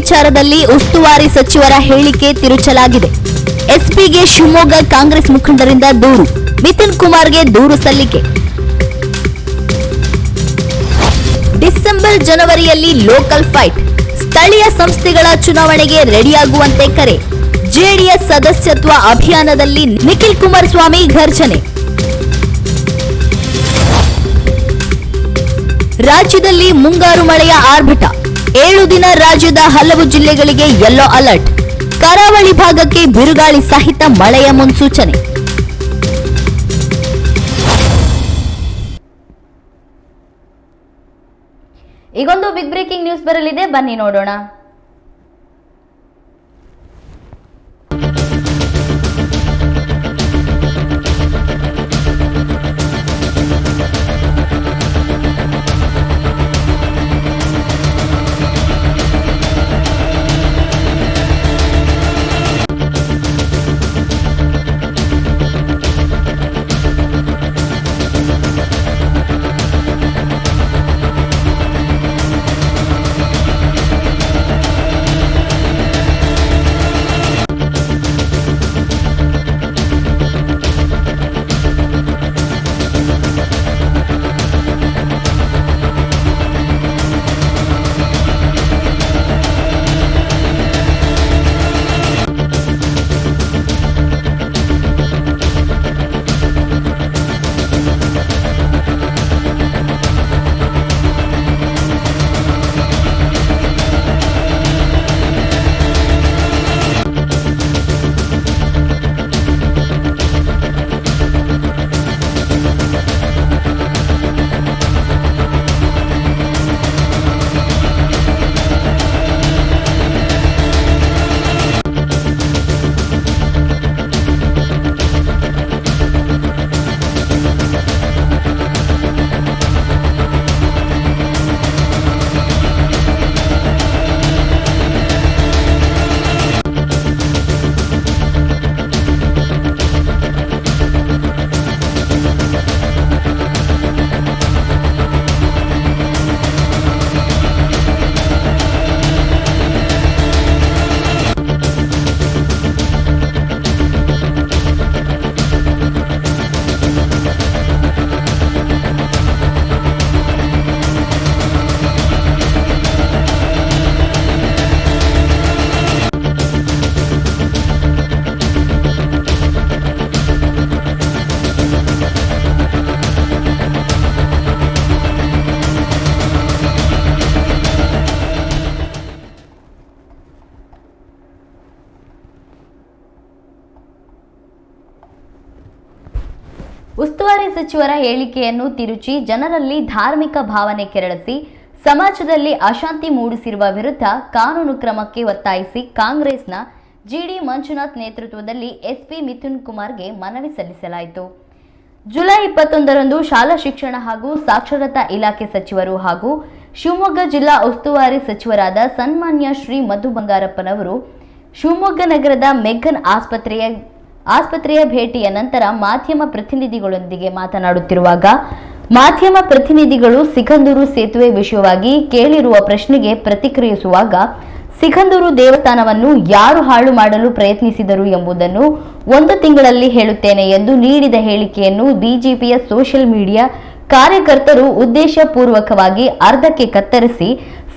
ವಿಚಾರದಲ್ಲಿ ಉಸ್ತುವಾರಿ ಸಚಿವರ ಹೇಳಿಕೆ ತಿರುಚಲಾಗಿದೆ. ಎಸ್ಪಿಗೆ ಶಿವಮೊಗ್ಗ ಕಾಂಗ್ರೆಸ್ ಮುಖಂಡರಿಂದ ದೂರು, ಮಿಥುನ್ ಕುಮಾರ್ಗೆ ದೂರು ಸಲ್ಲಿಕೆ. ಡಿಸೆಂಬರ್ ಜನವರಿಯಲ್ಲಿ ಲೋಕಲ್ ಫೈಟ್, ಸ್ಥಳೀಯ ಸಂಸ್ಥೆಗಳ ಚುನಾವಣೆಗೆ ರೆಡಿಯಾಗುವಂತೆ ಕರೆ. ಜೆಡಿಎಸ್ ಸದಸ್ಯತ್ವ ಅಭಿಯಾನದಲ್ಲಿ ನಿಖಿಲ್ ಕುಮಾರಸ್ವಾಮಿ ಘರ್ಷಣೆ. ರಾಜ್ಯದಲ್ಲಿ ಮುಂಗಾರು ಮಳೆಯ ಆರ್ಭಟ, 7 ದಿನ ರಾಜ್ಯದ ಹಲವು ಜಿಲ್ಲೆಗಳಿಗೆ ಯೆಲ್ಲೋ ಅಲರ್ಟ್. ಕರಾವಳಿ ಭಾಗಕ್ಕೆ ಬಿರುಗಾಳಿ ಸಹಿತ ಮಳೆಯ ಮುನ್ಸೂಚನೆ. ಈಗೊಂದು ಬಿಗ್ ಬ್ರೇಕಿಂಗ್ ನ್ಯೂಸ್ ಬರಲಿದೆ, ಬನ್ನಿ ನೋಡೋಣ. ಉಸ್ತುವಾರಿ ಸಚಿವರ ಹೇಳಿಕೆಯನ್ನು ತಿರುಚಿ ಜನರಲ್ಲಿ ಧಾರ್ಮಿಕ ಭಾವನೆ ಕೆರಳಿಸಿ ಸಮಾಜದಲ್ಲಿ ಅಶಾಂತಿ ಮೂಡಿಸಿರುವ ವಿರುದ್ಧ ಕಾನೂನು ಕ್ರಮಕ್ಕೆ ಒತ್ತಾಯಿಸಿ ಕಾಂಗ್ರೆಸ್ನ ಜಿಡಿ ಮಂಜುನಾಥ್ ನೇತೃತ್ವದಲ್ಲಿ ಎಸ್ಪಿ ಮಿಥುನ್ ಕುಮಾರ್ಗೆ ಮನವಿ ಸಲ್ಲಿಸಲಾಯಿತು. ಜುಲೈ 21ರಂದು ಶಾಲಾ ಶಿಕ್ಷಣ ಹಾಗೂ ಸಾಕ್ಷರತಾ ಇಲಾಖೆ ಸಚಿವರು ಹಾಗೂ ಶಿವಮೊಗ್ಗ ಜಿಲ್ಲಾ ಉಸ್ತುವಾರಿ ಸಚಿವರಾದ ಸನ್ಮಾನ್ಯ ಶ್ರೀ ಮಧು ಬಂಗಾರಪ್ಪನವರು ಶಿವಮೊಗ್ಗ ನಗರದ ಮೆಗ್ಗನ್ ಆಸ್ಪತ್ರೆಯ ಭೇಟಿಯ ನಂತರ ಮಾಧ್ಯಮ ಪ್ರತಿನಿಧಿಗಳೊಂದಿಗೆ ಮಾತನಾಡುತ್ತಿರುವಾಗ ಮಾಧ್ಯಮ ಪ್ರತಿನಿಧಿಗಳು ಸಿಗಂದೂರು ಸೇತುವೆ ವಿಷಯವಾಗಿ ಕೇಳಿರುವ ಪ್ರಶ್ನೆಗೆ ಪ್ರತಿಕ್ರಿಯಿಸುವಾಗ ಸಿಗಂದೂರು ದೇವಸ್ಥಾನವನ್ನು ಯಾರು ಹಾಳು ಮಾಡಲು ಪ್ರಯತ್ನಿಸಿದರು ಎಂಬುದನ್ನು 1 ತಿಂಗಳಲ್ಲಿ ಹೇಳುತ್ತೇನೆ ಎಂದು ನೀಡಿದ ಹೇಳಿಕೆಯನ್ನು ಬಿಜೆಪಿಯ ಸೋಷಿಯಲ್ ಮೀಡಿಯಾ ಕಾರ್ಯಕರ್ತರು ಉದ್ದೇಶಪೂರ್ವಕವಾಗಿ ಅರ್ಧಕ್ಕೆ ಕತ್ತರಿಸಿ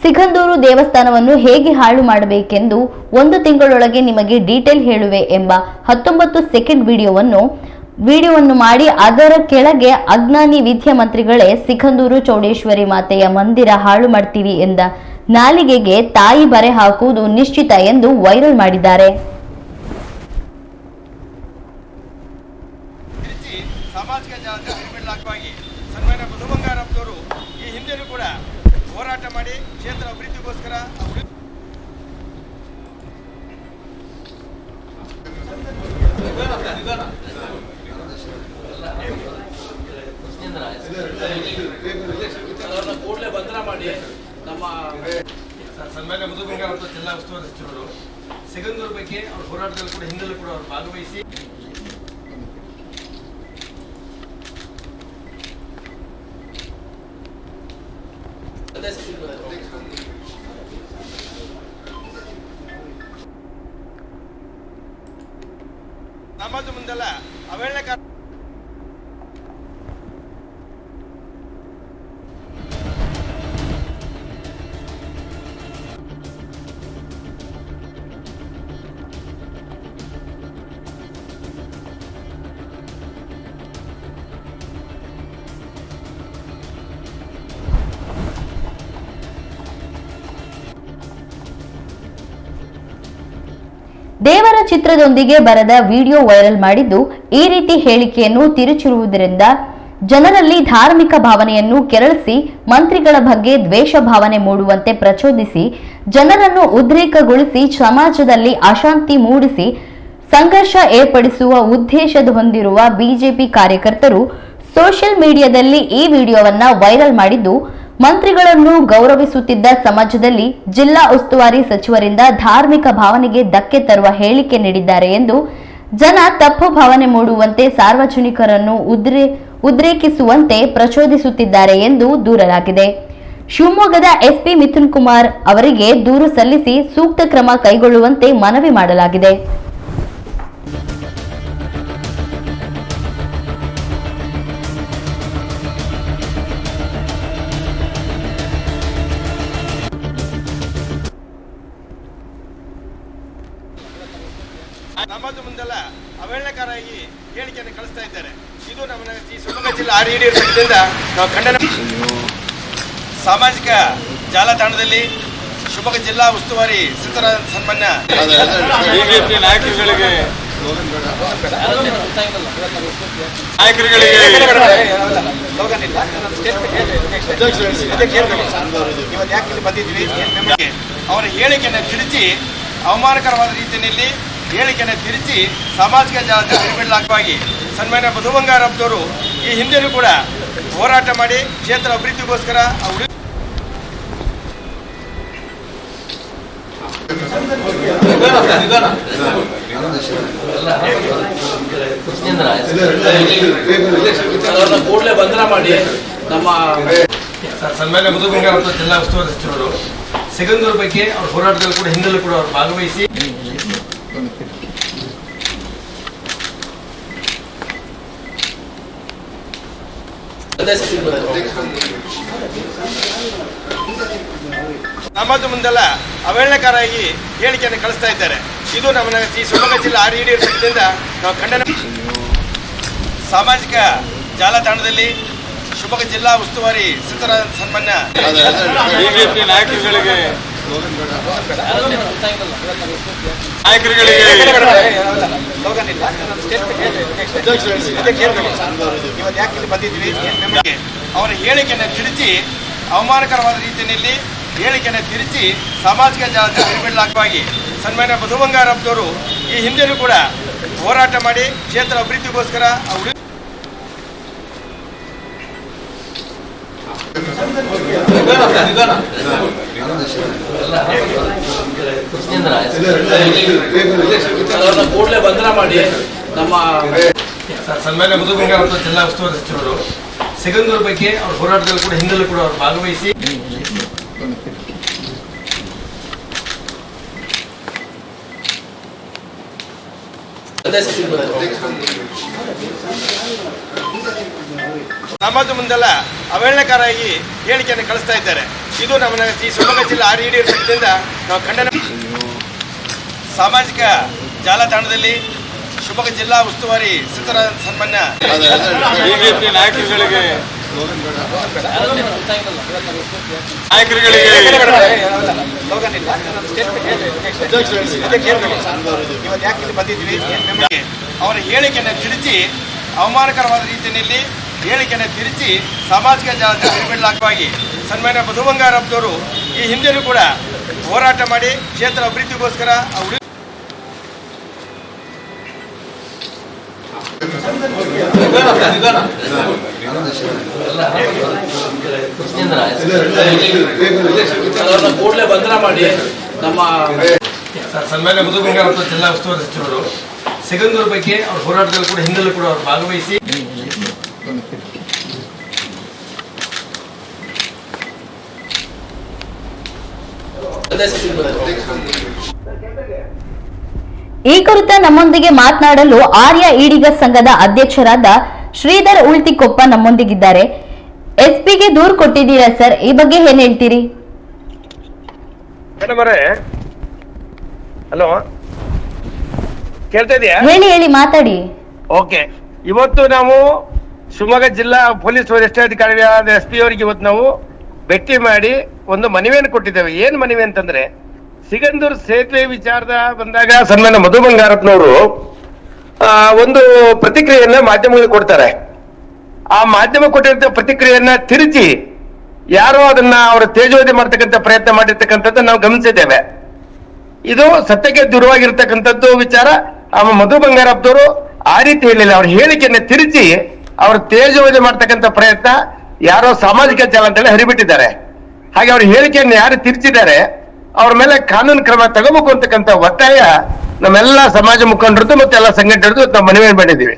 ಸಿಗಂದೂರು ದೇವಸ್ಥಾನವನ್ನು ಹೇಗೆ ಹಾಳು ಮಾಡಬೇಕೆಂದು 1 ತಿಂಗಳೊಳಗೆ ನಿಮಗೆ ಡೀಟೇಲ್ ಹೇಳುವೆ ಎಂಬ 19 ಸೆಕೆಂಡ್ ವಿಡಿಯೋವನ್ನು ಮಾಡಿ ಅದರ ಕೆಳಗೆ ಅಜ್ಞಾನಿ ವಿದ್ಯಾಮಂತ್ರಿಗಳೇ ಸಿಗಂದೂರು ಚೌಡೇಶ್ವರಿ ಮಾತೆಯ ಮಂದಿರ ಹಾಳು ಮಾಡ್ತೀವಿ ಎಂದ ನಾಲಿಗೆಗೆ ತಾಯಿ ಬರೆ ಹಾಕುವುದು ನಿಶ್ಚಿತ ಎಂದು ವೈರಲ್ ಮಾಡಿದ್ದಾರೆ. ಸಾಮಾಜಿಕ ಜಾಲತಾಣವಾಗಿ ಸನ್ಮಾನ್ಯ ಮಧು ಬಂಗಾರಪ್ಪನವರು ಈ ಹಿಂದೆನೂ ಕೂಡ ಹೋರಾಟ ಮಾಡಿ ಕ್ಷೇತ್ರ ಅಭಿವೃದ್ಧಿಗೋಸ್ಕರ ಸನ್ಮಾನ್ಯ ಮಧು ಬಂಗಾರಪ್ಪ ಜಿಲ್ಲಾ ಉಸ್ತುವಾರಿ ಸಚಿವರು ಸಿಗಂದೂರು ಬಗ್ಗೆ ಅವ್ರ ಹೋರಾಟದಲ್ಲಿ ಕೂಡ ಹಿಂದೆಲ್ಲೂ ಕೂಡ ಅವರು ಭಾಗವಹಿಸಿ ಮುಂದೆಲ್ಲ ಅವಹೇಳನಕಾರ ದೇವರ ಚಿತ್ರದೊಂದಿಗೆ ಬರೆದ ವಿಡಿಯೋ ವೈರಲ್ ಮಾಡಿದ್ದು ಈ ರೀತಿ ಹೇಳಿಕೆಯನ್ನು ತಿರುಚಿರುವುದರಿಂದ ಜನರಲ್ಲಿ ಧಾರ್ಮಿಕ ಭಾವನೆಯನ್ನು ಕೆರಳಿಸಿ ಮಂತ್ರಿಗಳ ಬಗ್ಗೆ ದ್ವೇಷ ಭಾವನೆ ಮೂಡುವಂತೆ ಪ್ರಚೋದಿಸಿ ಜನರನ್ನು ಉದ್ರೇಕಗೊಳಿಸಿ ಸಮಾಜದಲ್ಲಿ ಅಶಾಂತಿ ಮೂಡಿಸಿ ಸಂಘರ್ಷ ಏರ್ಪಡಿಸುವ ಉದ್ದೇಶದ ಹೊಂದಿರುವ ಬಿಜೆಪಿ ಕಾರ್ಯಕರ್ತರು ಸೋಷಿಯಲ್ ಮೀಡಿಯಾದಲ್ಲಿ ಈ ವಿಡಿಯೋವನ್ನ ವೈರಲ್ ಮಾಡಿದ್ದು ಮಂತ್ರಿಗಳನ್ನು ಗೌರವಿಸುತ್ತಿದ್ದ ಸಮಾಜದಲ್ಲಿ ಜಿಲ್ಲಾ ಉಸ್ತುವಾರಿ ಸಚಿವರಿಂದ ಧಾರ್ಮಿಕ ಭಾವನೆಗೆ ಧಕ್ಕೆ ತರುವ ಹೇಳಿಕೆ ನೀಡಿದ್ದಾರೆ ಎಂದು ಜನ ತಪ್ಪು ಭಾವನೆ ಮೂಡುವಂತೆ ಸಾರ್ವಜನಿಕರನ್ನು ಉದ್ರೇಕಿಸುವಂತೆ ಪ್ರಚೋದಿಸುತ್ತಿದ್ದಾರೆ ಎಂದು ದೂರಲಾಗಿದೆ. ಶಿವಮೊಗ್ಗದ ಎಸ್ಪಿ ಮಿಥುನ್ ಕುಮಾರ್ ಅವರಿಗೆ ದೂರು ಸಲ್ಲಿಸಿ ಸೂಕ್ತ ಕ್ರಮ ಕೈಗೊಳ್ಳುವಂತೆ ಮನವಿ ಮಾಡಲಾಗಿದೆ. ನಮಾಜು ಮುಂದೆಲ್ಲ ಅವಹೇಳನಕಾರಾಗಿ ಹೇಳಿಕೆಯನ್ನು ಕಳಿಸ್ತಾ ಇದ್ದಾರೆ. ಇದು ನಮ್ಮ ಶಿವಮೊಗ್ಗ ಜಿಲ್ಲಾ ಆರ್ಇಡಿ ಸಂಘದಿಂದ ನಾವು ಖಂಡನ. ಸಾಮಾಜಿಕ ಜಾಲತಾಣದಲ್ಲಿ ಶಿವಮೊಗ್ಗ ಜಿಲ್ಲಾ ಉಸ್ತುವಾರಿ ಸಚಿವರಾದ ಸನ್ಮಾನ್ಯ ಬಿಜೆಪಿ ನಾಯಕರುಗಳಿಗೆ ಅವರ ಹೇಳಿಕೆಯನ್ನು ತಿರುಚಿ ಅವಮಾನಕರವಾದ ರೀತಿಯಲ್ಲಿ ಹೇಳಿಕೆಯನ್ನು ತಿರುಚಿ ಸಾಮಾಜಿಕ ಜಾಲತಾಣ ಬಿಡಲಾಗಿ ಸನ್ಮಾನ್ಯ ಮಧು ಬಂಗಾರಪ್ಪನವರು ಈ ಹಿಂದೆಯೂ ಕೂಡ ಹೋರಾಟ ಮಾಡಿ ಕ್ಷೇತ್ರ ಅಭಿವೃದ್ಧಿಗೋಸ್ಕರ ಕೂಡಲೇ ಬಂಧನ ಮಾಡಿ ನಮ್ಮ ಸನ್ಮಾನ್ಯ ಮಧು ಬಂಗಾರಪ್ಪ ಜಿಲ್ಲಾ ಉಸ್ತುವಾರಿ ಸಚಿವರು ಸಿಗಂದೂರು ಬಗ್ಗೆ ಅವ್ರ ಹೋರಾಟದಲ್ಲಿ ಕೂಡ ಹಿಂದೆಲ್ಲೂ ಕೂಡ ಅವರು ಭಾಗವಹಿಸಿ ನಮಾಜು ಮುಂದೆಲ್ಲ ಅವಹೇಳನಕಾರಾಗಿ ಹೇಳಿಕೆಯನ್ನು ಕಳಿಸ್ತಾ ಇದ್ದಾರೆ. ಇದು ನಮ್ಮ ಶಿವಮೊಗ್ಗ ಜಿಲ್ಲಾ ಆರ್ಇಡಿ ಸಂಘದಿಂದ ನಾವು ಖಂಡನ. ಸಾಮಾಜಿಕ ಜಾಲತಾಣದಲ್ಲಿ ಶಿವಮೊಗ್ಗ ಜಿಲ್ಲಾ ಉಸ್ತುವಾರಿ ಸಚಿವರಾದ ಸನ್ಮಾನ್ಯ ಬಿಜೆಪಿ ನಾಯಕರುಗಳಿಗೆ ಅವರ ಹೇಳಿಕೆಯನ್ನು ತಿರುಚಿ ಅವಮಾನಕರವಾದ ರೀತಿಯಲ್ಲಿ ಹೇಳಿಕೆಯನ್ನು ತಿರುಚಿ ಸಾಮಾಜಿಕ ಜಾಲತಾಣ ಬಿಡಲಾಗಿ ಸನ್ಮಾನ್ಯ ಮಧು ಬಂಗಾರಪ್ಪನವರು ಈ ಹಿಂದೆಯೂ ಕೂಡ ಹೋರಾಟ ಮಾಡಿ ಕ್ಷೇತ್ರ ಅಭಿವೃದ್ಧಿಗೋಸ್ಕರ ಕೂಡಲೇ ಬಂಧನ ಮಾಡಿ ನಮ್ಮ ಸನ್ಮಾನ್ಯ ಮಧು ಬಂಗಾರಪ್ಪ ಜಿಲ್ಲಾ ಉಸ್ತುವಾರಿ ಸಚಿವರು ಸಿಗಂದೂರು ಬಗ್ಗೆ ಅವ್ರ ಹೋರಾಟದಲ್ಲಿ ಕೂಡ ಹಿಂದೆಲ್ಲೂ ಕೂಡ ಅವರು ಭಾಗವಹಿಸಿ ನಮಾಜು ಮುಂದೆಲ್ಲ ಅವಹೇಳನಕಾರಾಗಿ ಹೇಳಿಕೆಯನ್ನು ಕಳಿಸ್ತಾ ಇದ್ದಾರೆ. ಇದು ನಮ್ಮ ಶಿವಮೊಗ್ಗ ಜಿಲ್ಲಾ ಆರ್ಇಡಿ ಸಂಘದಿಂದ ನಾವು ಖಂಡನ. ಸಾಮಾಜಿಕ ಜಾಲತಾಣದಲ್ಲಿ ಶಿವಮೊಗ್ಗ ಜಿಲ್ಲಾ ಉಸ್ತುವಾರಿ ಸಚಿವರಾದ ಸನ್ಮಾನ್ಯ ಬಿಜೆಪಿ ನಾಯಕರುಗಳಿಗೆ ಅವರ ಹೇಳಿಕೆಯನ್ನು ತಿರುಚಿ ಅವಮಾನಕರವಾದ ರೀತಿಯಲ್ಲಿ ಹೇಳಿಕೆಯನ್ನು ತಿರುಚಿ ಸಾಮಾಜಿಕ ಜಾಲತಾಣ ಬಿಡಲಾಗಿ ಸನ್ಮಾನ್ಯ ಮಧು ಬಂಗಾರಪ್ಪನವರು ಈ ಹಿಂದೆಯೂ ಕೂಡ ಹೋರಾಟ ಮಾಡಿ ಕ್ಷೇತ್ರ ಅಭಿವೃದ್ಧಿಗೋಸ್ಕರ ಕೂಡಲೇ ಬಂಧನ ಮಾಡಿ ನಮ್ಮ ಸನ್ಮಾನ್ಯ ಮಧು ಬಂಗಾರಪ್ಪ ಜಿಲ್ಲಾ ಉಸ್ತುವಾರಿ ಸಚಿವರು ಸಿಗಂದೂರು ಬಗ್ಗೆ ಅವ್ರ ಹೋರಾಟದಲ್ಲಿ ಕೂಡ ಹಿಂದೆಲ್ಲೂ ಕೂಡ ಅವರು ಭಾಗವಹಿಸಿ ಈ ಕುರಿತ ನಮ್ಮೊಂದಿಗೆ ಮಾತನಾಡಲು ಆರ್ಯ ಈಡಿಗ ಸಂಘದ ಅಧ್ಯಕ್ಷರಾದ ಶ್ರೀಧರ್ ಉಳ್ತಿಕೊಪ್ಪ ನಮ್ಮೊಂದಿಗಿದ್ದಾರೆ. ಎಸ್ಪಿಗೆ ದೂರು ಕೊಟ್ಟಿದ್ದೀರಾ ಸರ್, ಈ ಬಗ್ಗೆ ಏನ್ ಹೇಳ್ತೀರಿ? ಹಲೋ, ಕೇಳ್ತಾ ಇದೆಯಾ? ಹೇಳಿ ಮಾತಾಡಿ. ಓಕೆ, ಇವತ್ತು ನಾವು ಶಿವಮೊಗ್ಗ ಜಿಲ್ಲಾ ಪೊಲೀಸ್ ವರಿಷ್ಠಾಧಿಕಾರಿಯಾದ SP ಅವರಿಗೆ ಇವತ್ತು ನಾವು ಭೇಟಿ ಮಾಡಿ ಒಂದು ಮನವಿಯನ್ನು ಕೊಟ್ಟಿದ್ದೇವೆ. ಏನ್ ಮನವಿ ಅಂತಂದ್ರೆ, ಸಿಗಂದೂರು ಸೇತುವೆ ವಿಚಾರದ ಬಂದಾಗ ಸನ್ಮಾನ್ಯ ಮಧು ಬಂಗಾರಪ್ಪನವರು ಒಂದು ಪ್ರತಿಕ್ರಿಯೆಯನ್ನ ಮಾಧ್ಯಮಗಳಿಗೆ ಕೊಡ್ತಾರೆ. ಆ ಮಾಧ್ಯಮ ಕೊಟ್ಟಿರೋ ಪ್ರತಿಕ್ರಿಯೆಯನ್ನ ತಿರುಚಿ ಯಾರೋ ಅದನ್ನ ಅವರ ತೇಜೋವಧೆ ಮಾಡ್ತಕ್ಕಂಥ ಪ್ರಯತ್ನ ಮಾಡಿರ್ತಕ್ಕಂಥದ್ದು ನಾವು ಗಮನಿಸಿದ್ದೇವೆ. ಇದು ಸತ್ಯಕ್ಕೆ ದೂರವಾಗಿರ್ತಕ್ಕಂಥದ್ದು ವಿಚಾರ. ಮಧು ಬಂಗಾರಪ್ಪನವರು ಆ ರೀತಿ ಹೇಳಿಲ್ಲ. ಅವ್ರ ಹೇಳಿಕೆಯನ್ನ ತಿರುಚಿ ಅವ್ರ ತೇಜೋವಧೆ ಮಾಡ್ತಕ್ಕಂಥ ಪ್ರಯತ್ನ ಯಾರೋ ಸಾಮಾಜಿಕ ಜಾಲತಾಣದಲ್ಲಿ ಹರಿಬಿಟ್ಟಿದ್ದಾರೆ. ಹಾಗೆ ಅವ್ರ ಹೇಳಿಕೆಯನ್ನು ಯಾರು ತಿರುಚಿದ್ದಾರೆ ಅವ್ರ ಮೇಲೆ ಕಾನೂನು ಕ್ರಮ ತಗೋಬೇಕು ಅಂತಕ್ಕಂಥ ಒತ್ತಾಯ ನಮ್ಮೆಲ್ಲ ಸಮಾಜ ಮುಖಂಡರದ್ದು ಮತ್ತೆ ಎಲ್ಲ ಸಂಘಟನೆರದ್ದು ನಾವು ಮನವಿ ಮಾಡಿದ್ದೀವಿ.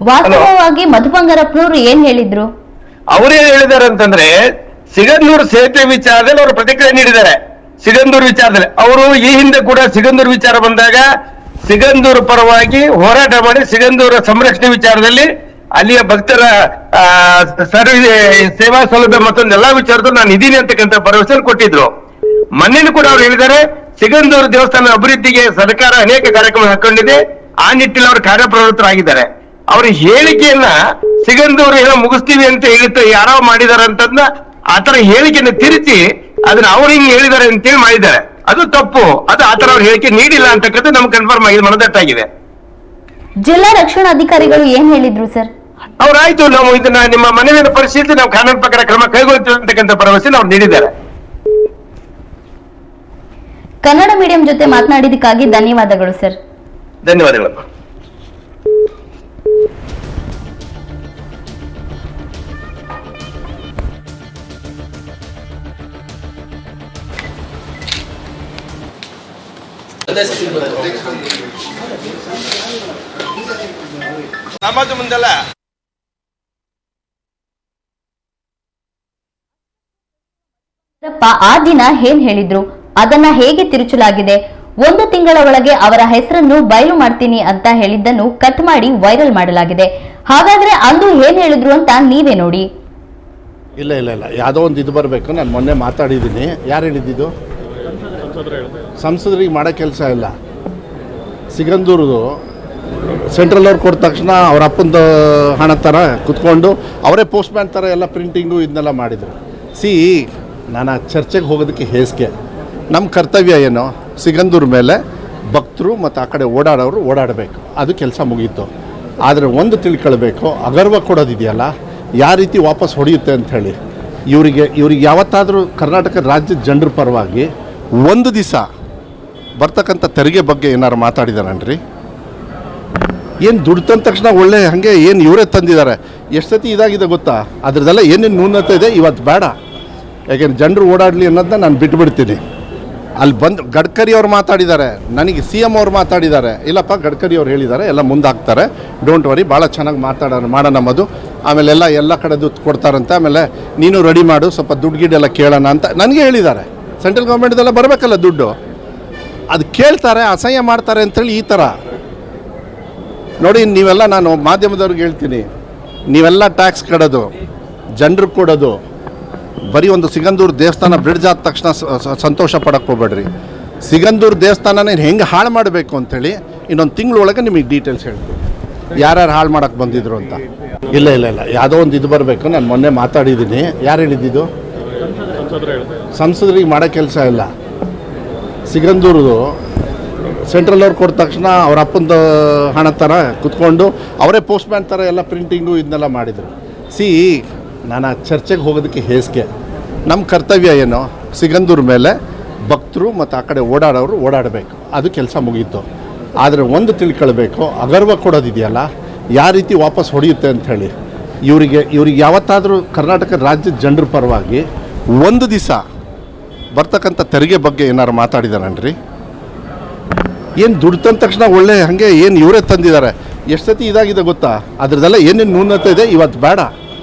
ವಾಸ್ತವವಾಗಿ ಮಧು ಬಂಗಾರಪ್ಪನವರು ಏನ್ ಹೇಳಿದ್ರು? ಅವ್ರೇನ್ ಹೇಳಿದ್ದಾರೆ ಅಂತಂದ್ರೆ, ಸಿಗಂದೂರು ಸೇತುವೆ ವಿಚಾರದಲ್ಲಿ ಅವರು ಪ್ರತಿಕ್ರಿಯೆ ನೀಡಿದ್ದಾರೆ. ಸಿಗಂದೂರು ವಿಚಾರದಲ್ಲಿ ಅವರು ಈ ಹಿಂದೆ ಕೂಡ ಸಿಗಂದೂರು ವಿಚಾರ ಬಂದಾಗ ಸಿಗಂದೂರು ಪರವಾಗಿ ಹೋರಾಟ ಮಾಡಿ ಸಿಗಂದೂರ ಸಂರಕ್ಷಣೆ ವಿಚಾರದಲ್ಲಿ ಅಲ್ಲಿಯ ಭಕ್ತರ ಸೇವಾ ಸೌಲಭ್ಯ ಮತ್ತೊಂದೆಲ್ಲಾ ವಿಚಾರದಲ್ಲಿ ನಾನು ಇದೀನಿ ಅಂತಕ್ಕಂಥ ಭರವಸೆ ಕೊಟ್ಟಿದ್ರು. ಮೊನ್ನೆನೂ ಕೂಡ ಅವ್ರು ಹೇಳಿದ್ದಾರೆ, ಸಿಗಂದೂರು ದೇವಸ್ಥಾನ ಅಭಿವೃದ್ಧಿಗೆ ಸರ್ಕಾರ ಅನೇಕ ಕಾರ್ಯಕ್ರಮ ಹಾಕೊಂಡಿದೆ, ಆ ನಿಟ್ಟಿನಲ್ಲಿ ಅವರು ಕಾರ್ಯಪ್ರವೃತ್ತರಾಗಿದ್ದಾರೆ. ಅವ್ರ ಹೇಳಿಕೆಯನ್ನ ಸಿಗಂದೂರು ಏನೋ ಮುಗಿಸ್ತೀವಿ ಅಂತ ಹೇಳಿತ್ತು ಯಾರೋ ಮಾಡಿದಾರೆ ಅಂತಂದ ಆತರ ಹೇಳಿಕೆಯನ್ನು ತಿರುಚಿ ಅದನ್ನ ಅವ್ರು ಹಿಂಗ್ ಹೇಳಿದ್ದಾರೆ ಅಂತೇಳಿ ಮಾಡಿದ್ದಾರೆ. ಅದು ತಪ್ಪು. ಅದು ಆತರ ಅವ್ರ ಹೇಳಿಕೆ ನೀಡಿಲ್ಲ ಅಂತಕ್ಕಂಥ ನಮ್ಗೆ ಕನ್ಫರ್ಮ್ ಆಗಿದೆ, ಮನದಟ್ಟಾಗಿದೆ. ಜಿಲ್ಲಾ ರಕ್ಷಣಾಧಿಕಾರಿಗಳು ಏನ್ ಹೇಳಿದ್ರು ಸರ್? ಅವ್ರಾಯ್ತು, ನಾವು ಇದನ್ನ ನಿಮ್ಮ ಮನವಿಯನ್ನು ಪರಿಶೀಲಿಸಿ ನಾವು ಕಾನೂನು ಪ್ರಕಾರ ಕ್ರಮ ಕೈಗೊಳ್ತೀವಿ ಅಂತಕ್ಕಂಥ ಭರವಸೆ ಅವ್ರು ನೀಡಿದ್ದಾರೆ. ಕನ್ನಡ ಮೀಡಿಯಂ ಜೊತೆ ಮಾತನಾಡಿದಕ್ಕಾಗಿ ಧನ್ಯವಾದಗಳು ಸರ್. ಧನ್ಯವಾದಗಳು. ಸಮಾಜ ಮುಂದೆಲ್ಲ ಆ ದಿನ ಏನ್ ಹೇಳಿದ್ರು, ಅದನ್ನ ಹೇಗೆ ತಿರುಚಲಾಗಿದೆ? 1 ತಿಂಗಳ ಒಳಗೆ ಅವರ ಹೆಸರನ್ನು ಬಯಲು ಮಾಡ್ತೀನಿ ಅಂತ ಹೇಳಿದ್ದನ್ನು ಕಟ್ ಮಾಡಿ ವೈರಲ್ ಮಾಡಲಾಗಿದೆ. ಹಾಗಾದ್ರೆ ಅಂದು ಏನ್ ಹೇಳಿದ್ರು ಅಂತ ನೀವೇ ನೋಡಿ. ಇಲ್ಲ ಯಾವುದೋ ಒಂದು ಇದು ಬರಬೇಕು. ನಾನು ಮೊನ್ನೆ ಮಾತಾಡಿದ್ದೀನಿ. ಯಾರು ಹೇಳಿದ್ದು? ಸಂಸದರಿಗೆ ಮಾಡೋ ಕೆಲಸ ಇಲ್ಲ. ಸಿಗಂದೂರದು ಸೆಂಟ್ರಲ್ ಅವ್ರು ಕೊಟ್ಟ ತಕ್ಷಣ ಅವ್ರ ಅಪ್ಪಂದು ಹಣ ಥರ ಕುತ್ಕೊಂಡು ಅವರೇ ಪೋಸ್ಟ್ ಮ್ಯಾನ್ ಥರ ಎಲ್ಲ ಪ್ರಿಂಟಿಂಗು ಇದನ್ನೆಲ್ಲ ಮಾಡಿದರು. ನಾನು ಆ ಚರ್ಚೆಗೆ ಹೋಗೋದಕ್ಕೆ ಹೇಸಿಗೆ. ನಮ್ಮ ಕರ್ತವ್ಯ ಏನು? ಸಿಗಂದೂರು ಮೇಲೆ ಭಕ್ತರು ಮತ್ತು ಆ ಕಡೆ ಓಡಾಡೋರು ಓಡಾಡಬೇಕು, ಅದು ಕೆಲಸ ಮುಗೀತು. ಆದರೆ ಒಂದು ತಿಳ್ಕೊಳ್ಬೇಕು, ಅಗರ್ವ ಕೊಡೋದಿದೆಯಲ್ಲ, ಯಾವ ರೀತಿ ವಾಪಸ್ ಹೊಡೆಯುತ್ತೆ ಅಂಥೇಳಿ. ಇವರಿಗೆ ಯಾವತ್ತಾದರೂ ಕರ್ನಾಟಕ ರಾಜ್ಯದ ಜನರ ಪರವಾಗಿ ಒಂದು ದಿವಸ ಬರ್ತಕ್ಕಂಥ ತೆರಿಗೆ ಬಗ್ಗೆ ಏನಾರು ಮಾತಾಡಿದಾರನ್ರಿ? ಏನು ದುಡ್ಡು ತಂದ ತಕ್ಷಣ ಒಳ್ಳೆ ಹಾಗೆ ಏನು ಇವರೇ ತಂದಿದ್ದಾರೆ. ಎಷ್ಟು ಸತಿ ಇದಾಗಿದೆ ಗೊತ್ತಾ? ಅದ್ರದ್ದೆಲ್ಲ ಏನೇನು ನ್ಯೂನತೆ ಇದೆ ಇವತ್ತು ಬೇಡ. ಯಾಕೆಂದ್ರೆ ಜನರು ಓಡಾಡಲಿ ಅನ್ನೋದನ್ನ ನಾನು ಬಿಟ್ಬಿಡ್ತೀನಿ. ಅಲ್ಲಿ ಬಂದು ಗಡ್ಕರಿ ಅವ್ರು ಮಾತಾಡಿದ್ದಾರೆ, ನನಗೆ CM ಅವ್ರು ಮಾತಾಡಿದ್ದಾರೆ. ಇಲ್ಲಪ್ಪ, ಗಡ್ಕರಿ ಅವ್ರು ಹೇಳಿದ್ದಾರೆ, ಎಲ್ಲ ಮುಂದೆ ಹಾಕ್ತಾರೆ, ಡೋಂಟ್ ವರಿ, ಭಾಳ ಚೆನ್ನಾಗಿ ಮಾಡೋಣ ಮದು. ಆಮೇಲೆ ಎಲ್ಲ ಕಡೆ ದುಡ್ಡು ಕೊಡ್ತಾರಂತೆ, ಆಮೇಲೆ ನೀನು ರೆಡಿ ಮಾಡು, ಸ್ವಲ್ಪ ದುಡ್ಡು ಗಿಡ್ಡೆಲ್ಲ ಕೇಳೋಣ ಅಂತ ನನಗೆ ಹೇಳಿದ್ದಾರೆ. ಸೆಂಟ್ರಲ್ ಗೌರ್ಮೆಂಟ್ದೆಲ್ಲ ಬರಬೇಕಲ್ಲ ದುಡ್ಡು, ಅದು ಕೇಳ್ತಾರೆ, ಅಸಹ್ಯ ಮಾಡ್ತಾರೆ ಅಂತೇಳಿ ಈ ಥರ ನೋಡಿ. ನೀವೆಲ್ಲ, ನಾನು ಮಾಧ್ಯಮದವ್ರಿಗೆ ಹೇಳ್ತೀನಿ, ನೀವೆಲ್ಲ ಟ್ಯಾಕ್ಸ್ ಕಡೋದು, ಜನರು ಕೊಡೋದು, ಬರೀ ಒಂದು ಸಿಗಂದೂರು ದೇವಸ್ಥಾನ ಬ್ರಿಡ್ಜ್ ಆದ ತಕ್ಷಣ ಸಂತೋಷ ಪಡಕ್ಕೆ ಹೋಗ್ಬೇಡ್ರಿ. ಸಿಗಂದೂರು ದೇವಸ್ಥಾನನ ಹೆಂಗೆ ಹಾಳು ಮಾಡಬೇಕು ಅಂಥೇಳಿ ಇನ್ನೊಂದು ತಿಂಗಳೊಳಗೆ ನಿಮಗೆ ಡೀಟೇಲ್ಸ್ ಹೇಳ್ತೀನಿ, ಯಾರ್ಯಾರು ಹಾಳು ಮಾಡೋಕ್ಕೆ ಬಂದಿದ್ರು ಅಂತ. ಇಲ್ಲ ಯಾವುದೋ ಒಂದು ಇದು ಬರಬೇಕು. ನಾನು ಮೊನ್ನೆ ಮಾತಾಡಿದ್ದೀನಿ. ಯಾರು ಹೇಳಿದ್ದು? ಸಂಸದರಿಗೆ ಮಾಡೋ ಕೆಲಸ ಇಲ್ಲ. ಸಿಗಂದೂರದು ಸೆಂಟ್ರಲ್ ಅವ್ರು ಕೊಟ್ಟ ತಕ್ಷಣ ಅವ್ರ ಅಪ್ಪಂದು ಹಣ ಥರ ಕುತ್ಕೊಂಡು ಅವರೇ ಪೋಸ್ಟ್ ಮ್ಯಾನ್ ಥರ ಎಲ್ಲ ಪ್ರಿಂಟಿಂಗು ಇದನ್ನೆಲ್ಲ ಮಾಡಿದರು. ನಾನು ಆ ಚರ್ಚೆಗೆ ಹೋಗೋದಕ್ಕೆ ಹೇಸಿಗೆ. ನಮ್ಮ ಕರ್ತವ್ಯ ಏನು? ಸಿಗಂದೂರು ಮೇಲೆ ಭಕ್ತರು ಮತ್ತು ಆ ಕಡೆ ಓಡಾಡೋರು ಓಡಾಡಬೇಕು, ಅದು ಕೆಲಸ ಮುಗೀತು. ಆದರೆ ಒಂದು ತಿಳ್ಕೊಳ್ಬೇಕು, ಅಗರ್ವ ಕೊಡೋದಿದೆಯಲ್ಲ, ಯಾವ ರೀತಿ ವಾಪಸ್ ಹೊಡೆಯುತ್ತೆ ಅಂಥೇಳಿ. ಇವರಿಗೆ ಯಾವತ್ತಾದರೂ ಕರ್ನಾಟಕ ರಾಜ್ಯದ ಜನರ ಪರವಾಗಿ ಒಂದು ದಿವಸ ಬರ್ತಕ್ಕಂಥ ತೆರಿಗೆ ಬಗ್ಗೆ ಏನಾರು ಮಾತಾಡಿದಾರನ್ರಿ? ಏನು ದುಡ್ಡು ತಂದ ತಕ್ಷಣ ಒಳ್ಳೆ ಹಾಗೆ ಏನು ಇವರೇ ತಂದಿದ್ದಾರೆ. ಎಷ್ಟು ಸತಿ ಇದಾಗಿದೆ ಗೊತ್ತಾ? ಅದ್ರದ್ದೆಲ್ಲ ಏನೇನು ನ್ಯೂನತೆ ಇದೆ ಇವತ್ತು ಬೇಡ.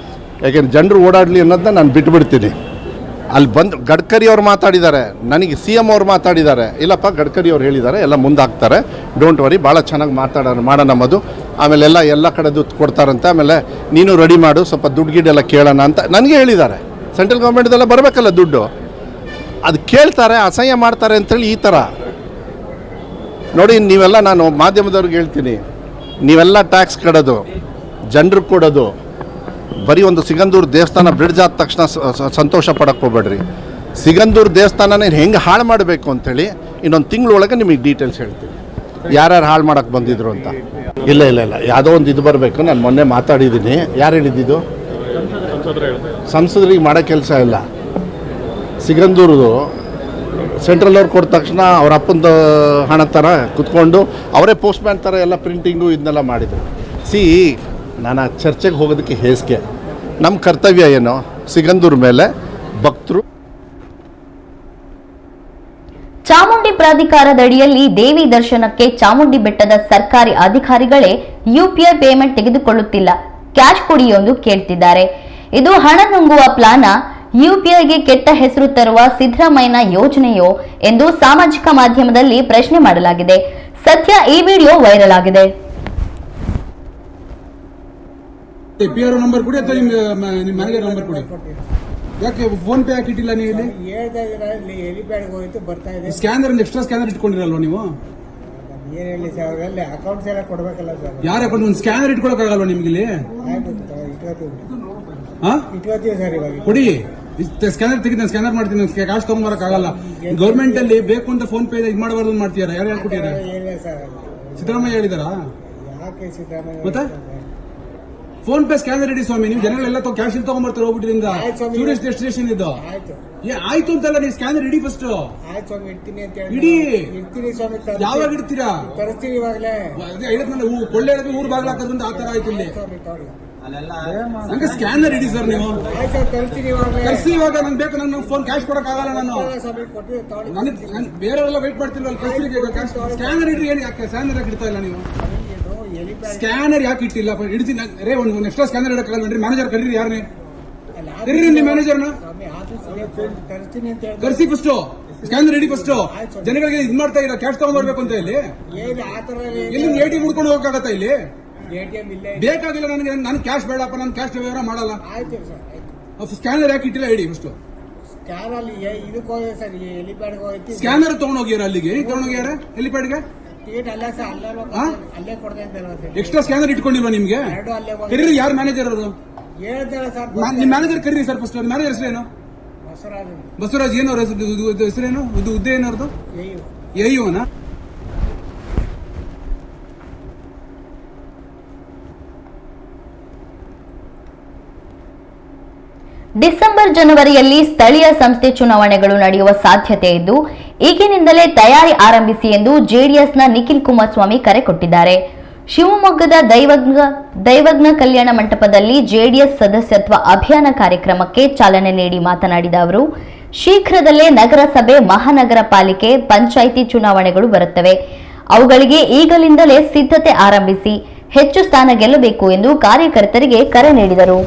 ಯಾಕೆಂದ್ರೆ ಜನರು ಓಡಾಡಲಿ ಅನ್ನೋದನ್ನ ನಾನು ಬಿಟ್ಬಿಡ್ತೀನಿ. ಅಲ್ಲಿ ಬಂದು ಗಡ್ಕರಿ ಅವ್ರು ಮಾತಾಡಿದ್ದಾರೆ, ನನಗೆ CM ಅವ್ರು ಮಾತಾಡಿದ್ದಾರೆ. ಇಲ್ಲಪ್ಪ ಗಡ್ಕರಿ ಅವ್ರು ಹೇಳಿದ್ದಾರೆ, ಎಲ್ಲ ಮುಂದಾಗ್ತಾರೆ, ಡೋಂಟ್ ವರಿ, ಭಾಳ ಚೆನ್ನಾಗಿ ಮಾಡೋಣ ಮದು. ಆಮೇಲೆ ಎಲ್ಲ ಕಡೆ ದುಡ್ಡು ಕೊಡ್ತಾರಂತೆ, ಆಮೇಲೆ ನೀನು ರೆಡಿ ಮಾಡು, ಸ್ವಲ್ಪ ದುಡ್ಡು ಗಿಡ್ಡೆಲ್ಲ ಕೇಳೋಣ ಅಂತ ನನಗೆ ಹೇಳಿದ್ದಾರೆ. ಸೆಂಟ್ರಲ್ ಗೌರ್ಮೆಂಟ್ದೆಲ್ಲ ಬರಬೇಕಲ್ಲ ದುಡ್ಡು, ಅದು ಕೇಳ್ತಾರೆ, ಅಸಹ್ಯ ಮಾಡ್ತಾರೆ ಅಂತೇಳಿ ಈ ಥರ ನೋಡಿ. ನೀವೆಲ್ಲ, ನಾನು ಮಾಧ್ಯಮದವ್ರಿಗೆ ಹೇಳ್ತೀನಿ, ನೀವೆಲ್ಲ ಟ್ಯಾಕ್ಸ್ ಕಡೋದು, ಜನರಿಗೆ ಕೊಡೋದು, ಬರೀ ಒಂದು ಸಿಗಂದೂರು ದೇವಸ್ಥಾನ ಬ್ರಿಡ್ಜ್ ಆದ ತಕ್ಷಣ ಸಂತೋಷ ಪಡಕ್ಕೆ ಹೋಗ್ಬೇಡ್ರಿ. ಸಿಗಂದೂರು ದೇವಸ್ಥಾನನ ಹೆಂಗೆ ಹಾಳು ಮಾಡಬೇಕು ಅಂತೇಳಿ ಇನ್ನೊಂದು ತಿಂಗಳೊಳಗೆ ನಿಮಗೆ ಡೀಟೇಲ್ಸ್ ಹೇಳ್ತೀನಿ, ಯಾರ್ಯಾರು ಹಾಳು ಮಾಡೋಕ್ಕೆ ಬಂದಿದ್ರು ಅಂತ. ಇಲ್ಲ ಯಾವುದೋ ಒಂದು ಇದು ಬರಬೇಕು. ನಾನು ಮೊನ್ನೆ ಮಾತಾಡಿದ್ದೀನಿ. ಯಾರು ಹೇಳಿದ್ದು? ಸಂಸದರಿಗೆ ಮಾಡೋ ಕೆಲಸ ಇಲ್ಲ. ಸಿಗಂದೂರದು ಸೆಂಟ್ರಲ್ ಅವ್ರು ಕೊಟ್ಟ ತಕ್ಷಣ ಅವ್ರ ಅಪ್ಪಂದ ಹಣ ಥರ ಕುತ್ಕೊಂಡು ಅವರೇ ಪೋಸ್ಟ್ ಮ್ಯಾನ್ ಥರ ಎಲ್ಲ ಪ್ರಿಂಟಿಂಗು ಇದನ್ನೆಲ್ಲ ಮಾಡಿದರು. ನಾನು ಆ ಚರ್ಚೆಗೆ ಹೋಗೋದಕ್ಕೆ ಹೇಸಿಗೆ. ನಮ್ಮ ಕರ್ತವ್ಯ ಏನು? ಸಿಗಂದೂರು ಮೇಲೆ ಭಕ್ತರು. ಚಾಮುಂಡಿ ಪ್ರಾಧಿಕಾರದ ಅಡಿಯಲ್ಲಿ ದೇವಿ ದರ್ಶನಕ್ಕೆ ಚಾಮುಂಡಿ ಬೆಟ್ಟದ ಸರ್ಕಾರಿ ಅಧಿಕಾರಿಗಳೇ UPI ಪೇಮೆಂಟ್ ತೆಗೆದುಕೊಳ್ಳುತ್ತಿಲ್ಲ, ಕ್ಯಾಶ್ ಕೊಡಿ ಎಂದು ಕೇಳ್ತಿದ್ದಾರೆ. ಇದು ಹಣ ನುಂಗುವ ಪ್ಲಾನ? UPIಗೆ ಕೆಟ್ಟ ಹೆಸರು ತರುವ ಸಿದ್ದರಾಮಯ್ಯನ ಯೋಜನೆಯೋ ಎಂದು ಸಾಮಾಜಿಕ ಮಾಧ್ಯಮದಲ್ಲಿ ಪ್ರಶ್ನೆ ಮಾಡಲಾಗಿದೆ. ಸದ್ಯ ಈ ವಿಡಿಯೋ ವೈರಲ್ ಆಗಿದೆ. PRO ನಂಬರ್ ಕೊಡಿ ಅಥವಾ ನಿಮ್ಮ ಮ್ಯಾನೇಜರ್ ನಂಬರ್ ಕೊಡಿ. ಯಾಕೆ ಫೋನ್ ಪೇ ಹಾಕಿಟ್ಟಿಲ್ಲ ನೀವು? ಇಲ್ಲಿ ಹೆಲಿಪ್ಯಾಡ್ಗೆ ಹೋಯ್ತು, ಬರ್ತಾ ಇದೆ. ಸ್ಕ್ಯಾನರ್, ಎಕ್ಸ್ಟ್ರಾ ಸ್ಕ್ಯಾನರ್ ಇಟ್ಕೊಂಡಿರಲ್ವ ನೀವು? ಏನ್ ಹೇಳಿ ಸರ್, ಅಲ್ಲಿ ಅಕೌಂಟ್ಸ್ ಎಲ್ಲ ಕೊಡ್ಬೇಕಲ್ಲ ಸರ್. ಯಾರ ಅಕೌಂಟ್? ಒಂದು ಸ್ಕ್ಯಾನರ್ ಇಟ್ಕೊಳಕ್ಕಾಗಲ್ವ ನಿಮ್ಗೆ ಇಲ್ಲಿ? ಇಟ್ಕೋತೀವಿ ಸರ್. ಇವಾಗ ಕೊಡಿ ಸ್ಕ್ಯಾನರ್ ತೆಗೆದು ನಾನು ಸ್ಕ್ಯಾನರ್ ಮಾಡ್ತೀನಿ. ಕ್ಯಾಶ್ ತಗೊಂಬರಕ್ಕಾಗಲ್ಲ. ಗೌರ್ಮೆಂಟ್ ಅಲ್ಲಿ ಬೇಕು ಅಂತ ಫೋನ್ ಪೇ ಇದು ಮಾಡಬಾರ್ದು ಮಾಡ್ತೀರಾ? ಯಾರು ಹೇಳ್ಕೊಟ್ಟಿದ್ದಾರೆ? ಏನಿಲ್ಲ ಸರ್, ಸಿದ್ದರಾಮಯ್ಯ ಹೇಳಿದಾರಾ? ಯಾಕೆ ಸಿದ್ದರಾಮಯ್ಯ ಮತ್ತೆ ಫೋನ್ ಪೇ ಸ್ಕ್ಯಾನರ್ ಇಡಿ ಸ್ವಾಮಿ. ನೀವು ಜನಗಳೆಲ್ಲ ಕ್ಯಾಶ್ ಇಲ್ಲಿ ತಗೊಂಡ್ಬರ್ತಾರೆ ಹೋಗ್ಬಿಟ್ಟಿರಿಂದ. ಟೂರಿಸ್ಟ್ ಡೆಸ್ಟಿನೇಷನ್ ಇದು. ಆಯ್ತು ಅಂತಲ್ಲ, ನೀವು ಸ್ಕ್ಯಾನರ್ ಇಡಿ ಫಸ್ಟ್. ಆಯ್ತು ಸ್ವಾಮಿ, ಇಡ್ತೀನಿ ಅಂತ ಹೇಳಿ. ಇಡಿ. ಇಡ್ತೀನಿ ಸ್ವಾಮಿ. ಯಾವಾಗ ಇಡ್ತೀರಾ? ತರಿಸ್ತೀನಿ ಇವಾಗಲೇ. ಕೊಳ್ಳೆ ಊರ್ ಬಾಗ್ಲಾಕೋದ್ರಿಂದ ಆ ತರ ಆಯ್ತು ಇಲ್ಲಿ. ನಂಗೆ ಸ್ಕ್ಯಾನರ್ ಇಡಿ ಸರ್ ನೀವು. ತರಿಸ್ತೀನಿ ಇವಾಗಲೇ. ತರಿಸಿ ಇವಾಗ. ನಂಗೆ ಬೇಕು, ನಂಗೆ ಫೋನ್ ಕ್ಯಾಶ್ ಕೊಡಕ್ ಆಗಲ್ಲ. ನಾನು ಬೇರೆಯವರೆಲ್ಲ ವೇಟ್ ಮಾಡ್ತಿಲ್ವಲ್ಲ, ಸ್ಕ್ಯಾನರ್ ಇಡ್ರಿ. ಏನು ಯಾಕೆ ಸ್ಕ್ಯಾನರ್ ಯಾಕೆ ಇಡ್ತಾ ಇಲ್ಲ ನೀವು? ಸ್ಕ್ಯಾನರ್ ಯಾಕೆ ಇಟ್ಟಿಲ್ಲ? ಇಡ್ತೀನಿ ರೇ. ಒಂದು ಎಕ್ಸ್ಟ್ರಾ ಸ್ಕ್ಯಾನರ್ ಇಡಕ್ಕಾಗಲ್ರಿ? ಮ್ಯಾನೇಜರ್ ಕರೀರಿ. ಯಾರನ್ನೇ ಕರೀರಿ, ನಿಮ್ಮ ಮ್ಯಾನೇಜರ್ನ ಕರ್ಸಿ ಫಸ್ಟ್. ಸ್ಕ್ಯಾನರ್ ಇಡಿ ಫಸ್ಟ್. ಜನಗಳಿಗೆ ಇದು ಮಾಡ್ತಾ ಇಲ್ಲ, ಕ್ಯಾಶ್ ತಗೊಂಡ್ಬರ್ಬೇಕು ಅಂತ ಇಲ್ಲಿ. ಎಲ್ಲಿ ATM ಹುಡ್ಕೊಂಡು ಹೋಗಕ್ಕಾಗತ್ತಾ ಇಲ್ಲಿ? ಬೇಕಾಗಿಲ್ಲ ನನಗೆ. ನಾನು ಕ್ಯಾಶ್ ಬೇಡಪ್ಪ, ನಾನು ಕ್ಯಾಶ್ ವ್ಯವಹಾರ ಮಾಡಲ್ಲ. ಸ್ಕ್ಯಾನರ್ ಯಾಕೆ ಇಟ್ಟಿಲ್ಲ? ಇಡಿ ಫಸ್ಟ್. ಸ್ಕ್ಯಾನರ್ ತಗೊಂಡೋಗ್ಯಾರ ಅಲ್ಲಿಗೆ? ತಗೊಂಡೋಗ್ಯಾರ ಹೆಲಿಪ್ಯಾಡ್ಗೆ? ಎಕ್ಸ್ಟ್ರಾ ಸ್ಕ್ಯಾನರ್ ಇಟ್ಕೊಂಡಿಲ್ವಾ ನಿಮ್ಗೆ? ಕರೀರಿ. ಯಾರು ಮ್ಯಾನೇಜರ್ ಅವರು? ನಿಮ್ ಮ್ಯಾನೇಜರ್ ಕರೀರಿ ಸರ್ ಫಸ್ಟ್. ಮ್ಯಾನೇಜರ್ ಹೆಸರೇನು? ಬಸವರಾಜ್. ಏನು ಅವ್ರ ಹೆಸರೇನು? ಇದು ಹುದ್ದೆ ಏನವ್ರದ್ದು? AIOನಾ? ಡಿಸೆಂಬರ್ ಜನವರಿಯಲ್ಲಿ ಸ್ಥಳೀಯ ಸಂಸ್ಥೆ ಚುನಾವಣೆಗಳು ನಡೆಯುವ ಸಾಧ್ಯತೆ ಇದ್ದು ಈಗಿನಿಂದಲೇ ತಯಾರಿ ಆರಂಭಿಸಿ ಎಂದು ಜೆಡಿಎಸ್ನ ನಿಖಿಲ್ ಕುಮಾರಸ್ವಾಮಿ ಕರೆ ಕೊಟ್ಟಿದ್ದಾರೆ. ಶಿವಮೊಗ್ಗದ ದೈವಜ್ಞ ಕಲ್ಯಾಣ ಮಂಟಪದಲ್ಲಿ ಜೆಡಿಎಸ್ ಸದಸ್ಯತ್ವ ಅಭಿಯಾನ ಕಾರ್ಯಕ್ರಮಕ್ಕೆ ಚಾಲನೆ ನೀಡಿ ಮಾತನಾಡಿದ ಅವರು, ಶೀಘ್ರದಲ್ಲೇ ನಗರಸಭೆ, ಮಹಾನಗರ ಪಾಲಿಕೆ, ಪಂಚಾಯಿತಿ ಚುನಾವಣೆಗಳು ಬರುತ್ತವೆ. ಅವುಗಳಿಗೆ ಈಗಲಿಂದಲೇ ಸಿದ್ಧತೆ ಆರಂಭಿಸಿ ಹೆಚ್ಚು ಸ್ಥಾನ ಗೆಲ್ಲಬೇಕು ಎಂದು ಕಾರ್ಯಕರ್ತರಿಗೆ ಕರೆ ನೀಡಿದರು.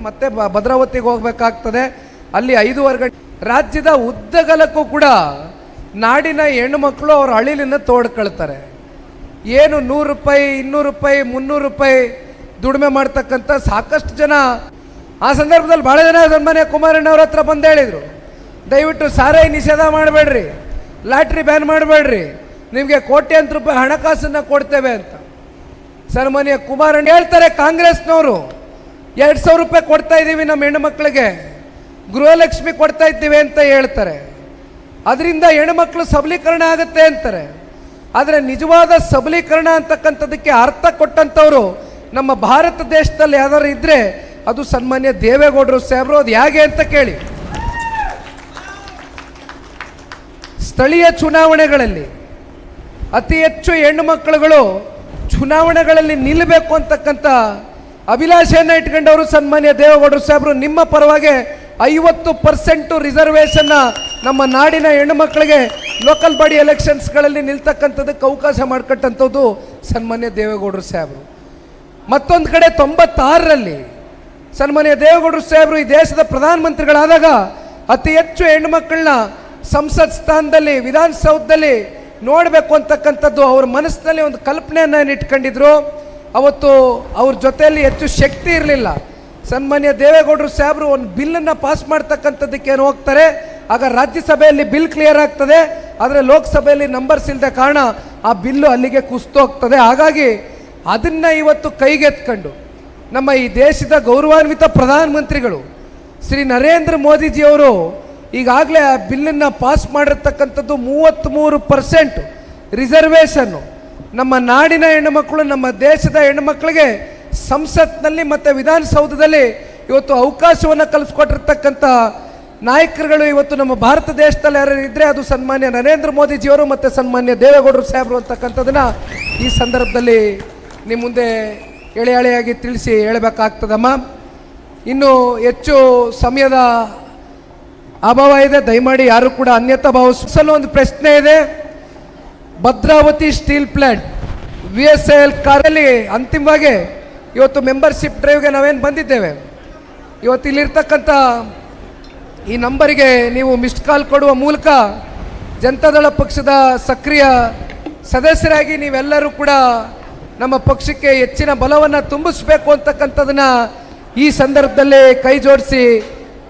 ಮತ್ತೆ ಭದ್ರಾವತಿಗೆ ಹೋಗ್ಬೇಕಾಗ್ತದೆ. ಅಲ್ಲಿ 5:15 ಗಂಟೆ. ರಾಜ್ಯದ ಉದ್ದಗಲಕ್ಕೂ ಕೂಡ ನಾಡಿನ ಹೆಣ್ಣು ಮಕ್ಕಳು ಅವ್ರ ಅಳಿಲನ್ನು ತೋಡ್ಕೊಳ್ತಾರೆ. ಏನು 100 ರೂಪಾಯಿ, 200 ರೂಪಾಯಿ, 300 ರೂಪಾಯಿ ದುಡಿಮೆ ಮಾಡ್ತಕ್ಕಂಥ ಸಾಕಷ್ಟು ಜನ. ಆ ಸಂದರ್ಭದಲ್ಲಿ ಭಾಳ ಜನ ಸನ್ಮಾನ್ಯ ಕುಮಾರಣ್ಣವ್ರ ಹತ್ರ ಬಂದು ಹೇಳಿದರು, ದಯವಿಟ್ಟು ಸಾರಾಯಿ ನಿಷೇಧ ಮಾಡಬೇಡ್ರಿ, ಲಾಟ್ರಿ ಬ್ಯಾನ್ ಮಾಡಬೇಡ್ರಿ, ನಿಮಗೆ ಕೋಟ್ಯಾಂತರ ರೂಪಾಯಿ ಹಣಕಾಸನ್ನು ಕೊಡ್ತೇವೆ ಅಂತ. ಸನ್ಮಾನ್ಯ ಕುಮಾರಣ್ಣ ಹೇಳ್ತಾರೆ, ಕಾಂಗ್ರೆಸ್ನವರು 2,000 ರೂಪಾಯಿ ಕೊಡ್ತಾ ಇದ್ದೀವಿ ನಮ್ಮ ಹೆಣ್ಣು ಮಕ್ಕಳಿಗೆ, ಗೃಹಲಕ್ಷ್ಮಿ ಕೊಡ್ತಾ ಇದ್ದೀವಿ ಅಂತ ಹೇಳ್ತಾರೆ. ಅದರಿಂದ ಹೆಣ್ಣುಮಕ್ಕಳು ಸಬಲೀಕರಣ ಆಗುತ್ತೆ ಅಂತಾರೆ. ಆದರೆ ನಿಜವಾದ ಸಬಲೀಕರಣ ಅಂತಕ್ಕಂಥದಕ್ಕೆ ಅರ್ಥ ಕೊಟ್ಟಂಥವ್ರು ನಮ್ಮ ಭಾರತ ದೇಶದಲ್ಲಿ ಯಾವ್ದಾರು ಇದ್ರೆ ಅದು ಸನ್ಮಾನ್ಯ ದೇವೇಗೌಡರು ಸಾಹೇಬರು. ಅದು ಹೇಗೆ ಅಂತ ಕೇಳಿ. ಸ್ಥಳೀಯ ಚುನಾವಣೆಗಳಲ್ಲಿ ಅತಿ ಹೆಚ್ಚು ಹೆಣ್ಣು ಮಕ್ಕಳುಗಳು ಚುನಾವಣೆಗಳಲ್ಲಿ ನಿಲ್ಲಬೇಕು ಅಂತಕ್ಕಂಥ ಅಭಿಲಾಷೆಯನ್ನು ಇಟ್ಕೊಂಡವರು ಸನ್ಮಾನ್ಯ ದೇವೇಗೌಡರು ಸಾಹೇಬರು. ನಿಮ್ಮ ಪರವಾಗಿ 50% ರಿಸರ್ವೇಷನ್ನ ನಮ್ಮ ನಾಡಿನ ಹೆಣ್ಣು ಮಕ್ಕಳಿಗೆ ಲೋಕಲ್ ಬಾಡಿ ಎಲೆಕ್ಷನ್ಸ್ಗಳಲ್ಲಿ ನಿಲ್ತಕ್ಕಂಥದ್ದಕ್ಕೆ ಅವಕಾಶ ಮಾಡಿಕೊಟ್ಟಂಥದ್ದು ಸನ್ಮಾನ್ಯ ದೇವೇಗೌಡರು ಸಾಹೇಬರು. ಮತ್ತೊಂದು ಕಡೆ 96ರಲ್ಲಿ ಸನ್ಮಾನ್ಯ ದೇವೇಗೌಡರು ಸಾಹೇಬರು ಈ ದೇಶದ ಪ್ರಧಾನಮಂತ್ರಿಗಳಾದಾಗ ಅತಿ ಹೆಚ್ಚು ಹೆಣ್ಣುಮಕ್ಕಳನ್ನ ಸಂಸತ್ ಸ್ಥಾನದಲ್ಲಿ ವಿಧಾನಸೌಧದಲ್ಲಿ ನೋಡಬೇಕು ಅಂತಕ್ಕಂಥದ್ದು ಅವ್ರ ಮನಸ್ಸಿನಲ್ಲಿ ಒಂದು ಕಲ್ಪನೆಯನ್ನು ಇಟ್ಕೊಂಡಿದ್ರು. ಅವತ್ತು ಅವ್ರ ಜೊತೆಯಲ್ಲಿ ಹೆಚ್ಚು ಶಕ್ತಿ ಇರಲಿಲ್ಲ. ಸನ್ಮಾನ್ಯ ದೇವೇಗೌಡರು ಸಾಹೇಬರು ಒಂದು ಬಿಲ್ಲನ್ನು ಪಾಸ್ ಮಾಡ್ತಕ್ಕಂಥದ್ದಕ್ಕೆ ಏನು ಹೋಗ್ತಾರೆ, ಆಗ ರಾಜ್ಯಸಭೆಯಲ್ಲಿ ಬಿಲ್ ಕ್ಲಿಯರ್ ಆಗ್ತದೆ, ಆದರೆ ಲೋಕಸಭೆಯಲ್ಲಿ ನಂಬರ್ಸ್ ಇಲ್ಲದೆ ಕಾರಣ ಆ ಬಿಲ್ಲು ಅಲ್ಲಿಗೆ ಕುಸಿತೋಗ್ತದೆ. ಹಾಗಾಗಿ ಅದನ್ನು ಇವತ್ತು ಕೈಗೆತ್ಕೊಂಡು ನಮ್ಮ ಈ ದೇಶದ ಗೌರವಾನ್ವಿತ ಪ್ರಧಾನಮಂತ್ರಿಗಳು ಶ್ರೀ ನರೇಂದ್ರ ಮೋದಿಜಿಯವರು ಈಗಾಗಲೇ ಆ ಬಿಲ್ಲನ್ನು ಪಾಸ್ ಮಾಡಿರ್ತಕ್ಕಂಥದ್ದು 33% ರಿಸರ್ವೇಷನ್ನು ನಮ್ಮ ನಾಡಿನ ಹೆಣ್ಣುಮಕ್ಕಳು, ನಮ್ಮ ದೇಶದ ಹೆಣ್ಣುಮಕ್ಕಳಿಗೆ ಸಂಸತ್ನಲ್ಲಿ ಮತ್ತು ವಿಧಾನಸೌಧದಲ್ಲಿ ಇವತ್ತು ಅವಕಾಶವನ್ನು ಕಲಿಸ್ಕೊಟ್ಟಿರ್ತಕ್ಕಂಥ ನಾಯಕರುಗಳು ಇವತ್ತು ನಮ್ಮ ಭಾರತ ದೇಶದಲ್ಲಿ ಯಾರು ಇದ್ದರೆ ಅದು ಸನ್ಮಾನ್ಯ ನರೇಂದ್ರ ಮೋದಿಜಿಯವರು ಮತ್ತು ಸನ್ಮಾನ್ಯ ದೇವೇಗೌಡರು ಸಾಹೇಬರು ಅಂತಕ್ಕಂಥದ್ದನ್ನು ಈ ಸಂದರ್ಭದಲ್ಲಿ ನಿಮ್ಮ ಮುಂದೆ ಎಳೆ ಎಳೆಯಾಗಿ ತಿಳಿಸಿ ಹೇಳಬೇಕಾಗ್ತದಮ್ಮ. ಇನ್ನು ಹೆಚ್ಚು ಸಮಯದ ಅಭಾವ ಇದೆ, ದಯಮಾಡಿ ಯಾರು ಕೂಡ ಅನ್ಯತಾ ಭಾವಿಸಲು ಒಂದು ಪ್ರಶ್ನೆ ಇದೆ. ಭದ್ರಾವತಿ ಸ್ಟೀಲ್ ಪ್ಲಾಂಟ್ VSL ಕಾರಲ್ಲಿ ಅಂತಿಮವಾಗಿ ಇವತ್ತು ಮೆಂಬರ್ಶಿಪ್ ಡ್ರೈವ್ಗೆ ನಾವೇನು ಬಂದಿದ್ದೇವೆ, ಇವತ್ತು ಇಲ್ಲಿರ್ತಕ್ಕಂಥ ಈ ನಂಬರಿಗೆ ನೀವು ಮಿಸ್ಡ್ ಕಾಲ್ ಕೊಡುವ ಮೂಲಕ ಜನತಾದಳ ಪಕ್ಷದ ಸಕ್ರಿಯ ಸದಸ್ಯರಾಗಿ ನೀವೆಲ್ಲರೂ ಕೂಡ ನಮ್ಮ ಪಕ್ಷಕ್ಕೆ ಹೆಚ್ಚಿನ ಬಲವನ್ನು ತುಂಬಿಸಬೇಕು ಅಂತಕ್ಕಂಥದನ್ನ ಈ ಸಂದರ್ಭದಲ್ಲಿ ಕೈ ಜೋಡಿಸಿ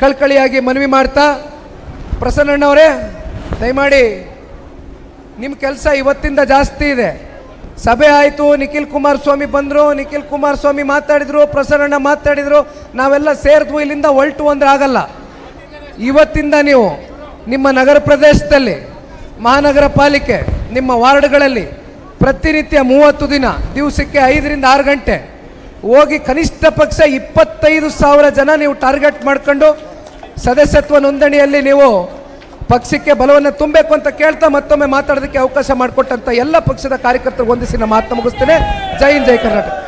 ಕಳ್ಕಳಿಯಾಗಿ ಮನವಿ ಮಾಡ್ತಾ, ಪ್ರಸನ್ನಣ್ಣವರೇ ದಯಮಾಡಿ ನಿಮ್ಮ ಕೆಲಸ ಇವತ್ತಿಂದ ಜಾಸ್ತಿ ಇದೆ. ಸಭೆ ಆಯಿತು, ನಿಖಿಲ್ ಕುಮಾರಸ್ವಾಮಿ ಬಂದರು, ನಿಖಿಲ್ ಕುಮಾರಸ್ವಾಮಿ ಮಾತಾಡಿದರು, ಪ್ರಸನ್ನಣ್ಣ ಮಾತಾಡಿದರು, ನಾವೆಲ್ಲ ಸೇರಿದ್ವು, ಇಲ್ಲಿಂದ ಹೊರಟು ಅಂದ್ರೆ ಆಗಲ್ಲ. ಇವತ್ತಿಂದ ನೀವು ನಿಮ್ಮ ನಗರ ಪ್ರದೇಶದಲ್ಲಿ, ಮಹಾನಗರ ಪಾಲಿಕೆ, ನಿಮ್ಮ ವಾರ್ಡ್ಗಳಲ್ಲಿ ಪ್ರತಿನಿತ್ಯ 30 ದಿನ ದಿವಸಕ್ಕೆ 5 ರಿಂದ 6 ಗಂಟೆ ಹೋಗಿ ಕನಿಷ್ಠ ಪಕ್ಷ 25,000 ಜನ ನೀವು ಟಾರ್ಗೆಟ್ ಮಾಡ್ಕೊಂಡು ಸದಸ್ಯತ್ವ ನೋಂದಣಿಯಲ್ಲಿ ನೀವು ಪಕ್ಷಕ್ಕೆ ಬಲವನ್ನು ತುಂಬಬೇಕು ಅಂತ ಕೇಳ್ತಾ ಮತ್ತೊಮ್ಮೆ ಮಾತಾಡೋದಕ್ಕೆ ಅವಕಾಶ ಮಾಡಿಕೊಟ್ಟಂತ ಎಲ್ಲ ಪಕ್ಷದ ಕಾರ್ಯಕರ್ತರು ಹೊಂದಿಸಿ ನಮ್ಮ ಮಾತನ್ನು ಮುಗಿಸ್ತೇನೆ. ಜೈ ಹಿಂದ್, ಜೈ ಕರ್ನಾಟಕ.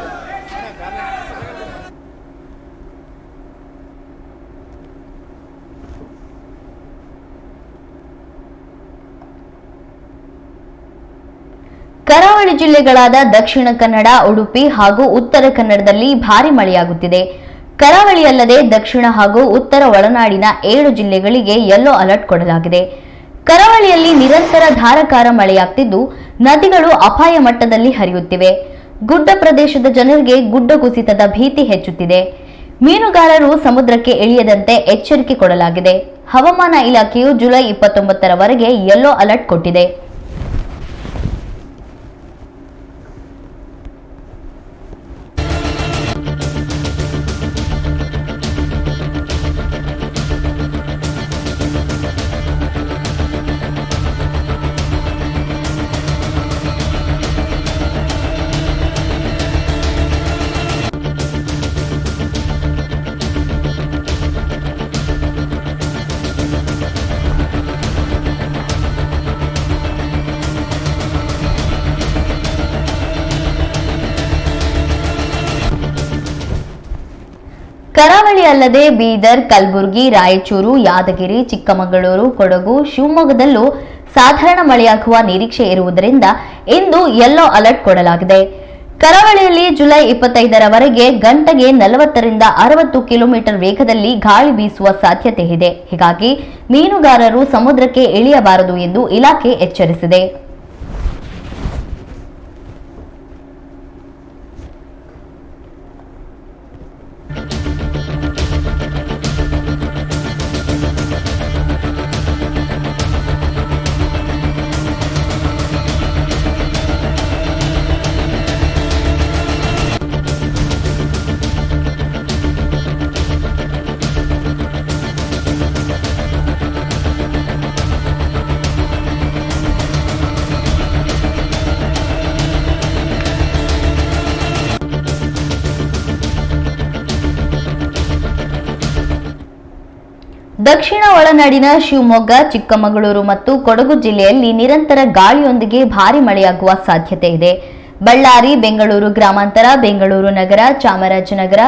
ಕರಾವಳಿ ಜಿಲ್ಲೆಗಳಾದ ದಕ್ಷಿಣ ಕನ್ನಡ, ಉಡುಪಿ ಹಾಗೂ ಉತ್ತರ ಕನ್ನಡದಲ್ಲಿ ಭಾರಿ ಮಳೆಯಾಗುತ್ತಿದೆ. ಕರಾವಳಿಯಲ್ಲದೆ ದಕ್ಷಿಣ ಹಾಗೂ ಉತ್ತರ ಒಳನಾಡಿನ 7 ಜಿಲ್ಲೆಗಳಿಗೆ ಯೆಲ್ಲೋ ಅಲರ್ಟ್ ಕೊಡಲಾಗಿದೆ. ಕರಾವಳಿಯಲ್ಲಿ ನಿರಂತರ ಧಾರಾಕಾರ ಮಳೆಯಾಗ್ತಿದ್ದು ನದಿಗಳು ಅಪಾಯ ಮಟ್ಟದಲ್ಲಿ ಹರಿಯುತ್ತಿವೆ. ಗುಡ್ಡ ಪ್ರದೇಶದ ಜನರಿಗೆ ಗುಡ್ಡ ಕುಸಿತದ ಭೀತಿ ಹೆಚ್ಚುತ್ತಿದೆ. ಮೀನುಗಾರರು ಸಮುದ್ರಕ್ಕೆ ಇಳಿಯದಂತೆ ಎಚ್ಚರಿಕೆ ಕೊಡಲಾಗಿದೆ. ಹವಾಮಾನ ಇಲಾಖೆಯು ಜುಲೈ 29ರವರೆಗೆ ಯೆಲ್ಲೋ ಅಲರ್ಟ್ ಕೊಟ್ಟಿದೆ. ಕರಾವಳಿ ಅಲ್ಲದೆ ಬೀದರ್, ಕಲಬುರಗಿ, ರಾಯಚೂರು, ಯಾದಗಿರಿ, ಚಿಕ್ಕಮಗಳೂರು, ಕೊಡಗು, ಶಿವಮೊಗ್ಗದಲ್ಲೂ ಸಾಧಾರಣ ಮಳೆಯಾಗುವ ನಿರೀಕ್ಷೆ ಇರುವುದರಿಂದ ಇಂದು ಯೆಲ್ಲೋ ಅಲರ್ಟ್ ಕೊಡಲಾಗಿದೆ. ಕರಾವಳಿಯಲ್ಲಿ ಜುಲೈ 25ರವರೆಗೆ ಗಂಟೆಗೆ 40 ರಿಂದ 60 ಕಿಲೋಮೀಟರ್ ವೇಗದಲ್ಲಿ ಗಾಳಿ ಬೀಸುವ ಸಾಧ್ಯತೆ ಇದೆ. ಹೀಗಾಗಿ ಮೀನುಗಾರರು ಸಮುದ್ರಕ್ಕೆ ಇಳಿಯಬಾರದು ಎಂದು ಇಲಾಖೆ ಎಚ್ಚರಿಸಿದೆ. ದಕ್ಷಿಣ ಒಳನಾಡಿನ ಶಿವಮೊಗ್ಗ, ಚಿಕ್ಕಮಗಳೂರು ಮತ್ತು ಕೊಡಗು ಜಿಲ್ಲೆಯಲ್ಲಿ ನಿರಂತರ ಗಾಳಿಯೊಂದಿಗೆ ಭಾರಿ ಮಳೆಯಾಗುವ ಸಾಧ್ಯತೆ ಇದೆ. ಬಳ್ಳಾರಿ, ಬೆಂಗಳೂರು ಗ್ರಾಮಾಂತರ, ಬೆಂಗಳೂರು ನಗರ, ಚಾಮರಾಜನಗರ,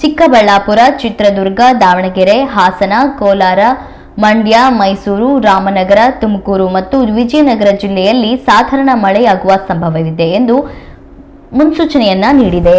ಚಿಕ್ಕಬಳ್ಳಾಪುರ, ಚಿತ್ರದುರ್ಗ, ದಾವಣಗೆರೆ, ಹಾಸನ, ಕೋಲಾರ, ಮಂಡ್ಯ, ಮೈಸೂರು, ರಾಮನಗರ, ತುಮಕೂರು ಮತ್ತು ವಿಜಯನಗರ ಜಿಲ್ಲೆಯಲ್ಲಿ ಸಾಧಾರಣ ಮಳೆಯಾಗುವ ಸಂಭವವಿದೆ ಎಂದು ಮುನ್ಸೂಚನೆಯನ್ನ ನೀಡಿದೆ.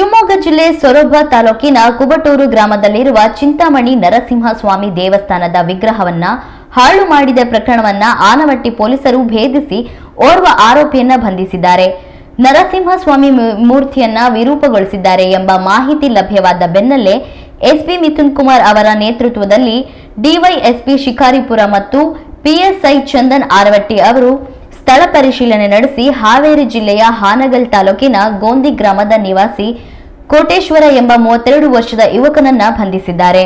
ಶಿವಮೊಗ್ಗ ಜಿಲ್ಲೆ ಸೊರಬ ತಾಲೂಕಿನ ಕುಬಟೂರು ಗ್ರಾಮದಲ್ಲಿರುವ ಚಿಂತಾಮಣಿ ನರಸಿಂಹಸ್ವಾಮಿ ದೇವಸ್ಥಾನದ ವಿಗ್ರಹವನ್ನ ಹಾಳು ಮಾಡಿದ ಪ್ರಕರಣವನ್ನ ಆನವಟ್ಟಿ ಪೊಲೀಸರು ಭೇದಿಸಿ ಓರ್ವ ಆರೋಪಿಯನ್ನ ಬಂಧಿಸಿದ್ದಾರೆ. ನರಸಿಂಹಸ್ವಾಮಿ ಮೂರ್ತಿಯನ್ನ ವಿರೂಪಗೊಳಿಸಿದ್ದಾರೆ ಎಂಬ ಮಾಹಿತಿ ಲಭ್ಯವಾದ ಬೆನ್ನಲ್ಲೇ ಎಸ್ಪಿ ಮಿಥುನ್ ಕುಮಾರ್ ಅವರ ನೇತೃತ್ವದಲ್ಲಿ ಡಿವೈಎಸ್ಪಿ ಶಿಕಾರಿಪುರ ಮತ್ತು ಪಿಎಸ್ಐ ಚಂದನ್ ಆರವಟ್ಟಿ ಅವರು ಸ್ಥಳ ಪರಿಶೀಲನೆ ನಡೆಸಿ ಹಾವೇರಿ ಜಿಲ್ಲೆಯ ಹಾನಗಲ್ ತಾಲೂಕಿನ ಗೋಂದಿ ಗ್ರಾಮದ ನಿವಾಸಿ ಕೋಟೇಶ್ವರ ಎಂಬ 32 ವರ್ಷದ ಯುವಕನನ್ನ ಬಂಧಿಸಿದ್ದಾರೆ.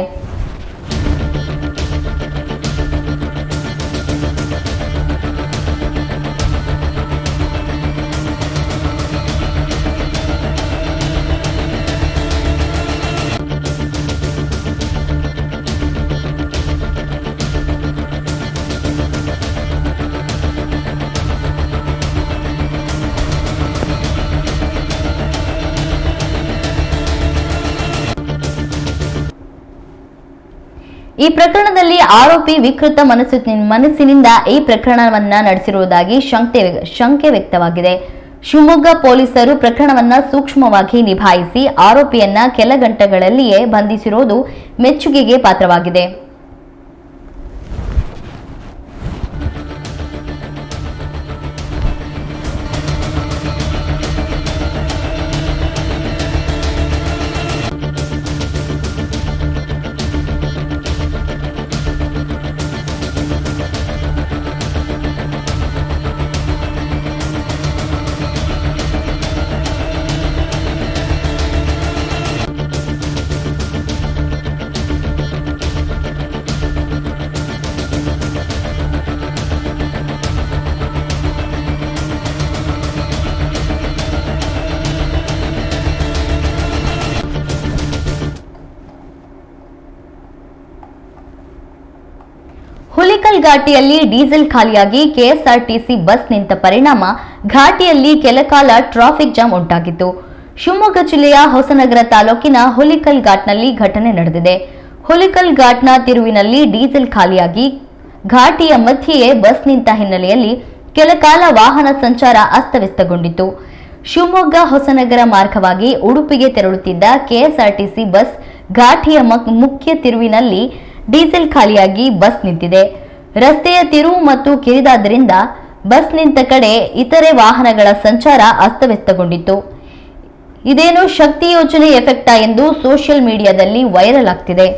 ಈ ಪ್ರಕರಣದಲ್ಲಿ ಆರೋಪಿ ವಿಕೃತ ಮನಸ್ಸಿನಿಂದ ಈ ಪ್ರಕರಣವನ್ನ ನಡೆಸಿರುವುದಾಗಿ ಶಂಕೆ ವ್ಯಕ್ತವಾಗಿದೆ. ಶಿವಮೊಗ್ಗ ಪೊಲೀಸರು ಪ್ರಕರಣವನ್ನ ಸೂಕ್ಷ್ಮವಾಗಿ ನಿಭಾಯಿಸಿ ಆರೋಪಿಯನ್ನ ಕೆಲ ಗಂಟೆಗಳಲ್ಲಿಯೇ ಬಂಧಿಸಿರುವುದು ಮೆಚ್ಚುಗೆಗೆ ಪಾತ್ರವಾಗಿದೆ. ಹುಲಿಕಲ್ ಘಾಟಿಯಲ್ಲಿ ಡೀಸೆಲ್ ಖಾಲಿಯಾಗಿ ಕೆಎಸ್ಆರ್ಟಿಸಿ ಬಸ್ ನಿಂತ ಪರಿಣಾಮ ಘಾಟಿಯಲ್ಲಿ ಕೆಲಕಾಲ ಟ್ರಾಫಿಕ್ ಜಾಮ್ ಉಂಟಾಗಿತ್ತು. ಶಿವಮೊಗ್ಗ ಜಿಲ್ಲೆಯ ಹೊಸನಗರ ತಾಲೂಕಿನ ಹುಲಿಕಲ್ ಘಾಟ್ನಲ್ಲಿ ಘಟನೆ ನಡೆದಿದೆ. ಹುಲಿಕಲ್ ಘಾಟ್ನ ತಿರುವಿನಲ್ಲಿ ಡೀಸೆಲ್ ಖಾಲಿಯಾಗಿ ಘಾಟಿಯ ಮಧ್ಯೆಯೇ ಬಸ್ ನಿಂತ ಹಿನ್ನೆಲೆಯಲ್ಲಿ ಕೆಲಕಾಲ ವಾಹನ ಸಂಚಾರ ಅಸ್ತವ್ಯಸ್ತಗೊಂಡಿತು. ಶಿವಮೊಗ್ಗ ಹೊಸನಗರ ಮಾರ್ಗವಾಗಿ ಉಡುಪಿಗೆ ತೆರಳುತ್ತಿದ್ದ ಕೆಎಸ್ಆರ್ಟಿಸಿ ಬಸ್ ಘಾಟಿಯ ಮುಖ್ಯ ತಿರುವಿನಲ್ಲಿ ಡೀಸೆಲ್ ಖಾಲಿಯಾಗಿ ಬಸ್ ನಿಂತಿದೆ. ರಸ್ತೆಯ ತಿರುವು ಮತ್ತು ಕಿರಿದಾದ್ದರಿಂದ ಬಸ್ ನಿಂತ ಕಡೆ ಇತರೆ ವಾಹನಗಳ ಸಂಚಾರ ಅಸ್ತವ್ಯಸ್ತಗೊಂಡಿತ್ತು. ಇದೇನು ಶಕ್ತಿ ಯೋಜನೆ ಎಫೆಕ್ಟಾ ಎಂದು ಸೋಷಿಯಲ್ ಮೀಡಿಯಾದಲ್ಲಿ ವೈರಲ್ ಆಗ್ತಿದೆ.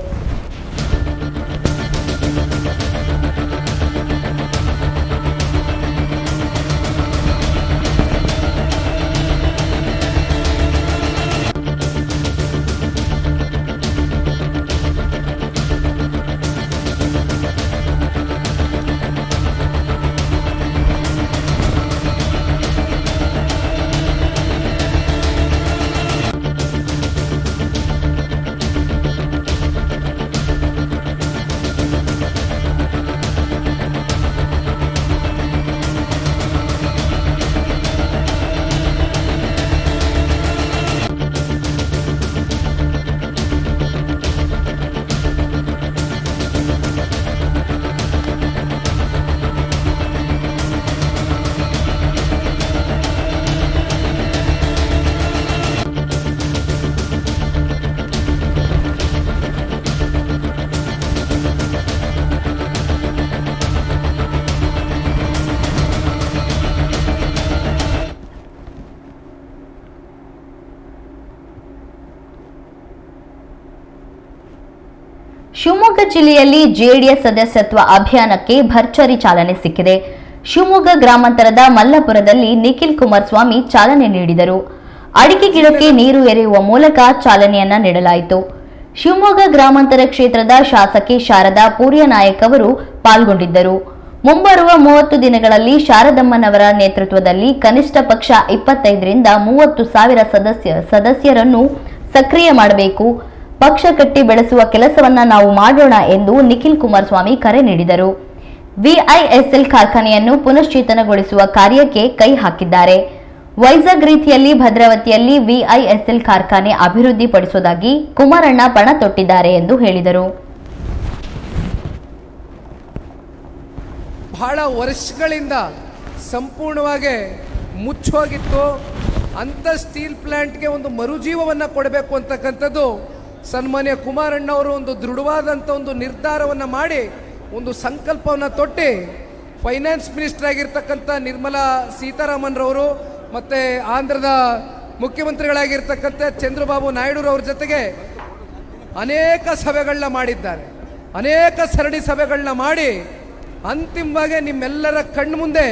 ಶಿವಮೊಗ್ಗ ಜಿಲ್ಲೆಯಲ್ಲಿ ಜೆಡಿಎಸ್ ಸದಸ್ಯತ್ವ ಅಭಿಯಾನಕ್ಕೆ ಭರ್ಜರಿ ಚಾಲನೆ ಸಿಕ್ಕಿದೆ. ಶಿವಮೊಗ್ಗ ಗ್ರಾಮಾಂತರದ ಮಲ್ಲಪುರದಲ್ಲಿ ನಿಖಿಲ್ ಕುಮಾರಸ್ವಾಮಿ ಚಾಲನೆ ನೀಡಿದರು. ಅಡಿಕೆ ಗಿಡಕ್ಕೆ ನೀರು ಎರೆಯುವ ಮೂಲಕ ಚಾಲನೆಯನ್ನ ನೀಡಲಾಯಿತು. ಶಿವಮೊಗ್ಗ ಗ್ರಾಮಾಂತರ ಕ್ಷೇತ್ರದ ಶಾಸಕಿ ಶಾರದಾ ಪೂರ್ಯನಾಯಕ್ ಅವರು ಪಾಲ್ಗೊಂಡಿದ್ದರು. ಮುಂಬರುವ 30 ದಿನಗಳಲ್ಲಿ ಶಾರದಮ್ಮನವರ ನೇತೃತ್ವದಲ್ಲಿ ಕನಿಷ್ಠ ಪಕ್ಷ 25 ರಿಂದ 30 ಸಾವಿರ ಸದಸ್ಯರನ್ನು ಸಕ್ರಿಯ ಮಾಡಬೇಕು, ಪಕ್ಷ ಕಟ್ಟಿ ಬೆಳೆಸುವ ಕೆಲಸವನ್ನ ನಾವು ಮಾಡೋಣ ಎಂದು ನಿಖಿಲ್ ಕುಮಾರಸ್ವಾಮಿ ಕರೆ ನೀಡಿದರು. ವಿಐಎಸ್ಎಲ್ ಕಾರ್ಖಾನೆಯನ್ನು ಪುನಶ್ಚೇತನಗೊಳಿಸುವ ಕಾರ್ಯಕ್ಕೆ ಕೈ ಹಾಕಿದ್ದಾರೆ. ವೈಜಾಗ್ ರೀತಿಯಲ್ಲಿ ಭದ್ರಾವತಿಯಲ್ಲಿ ವಿಐಎಸ್ಎಲ್ ಕಾರ್ಖಾನೆ ಅಭಿವೃದ್ಧಿಪಡಿಸುವುದಾಗಿ ಕುಮಾರಣ್ಣ ಪಣ ತೊಟ್ಟಿದ್ದಾರೆ ಎಂದು ಹೇಳಿದರು. ಬಹಳ ವರ್ಷಗಳಿಂದ ಸಂಪೂರ್ಣವಾಗಿ ಮುಚ್ಚೋಗಿತ್ತು. ಅಂಥ ಸ್ಟೀಲ್ ಪ್ಲ್ಯಾಂಟ್ಗೆ ಒಂದು ಮರುಜೀವವನ್ನು ಕೊಡಬೇಕು ಅಂತಕ್ಕಂಥದ್ದು ಸನ್ಮಾನ್ಯ ಕುಮಾರಣ್ಣವರು ಒಂದು ದೃಢವಾದಂಥ ಒಂದು ನಿರ್ಧಾರವನ್ನು ಮಾಡಿ ಒಂದು ಸಂಕಲ್ಪವನ್ನು ತೊಟ್ಟು ಫೈನಾನ್ಸ್ ಮಿನಿಸ್ಟರ್ ಆಗಿರ್ತಕ್ಕಂಥ ನಿರ್ಮಲಾ ಸೀತಾರಾಮನ್ರವರು ಮತ್ತು ಆಂಧ್ರದ ಮುಖ್ಯಮಂತ್ರಿಗಳಾಗಿರ್ತಕ್ಕಂಥ ಚಂದ್ರಬಾಬು ನಾಯ್ಡುರವ್ರ ಜೊತೆಗೆ ಅನೇಕ ಸಭೆಗಳನ್ನ ಮಾಡಿದ್ದಾರೆ, ಅನೇಕ ಸರಣಿ ಸಭೆಗಳನ್ನ ಮಾಡಿ ಅಂತಿಮವಾಗಿ ನಿಮ್ಮೆಲ್ಲರ ಕಣ್ಣು ಮುಂದೆ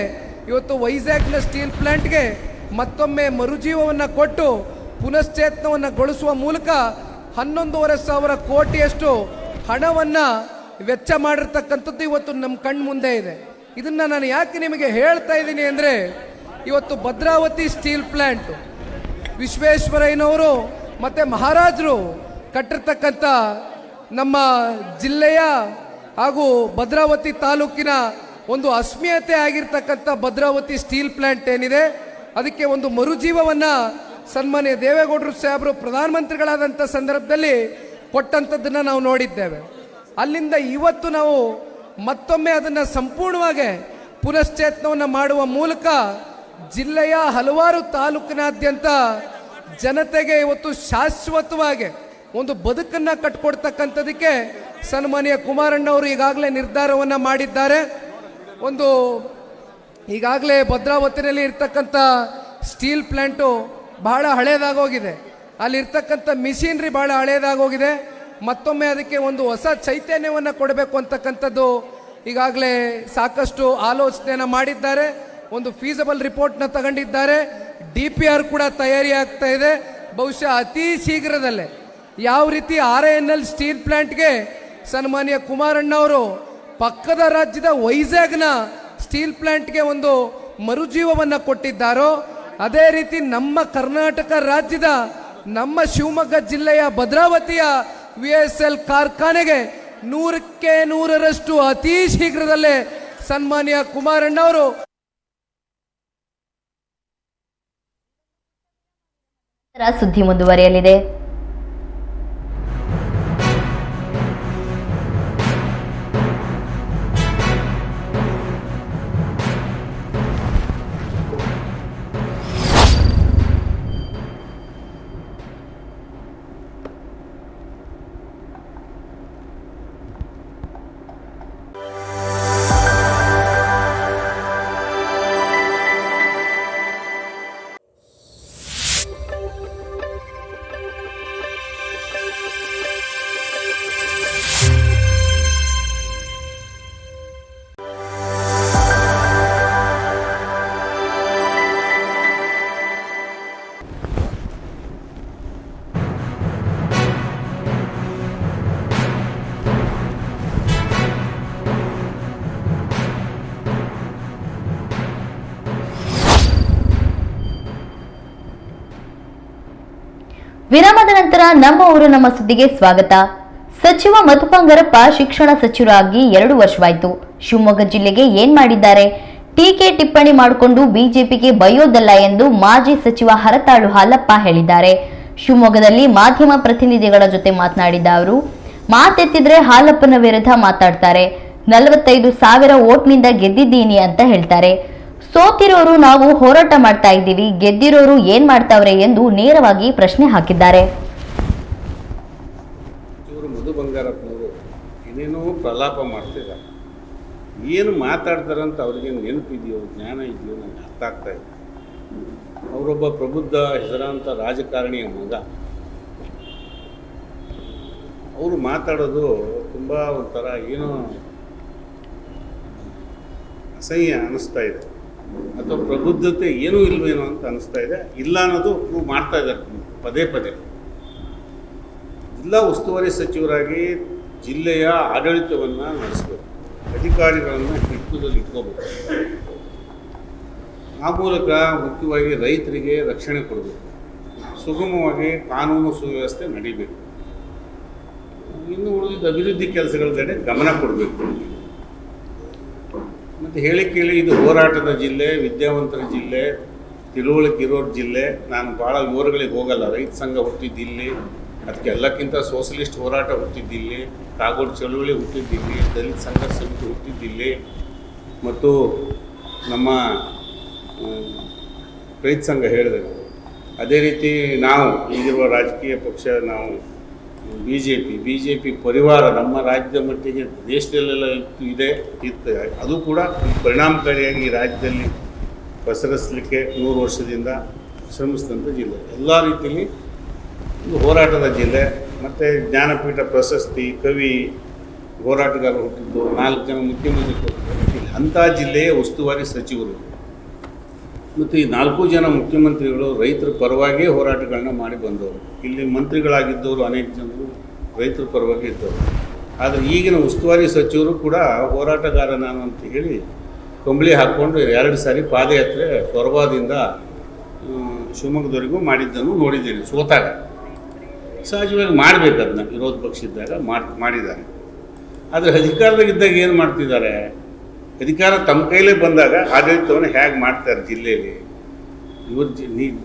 ಇವತ್ತು ವೈಜಾಗ್ನ ಸ್ಟೀಲ್ ಪ್ಲ್ಯಾಂಟ್ಗೆ ಮತ್ತೊಮ್ಮೆ ಮರುಜೀವವನ್ನು ಕೊಟ್ಟು ಪುನಶ್ಚೇತನವನ್ನು ಗೊಳಿಸುವ ಮೂಲಕ 11,500 ಕೋಟಿಯಷ್ಟು ಹಣವನ್ನು ವೆಚ್ಚ ಮಾಡಿರ್ತಕ್ಕಂಥದ್ದು ಇವತ್ತು ನಮ್ಮ ಕಣ್ಣು ಮುಂದೆ ಇದೆ. ಇದನ್ನು ನಾನು ಯಾಕೆ ನಿಮಗೆ ಹೇಳ್ತಾ ಇದ್ದೀನಿ ಅಂದರೆ, ಇವತ್ತು ಭದ್ರಾವತಿ ಸ್ಟೀಲ್ ಪ್ಲ್ಯಾಂಟ್ ವಿಶ್ವೇಶ್ವರಯ್ಯನವರು ಮತ್ತು ಮಹಾರಾಜರು ಕಟ್ಟಿರ್ತಕ್ಕಂಥ ನಮ್ಮ ಜಿಲ್ಲೆಯ ಹಾಗೂ ಭದ್ರಾವತಿ ತಾಲೂಕಿನ ಒಂದು ಅಸ್ಮಿಯತೆ ಆಗಿರ್ತಕ್ಕಂಥ ಭದ್ರಾವತಿ ಸ್ಟೀಲ್ ಪ್ಲ್ಯಾಂಟ್ ಏನಿದೆ, ಅದಕ್ಕೆ ಒಂದು ಮರುಜೀವವನ್ನು ಸನ್ಮಾನ್ಯ ದೇವೇಗೌಡರು ಸಾಹೇಬರು ಪ್ರಧಾನಮಂತ್ರಿಗಳಾದಂಥ ಸಂದರ್ಭದಲ್ಲಿ ಕೊಟ್ಟಂಥದ್ದನ್ನು ನಾವು ನೋಡಿದ್ದೇವೆ. ಅಲ್ಲಿಂದ ಇವತ್ತು ನಾವು ಮತ್ತೊಮ್ಮೆ ಅದನ್ನು ಸಂಪೂರ್ಣವಾಗಿ ಪುನಶ್ಚೇತನವನ್ನು ಮಾಡುವ ಮೂಲಕ ಜಿಲ್ಲೆಯ ಹಲವಾರು ತಾಲೂಕಿನಾದ್ಯಂತ ಜನತೆಗೆ ಇವತ್ತು ಶಾಶ್ವತವಾಗಿ ಒಂದು ಬದುಕನ್ನು ಕಟ್ಕೊಡ್ತಕ್ಕಂಥದಕ್ಕೆ ಸನ್ಮಾನ್ಯ ಕುಮಾರಣ್ಣವರು ಈಗಾಗಲೇ ನಿರ್ಧಾರವನ್ನು ಮಾಡಿದ್ದಾರೆ. ಒಂದು ಈಗಾಗಲೇ ಭದ್ರಾವತಿನಲ್ಲಿ ಇರ್ತಕ್ಕಂಥ ಸ್ಟೀಲ್ ಪ್ಲ್ಯಾಂಟು ಬಹಳ ಹಳೇದಾಗೋಗಿದೆ, ಅಲ್ಲಿರ್ತಕ್ಕಂಥ ಮಿಷಿನ್ರಿ ಬಹಳ ಹಳೇದಾಗೋಗಿದೆ. ಮತ್ತೊಮ್ಮೆ ಅದಕ್ಕೆ ಒಂದು ಹೊಸ ಚೈತನ್ಯವನ್ನು ಕೊಡಬೇಕು ಅಂತಕ್ಕಂಥದ್ದು ಈಗಾಗಲೇ ಸಾಕಷ್ಟು ಆಲೋಚನೆಯನ್ನು ಮಾಡಿದ್ದಾರೆ. ಒಂದು ಫೀಸಬಲ್ ರಿಪೋರ್ಟ್ನ ತಗೊಂಡಿದ್ದಾರೆ. DPR ಕೂಡ ತಯಾರಿ ಆಗ್ತಾ ಇದೆ. ಬಹುಶಃ ಅತಿ ಶೀಘ್ರದಲ್ಲೇ ಯಾವ ರೀತಿ RINL ಸ್ಟೀಲ್ ಪ್ಲ್ಯಾಂಟ್ಗೆ ಸನ್ಮಾನ್ಯ ಕುಮಾರಣ್ಣವರು ಪಕ್ಕದ ರಾಜ್ಯದ ವೈಜಾಗ್ನ ಸ್ಟೀಲ್ ಪ್ಲ್ಯಾಂಟ್ಗೆ ಒಂದು ಮರುಜೀವವನ್ನು ಕೊಟ್ಟಿದ್ದಾರೋ, ಅದೇ ರೀತಿ ನಮ್ಮ ಕರ್ನಾಟಕ ರಾಜ್ಯದ ನಮ್ಮ ಶಿವಮೊಗ್ಗ ಜಿಲ್ಲೆಯ ಭದ್ರಾವತಿಯ VSL ಕಾರ್ಖಾನೆಗೆ 100ಕ್ಕೆ 100ರಷ್ಟು ಅತಿ ಶೀಘ್ರದಲ್ಲೇ ಸನ್ಮಾನ್ಯ ಕುಮಾರಣ್ಣವರು ಸುದ್ದಿ ಮುಂದುವರಿಯಲಿದೆ. ವಿರಾಮದ ನಂತರ ನಮ್ಮ ಊರು ನಮ್ಮ ಸುದ್ದಿಗೆ ಸ್ವಾಗತ. ಸಚಿವ ಮಧು ಬಂಗಾರಪ್ಪ ಶಿಕ್ಷಣ ಸಚಿವರಾಗಿ 2 ವರ್ಷವಾಯಿತು. ಶಿವಮೊಗ್ಗ ಜಿಲ್ಲೆಗೆ ಏನ್ ಮಾಡಿದ್ದಾರೆ? ಟೀಕೆ ಟಿಪ್ಪಣಿ ಮಾಡಿಕೊಂಡು ಬಿಜೆಪಿಗೆ ಬೈಯೋದಲ್ಲ ಎಂದು ಮಾಜಿ ಸಚಿವ ಹರತಾಳು ಹಾಲಪ್ಪ ಹೇಳಿದ್ದಾರೆ. ಶಿವಮೊಗ್ಗದಲ್ಲಿ ಮಾಧ್ಯಮ ಪ್ರತಿನಿಧಿಗಳ ಜೊತೆ ಮಾತನಾಡಿದ ಅವರು, ಮಾತೆತ್ತಿದ್ರೆ ಹಾಲಪ್ಪನ ವಿರುದ್ಧ ಮಾತಾಡ್ತಾರೆ. 45,000 ಓಟ್ನಿಂದ ಗೆದ್ದಿದ್ದೀನಿ ಅಂತ ಹೇಳ್ತಾರೆ. ಸೋತಿರೋರು ನಾವು ಹೋರಾಟ ಮಾಡ್ತಾ ಇದ್ದೀವಿ, ಗೆದ್ದಿರೋರು ಏನ್ ಮಾಡ್ತಾವ್ರೆ ಎಂದು ನೇರವಾಗಿ ಪ್ರಶ್ನೆ ಹಾಕಿದ್ದಾರೆ. ಇವರು ಮಧು ಬಂಗಾರಪ್ಪನವರು ಏನೇನೋ ಪ್ರಲಾಪ ಮಾಡ್ತಿದ್ದಾರೆ. ಏನು ಮಾತಾಡ್ತಾರಂತ ಅವ್ರಿಗೆ ನೆನಪಿದೆಯೋ ಜ್ಞಾನ ಇದೆಯೋ ನನಗೆ ಅರ್ಥ ಆಗ್ತಾ ಇದೆ. ಅವರೊಬ್ಬ ಪ್ರಬುದ್ಧ ಹೆಸರಾಂತ ರಾಜಕಾರಣಿಯ ಮಗ. ಅವರು ಮಾತಾಡೋದು ತುಂಬ ಒಂಥರ ಏನೋ ಅಸಹ್ಯ ಅನ್ನಿಸ್ತಾ ಇದೆ, ಅಥವಾ ಪ್ರಬುದ್ಧತೆ ಏನೂ ಇಲ್ವೇನೋ ಅಂತ ಅನ್ನಿಸ್ತಾ ಇದೆ. ಇಲ್ಲ ಅನ್ನೋದು ಪ್ರೂವ್ ಮಾಡ್ತಾ ಇದ್ದಾರೆ ಪದೇ ಪದೇ. ಜಿಲ್ಲಾ ಉಸ್ತುವಾರಿ ಸಚಿವರಾಗಿ ಜಿಲ್ಲೆಯ ಆಡಳಿತವನ್ನು ನಡೆಸಬೇಕು, ಅಧಿಕಾರಿಗಳನ್ನು ಹಿಡಿತದಲ್ಲಿ ಇಟ್ಕೋಬೇಕು. ಆ ಮೂಲಕ ಮುಖ್ಯವಾಗಿ ರೈತರಿಗೆ ರಕ್ಷಣೆ ಕೊಡಬೇಕು, ಸುಗಮವಾಗಿ ಕಾನೂನು ಸುವ್ಯವಸ್ಥೆ ನಡೀಬೇಕು, ಇನ್ನು ಉಳಿದ ಅಭಿವೃದ್ಧಿ ಕೆಲಸಗಳ ಕಡೆ ಗಮನ ಕೊಡಬೇಕು. ಮತ್ತು ಹೇಳಿ ಇದು ಹೋರಾಟದ ಜಿಲ್ಲೆ, ವಿದ್ಯಾವಂತರ ಜಿಲ್ಲೆ, ತಿಳುವಳಿಕೆ ಇರೋರ ಜಿಲ್ಲೆ. ನಾನು ಭಾಳ ವಿವರಗಳಿಗೆ ಹೋಗಲ್ಲ. ರೈತ ಸಂಘ ಹುಟ್ಟಿದ್ದಿಲ್ಲಿ, ಅದಕ್ಕೆ ಎಲ್ಲಕ್ಕಿಂತ ಸೋಷಲಿಸ್ಟ್ ಹೋರಾಟ ಹುಟ್ಟಿದ್ದಿಲ್ಲಿ, ಕಾಗೋಡು ಚಳುವಳಿ ಹುಟ್ಟಿದ್ದಿಲ್ಲಿ, ದಲಿತ ಸಂಘರ್ಷ ಸಮಿತಿ ಹುಟ್ಟಿದ್ದಿಲ್ಲಿ, ಮತ್ತು ನಮ್ಮ ರೈತ ಸಂಘ ಹೇಳಿದೆ ಅದೇ ರೀತಿ ನಾವು ಈಗಿರುವ ರಾಜಕೀಯ ಪಕ್ಷ ನಾವು ಬಿ ಜೆ ಪಿ ಪರಿವಾರ ನಮ್ಮ ರಾಜ್ಯದ ಮಟ್ಟಿಗೆ ದೇಶದಲ್ಲೆಲ್ಲ ಇತ್ತು ಅದು ಕೂಡ ಪರಿಣಾಮಕಾರಿಯಾಗಿ ಈ ರಾಜ್ಯದಲ್ಲಿ ಪಸರಿಸಲಿಕ್ಕೆ 100 ವರ್ಷದಿಂದ ಶ್ರಮಿಸಿದಂಥ ಜಿಲ್ಲೆ. ಎಲ್ಲ ರೀತಿಯಲ್ಲಿ ಒಂದು ಹೋರಾಟದ ಜಿಲ್ಲೆ. ಮತ್ತು ಜ್ಞಾನಪೀಠ ಪ್ರಶಸ್ತಿ, ಕವಿ, ಹೋರಾಟಗಾರರು ಹುಟ್ಟಿದ್ದು, 4 ಜನ ಮುಖ್ಯಮಂತ್ರಿ ಕೊಟ್ಟಿದ್ದಾರೆ. ಅಂಥ ಜಿಲ್ಲೆಯ ಉಸ್ತುವಾರಿ ಸಚಿವರು ಮತ್ತು ಈ 4 ಜನ ಮುಖ್ಯಮಂತ್ರಿಗಳು ರೈತರ ಪರವಾಗಿಯೇ ಹೋರಾಟಗಳನ್ನ ಮಾಡಿ ಬಂದವರು. ಇಲ್ಲಿ ಮಂತ್ರಿಗಳಾಗಿದ್ದವರು ಅನೇಕ ಜನರು ರೈತರ ಪರವಾಗಿ ಇದ್ದವರು. ಆದರೆ ಈಗಿನ ಉಸ್ತುವಾರಿ ಸಚಿವರು ಕೂಡ ಹೋರಾಟಗಾರ ನಾನು ಅಂತ ಹೇಳಿ ಕಂಬಳಿ ಹಾಕ್ಕೊಂಡು 2 ಸಾರಿ ಪಾದಯಾತ್ರೆ ಸೊರಬದಿಂದ ಶಿವಮೊಗ್ಗದವರೆಗೂ ಮಾಡಿದ್ದನ್ನು ನೋಡಿದ್ದೇನೆ. ಸೋತಾಗ ಸಹಜವಾಗಿ ಮಾಡಬೇಕು, ಅದನ್ನ ವಿರೋಧ ಪಕ್ಷ ಇದ್ದಾಗ ಮಾಡಿದ್ದಾರೆ. ಆದರೆ ಅಧಿಕಾರದಾಗಿದ್ದಾಗ ಏನು ಮಾಡ್ತಿದ್ದಾರೆ? ಅಧಿಕಾರ ತಮ್ಮ ಕೈಲೇ ಬಂದಾಗ ಆಡಳಿತವನ್ನು ಹೇಗೆ ಮಾಡ್ತಾರೆ ಜಿಲ್ಲೆಯಲ್ಲಿ? ಇವ್ರ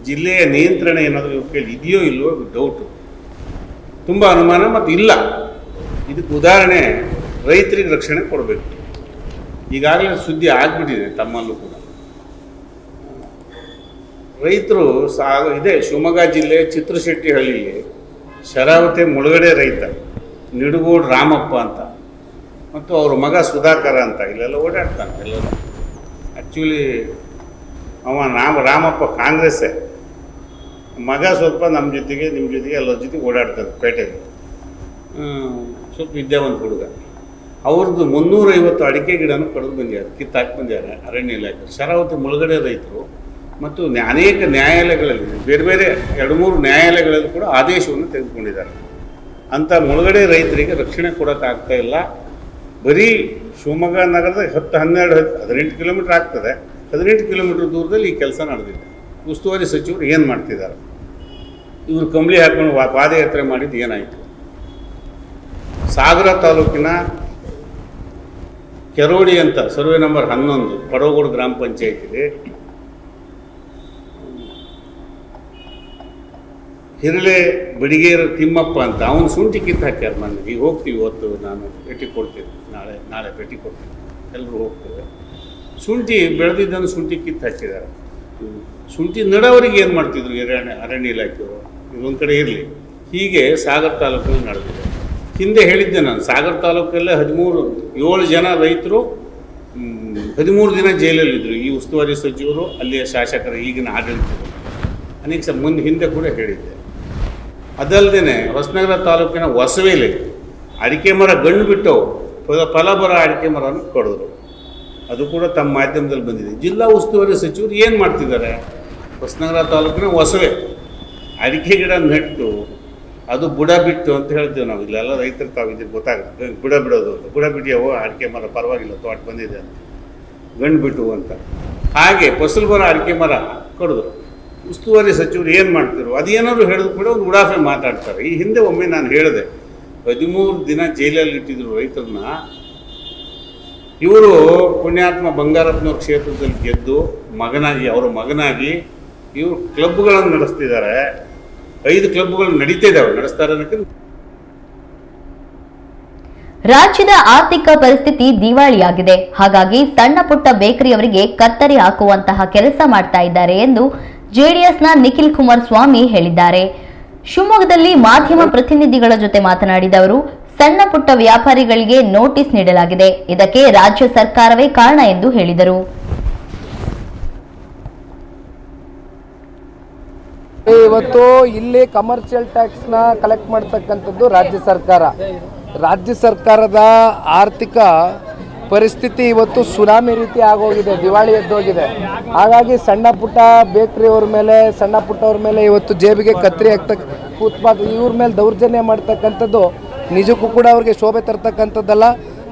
ಜಿಲ್ಲೆಯ ನಿಯಂತ್ರಣ ಏನಾದರೂ ಇವ್ರ ಕೈಲಿ ಇದೆಯೋ ಇಲ್ಲವೋ ಡೌಟು, ತುಂಬ ಅನುಮಾನ. ಮತ್ತು ಇಲ್ಲ, ಇದಕ್ಕೆ ಉದಾಹರಣೆ ರೈತರಿಗೆ ರಕ್ಷಣೆ ಕೊಡಬೇಕು. ಈಗಾಗಲೇ ಸುದ್ದಿ ಆಗಿಬಿಟ್ಟಿದೆ ತಮ್ಮಲ್ಲೂ ಕೂಡ. ರೈತರು ಇದೆ ಶಿವಮೊಗ್ಗ ಜಿಲ್ಲೆ ಚಿತ್ರಶೆಟ್ಟಿಹಳ್ಳಿಯಲ್ಲಿ ಶರಾವತಿ ಮುಳುಗಡೆ ರೈತ ನಿಡುಗೋಡು ರಾಮಪ್ಪ ಅಂತ, ಮತ್ತು ಅವ್ರ ಮಗ ಸುಧಾಕರ ಅಂತ ಇಲ್ಲೆಲ್ಲ ಓಡಾಡ್ತಾನೆ ಎಲ್ಲರೂ. ಆ್ಯಕ್ಚುಲಿ ರಾಮಪ್ಪ ಕಾಂಗ್ರೆಸ್ಸೇ, ಮಗ ಸ್ವಲ್ಪ ನಮ್ಮ ಜೊತೆಗೆ ನಿಮ್ಮ ಜೊತೆಗೆ ಎಲ್ಲರ ಜೊತೆಗೆ ಓಡಾಡ್ತಾರೆ ಪೇಟೆಯಲ್ಲಿ. ಸ್ವಲ್ಪ ವಿದ್ಯಾವಂತ ಹುಡುಗ. ಅವ್ರದ್ದು 350 ಅಡಿಕೆ ಗಿಡನೂ ಕಡಿದು ಬಂದಿದ್ದಾರೆ, ಕಿತ್ತಾಕಿ ಬಂದಿದ್ದಾರೆ ಅರಣ್ಯ ಇಲಾಖೆ. ಶರಾವತಿ ಮುಳುಗಡೆ ರೈತರು ಮತ್ತು ಅನೇಕ ನ್ಯಾಯಾಲಯಗಳಲ್ಲಿ, ಬೇರೆ ಬೇರೆ 2-3 ನ್ಯಾಯಾಲಯಗಳಲ್ಲಿ ಕೂಡ ಆದೇಶವನ್ನು ತೆಗೆದುಕೊಂಡಿದ್ದಾರೆ. ಅಂಥ ಮುಳುಗಡೆ ರೈತರಿಗೆ ರಕ್ಷಣೆ ಕೊಡೋಕ್ಕಾಗ್ತಾ ಇಲ್ಲ. ಬರೀ ಶಿವಮೊಗ್ಗ ನಗರದ 18 ಕಿಲೋಮೀಟ್ರ್ ಆಗ್ತದೆ, 18 ಕಿಲೋಮೀಟ್ರ್ ದೂರದಲ್ಲಿ ಈ ಕೆಲಸ ನಡೆದಿದೆ. ಉಸ್ತುವಾರಿ ಸಚಿವರು ಏನು ಮಾಡ್ತಿದ್ದಾರೆ? ಇವರು ಕಂಬಳಿ ಹಾಕೊಂಡು ಪಾದಯಾತ್ರೆ ಮಾಡಿದ್ದು ಏನಾಯಿತು? ಸಾಗರ ತಾಲೂಕಿನ ಕೆರೋಡಿ ಅಂತ ಸರ್ವೆ ನಂಬರ್ 11 ಪಡವಗೋಡು ಗ್ರಾಮ ಪಂಚಾಯತಿಗೆ ಹಿರಳೆ ಬಡಿಗೇರ ತಿಮ್ಮಪ್ಪ ಅಂತ ಅವನು ಶುಂಠಿ ಕಿತ್ತು ಹಾಕ್ಯಾರ. ನನಗೆ ಈಗ ಹೋಗ್ತೀವಿ, ಇವತ್ತು ನಾನು ಭೇಟಿ ಕೊಡ್ತೀನಿ, ನಾಳೆ ಭೇಟಿ ಕೊಡ್ತೀನಿ, ಎಲ್ಲರೂ ಹೋಗ್ತೇವೆ. ಶುಂಠಿ ಬೆಳೆದಿದ್ದನ್ನು ಶುಂಠಿ ಕಿತ್ತು ಹಾಕಿದ್ದಾರೆ. ಶುಂಠಿ ನಡವರಿಗೆ ಏನು ಮಾಡ್ತಿದ್ರು ಅರಣ್ಯ ಇಲಾಖೆಯವರು? ಇದೊಂದು ಕಡೆ ಇರಲಿ. ಹೀಗೆ ಸಾಗರ ತಾಲೂಕಲ್ಲಿ ನಡೆದಿದೆ. ಹಿಂದೆ ಹೇಳಿದ್ದೆ ನಾನು, ಸಾಗರ ತಾಲೂಕಲ್ಲೇ 7 ಜನ ರೈತರು 13 ದಿನ ಜೈಲಲ್ಲಿದ್ದರು. ಈ ಉಸ್ತುವಾರಿ ಸಚಿವರು, ಅಲ್ಲಿಯ ಶಾಸಕರು, ಈಗಿನ ಆಡಳಿತರು ಅನೇಕ ಹಿಂದೆ ಕೂಡ ಹೇಳಿದ್ದೆ. ಅದಲ್ಲದೆ ಹೊಸನಗರ ತಾಲೂಕಿನ ಹೊಸವೇಲಿ ಅಡಿಕೆ ಮರ ಗಂಡು ಬಿಟ್ಟು ಫಲ ಬರೋ ಅಡಿಕೆ ಮರನ್ನು ಕಡಿದ್ರು. ಅದು ಕೂಡ ತಮ್ಮ ಮಾಧ್ಯಮದಲ್ಲಿ ಬಂದಿದೆ. ಜಿಲ್ಲಾ ಉಸ್ತುವಾರಿ ಸಚಿವರು ಏನು ಮಾಡ್ತಿದ್ದಾರೆ? ಹೊಸನಗರ ತಾಲೂಕಿನ ಹೊಸವೆ ಅಡಿಕೆ ಗಿಡ ನೆಟ್ಟು ಅದು ಬುಡ ಬಿಟ್ಟು ಅಂತ ಹೇಳ್ತೇವೆ ನಾವು. ಇಲ್ಲೆಲ್ಲ ರೈತರು ತಾವು ಇದಕ್ಕೆ ಗೊತ್ತಾಗುತ್ತೆ, ಬುಡ ಬಿಡೋದು ಅಂತ. ಬುಡ ಬಿಟ್ಟಿಯವು ಅಡಿಕೆ ಮರ ಪರವಾಗಿಲ್ಲ, ತೋಟ ಬಂದಿದೆ ಅಂತ, ಗಂಡು ಬಿಟ್ಟು ಅಂತ. ಹಾಗೆ ಫಸಲು ಬರೋ ಅಡಿಕೆ ಮರ ಕಡಿದ್ರು. ಉಸ್ತುವಾರಿ ಸಚಿವರು ಏನು ಮಾಡ್ತಿದ್ರು? ಅದೇನಾದ್ರು ಹೇಳಿದ್ರು ಕೂಡ ಒಂದು ಉಡಾಫೆ ಮಾತಾಡ್ತಾರೆ. ಈ ಹಿಂದೆ ಒಮ್ಮೆ ನಾನು ಹೇಳಿದೆ, 13 ದಿನ ಜೈಲಲ್ಲಿ ಇಟ್ಟಿದ್ರು ರೈತರನ್ನ. ಇವರು ಪುಣ್ಯಾತ್ಮ ಬಂಗಾರಪ್ಪನವ್ರ ಕ್ಷೇತ್ರದಲ್ಲಿ ಗೆದ್ದು ಅವರ ಮಗನಾಗಿ ಇವರು ಕ್ಲಬ್ಗಳನ್ನು ನಡೆಸ್ತಿದ್ದಾರೆ. 5 ಕ್ಲಬ್ಗಳು ನಡೀತಾ ಇದ್ದಾವೆ, ನಡೆಸ್ತಾರೆ ಅನ್ನೋಕ್ಕೆ. ರಾಜ್ಯದ ಆರ್ಥಿಕ ಪರಿಸ್ಥಿತಿ ದಿವಾಳಿಯಾಗಿದೆ. ಹಾಗಾಗಿ ಸಣ್ಣ ಪುಟ್ಟ ಬೇಕರಿಯವರಿಗೆ ಕತ್ತರಿ ಹಾಕುವಂತಹ ಕೆಲಸ ಮಾಡ್ತಾ ಇದ್ದಾರೆ ಎಂದು ಜೆಡಿಎಸ್ನ ನಿಖಿಲ್ ಕುಮಾರಸ್ವಾಮಿ ಹೇಳಿದ್ದಾರೆ. ಶಿವಮೊಗ್ಗದಲ್ಲಿ ಮಾಧ್ಯಮ ಪ್ರತಿನಿಧಿಗಳ ಜೊತೆ ಮಾತನಾಡಿದ ಅವರು, ಸಣ್ಣ ಪುಟ್ಟ ವ್ಯಾಪಾರಿಗಳಿಗೆ ನೋಟಿಸ್ ನೀಡಲಾಗಿದೆ. ಇದಕ್ಕೆ ರಾಜ್ಯ ಸರ್ಕಾರವೇ ಕಾರಣ ಎಂದು ಹೇಳಿದರು. ಇವತ್ತು ಇಲ್ಲಿ ಕಮರ್ಷಿಯಲ್ ಟ್ಯಾಕ್ಸ್ನ ಕಲೆಕ್ಟ್ ಮಾಡ್ತಕ್ಕಂಥದ್ದು ರಾಜ್ಯ ಸರ್ಕಾರದ ಆರ್ಥಿಕ ಪರಿಸ್ಥಿತಿ ಇವತ್ತು ಸುನಾಮಿ ರೀತಿ ಆಗೋಗಿದೆ, ದಿವಾಳಿ ಎದ್ದೋಗಿದೆ. ಹಾಗಾಗಿ ಸಣ್ಣ ಪುಟ್ಟ ಬೇಕ್ರಿಯವ್ರ ಮೇಲೆ, ಸಣ್ಣ ಪುಟ್ಟವ್ರ ಮೇಲೆ ಇವತ್ತು ಜೇಬಿಗೆ ಕತ್ತರಿ ಇವ್ರ ಮೇಲೆ ದೌರ್ಜನ್ಯ ಮಾಡ್ತಕ್ಕಂಥದ್ದು ನಿಜಕ್ಕೂ ಕೂಡ ಅವ್ರಿಗೆ ಶೋಭೆ ತರ್ತಕ್ಕಂಥದ್ದಲ್ಲ.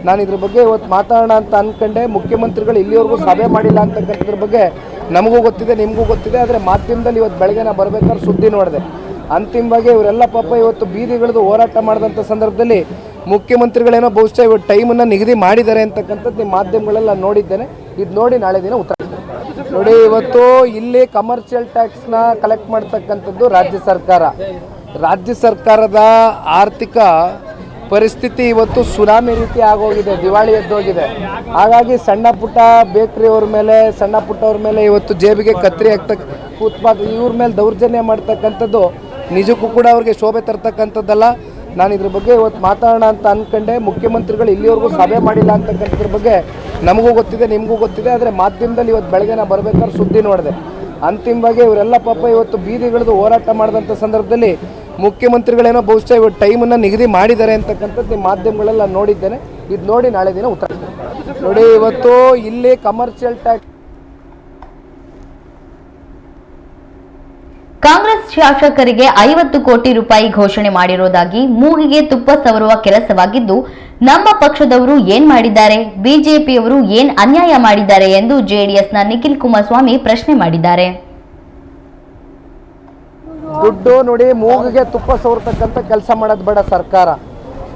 ನಾನು ಇದ್ರ ಬಗ್ಗೆ ಇವತ್ತು ಮಾತಾಡೋಣ ಅಂತ ಅಂದ್ಕೊಂಡೆ. ಮುಖ್ಯಮಂತ್ರಿಗಳು ಇಲ್ಲಿವರೆಗೂ ಸಭೆ ಮಾಡಿಲ್ಲ ಅಂತಕ್ಕಂಥದ್ರ ಬಗ್ಗೆ ನಮಗೂ ಗೊತ್ತಿದೆ, ನಿಮಗೂ ಗೊತ್ತಿದೆ. ಆದರೆ ಮಾಧ್ಯಮದಲ್ಲಿ ಇವತ್ತು ಬೆಳಗ್ಗೆ ನಾನು ಬರಬೇಕಾದ್ರೆ ಸುದ್ದಿ ನೋಡಿದೆ. ಅಂತಿಮವಾಗಿ ಇವರೆಲ್ಲ ಪಾಪ ಇವತ್ತು ಬೀದಿಗಿಳಿದು ಹೋರಾಟ ಮಾಡಿದಂಥ ಸಂದರ್ಭದಲ್ಲಿ ಮುಖ್ಯಮಂತ್ರಿಗಳೇನೋ ಬಹುಶಃ ಇವತ್ತು ಟೈಮನ್ನು ನಿಗದಿ ಮಾಡಿದ್ದಾರೆ ಅಂತಕ್ಕಂಥದ್ದು ನಿಮ್ಮ ಮಾಧ್ಯಮಗಳೆಲ್ಲ ನೋಡಿದ್ದೇನೆ. ಇದು ನೋಡಿ ನಾಳೆ ದಿನ ಉತ್ತರ ನೋಡಿ. ಇವತ್ತು ಇಲ್ಲಿ ಕಮರ್ಷಿಯಲ್ ಟ್ಯಾಕ್ಸ್ನ ಕಲೆಕ್ಟ್ ಮಾಡ್ತಕ್ಕಂಥದ್ದು ರಾಜ್ಯ ಸರ್ಕಾರದ ಆರ್ಥಿಕ ಪರಿಸ್ಥಿತಿ ಇವತ್ತು ಸುನಾಮಿ ರೀತಿ ಆಗೋಗಿದೆ, ದಿವಾಳಿ ಎದ್ದೋಗಿದೆ. ಹಾಗಾಗಿ ಸಣ್ಣ ಪುಟ್ಟ ಬೇಕ್ರಿಯವ್ರ ಮೇಲೆ, ಸಣ್ಣ ಪುಟ್ಟವ್ರ ಮೇಲೆ ಇವತ್ತು ಜೇಬಿಗೆ ಕತ್ತರಿ ಇವ್ರ ಮೇಲೆ ದೌರ್ಜನ್ಯ ಮಾಡ್ತಕ್ಕಂಥದ್ದು ನಿಜಕ್ಕೂ ಕೂಡ ಅವ್ರಿಗೆ ಶೋಭೆ ತರ್ತಕ್ಕಂಥದ್ದಲ್ಲ. ನಾನು ಇದ್ರ ಬಗ್ಗೆ ಇವತ್ತು ಮಾತಾಡೋಣ ಅಂತ ಅಂದ್ಕೊಂಡೆ. ಮುಖ್ಯಮಂತ್ರಿಗಳು ಇಲ್ಲಿವರೆಗೂ ಸಭೆ ಮಾಡಿಲ್ಲ ಅಂತಕ್ಕಂಥದ್ರ ಬಗ್ಗೆ ನಮಗೂ ಗೊತ್ತಿದೆ, ನಿಮಗೂ ಗೊತ್ತಿದೆ. ಆದರೆ ಮಾಧ್ಯಮದಲ್ಲಿ ಇವತ್ತು ಬೆಳಗ್ಗೆ ನಾನು ಬರಬೇಕಾದ್ರೆ ಸುದ್ದಿ ನೋಡಿದೆ. ಅಂತಿಮವಾಗಿ ಇವರೆಲ್ಲ ಪಾಪ ಇವತ್ತು ಬೀದಿಗಿಳಿದು ಹೋರಾಟ ಮಾಡಿದಂಥ ಸಂದರ್ಭದಲ್ಲಿ ಮುಖ್ಯಮಂತ್ರಿಗಳೇನೋ ಬಹುಶಃ ಇವತ್ತು ಟೈಮನ್ನು ನಿಗದಿ ಮಾಡಿದ್ದಾರೆ ಅಂತಕ್ಕಂಥದ್ದು ನಿಮ್ಮ ಮಾಧ್ಯಮಗಳೆಲ್ಲ ನೋಡಿದ್ದೇನೆ. ಇದು ನೋಡಿ ನಾಳೆ ದಿನ ಉತ್ತರ ನೋಡಿ. ಇವತ್ತು ಇಲ್ಲಿ ಕಮರ್ಷಿಯಲ್ ಟ್ಯಾಕ್ಸ್ ಕಾಂಗ್ರೆಸ್ ಶಾಸಕರಿಗೆ 50 ಕೋಟಿ ರೂಪಾಯಿ ಘೋಷಣೆ ಮಾಡಿರುವುದಾಗಿ ಮೂಗಿಗೆ ತುಪ್ಪ ಸವರುವ ಕೆಲಸವಾಗಿದ್ದು, ನಮ್ಮ ಪಕ್ಷದವರು ಏನ್ ಮಾಡಿದ್ದಾರೆ, ಬಿಜೆಪಿಯವರು ಏನ್ ಅನ್ಯಾಯ ಮಾಡಿದ್ದಾರೆ ಎಂದು ಜೆಡಿಎಸ್ನ ನಿಖಿಲ್ ಕುಮಾರಸ್ವಾಮಿ ಪ್ರಶ್ನೆ ಮಾಡಿದ್ದಾರೆ. ದುಡ್ಡು ನೋಡಿ, ಮೂಗಿಗೆ ತುಪ್ಪ ಸವರ್ತಕ್ಕಂಥ ಕೆಲಸ ಮಾಡೋದು ಬೇಡ ಸರ್ಕಾರ.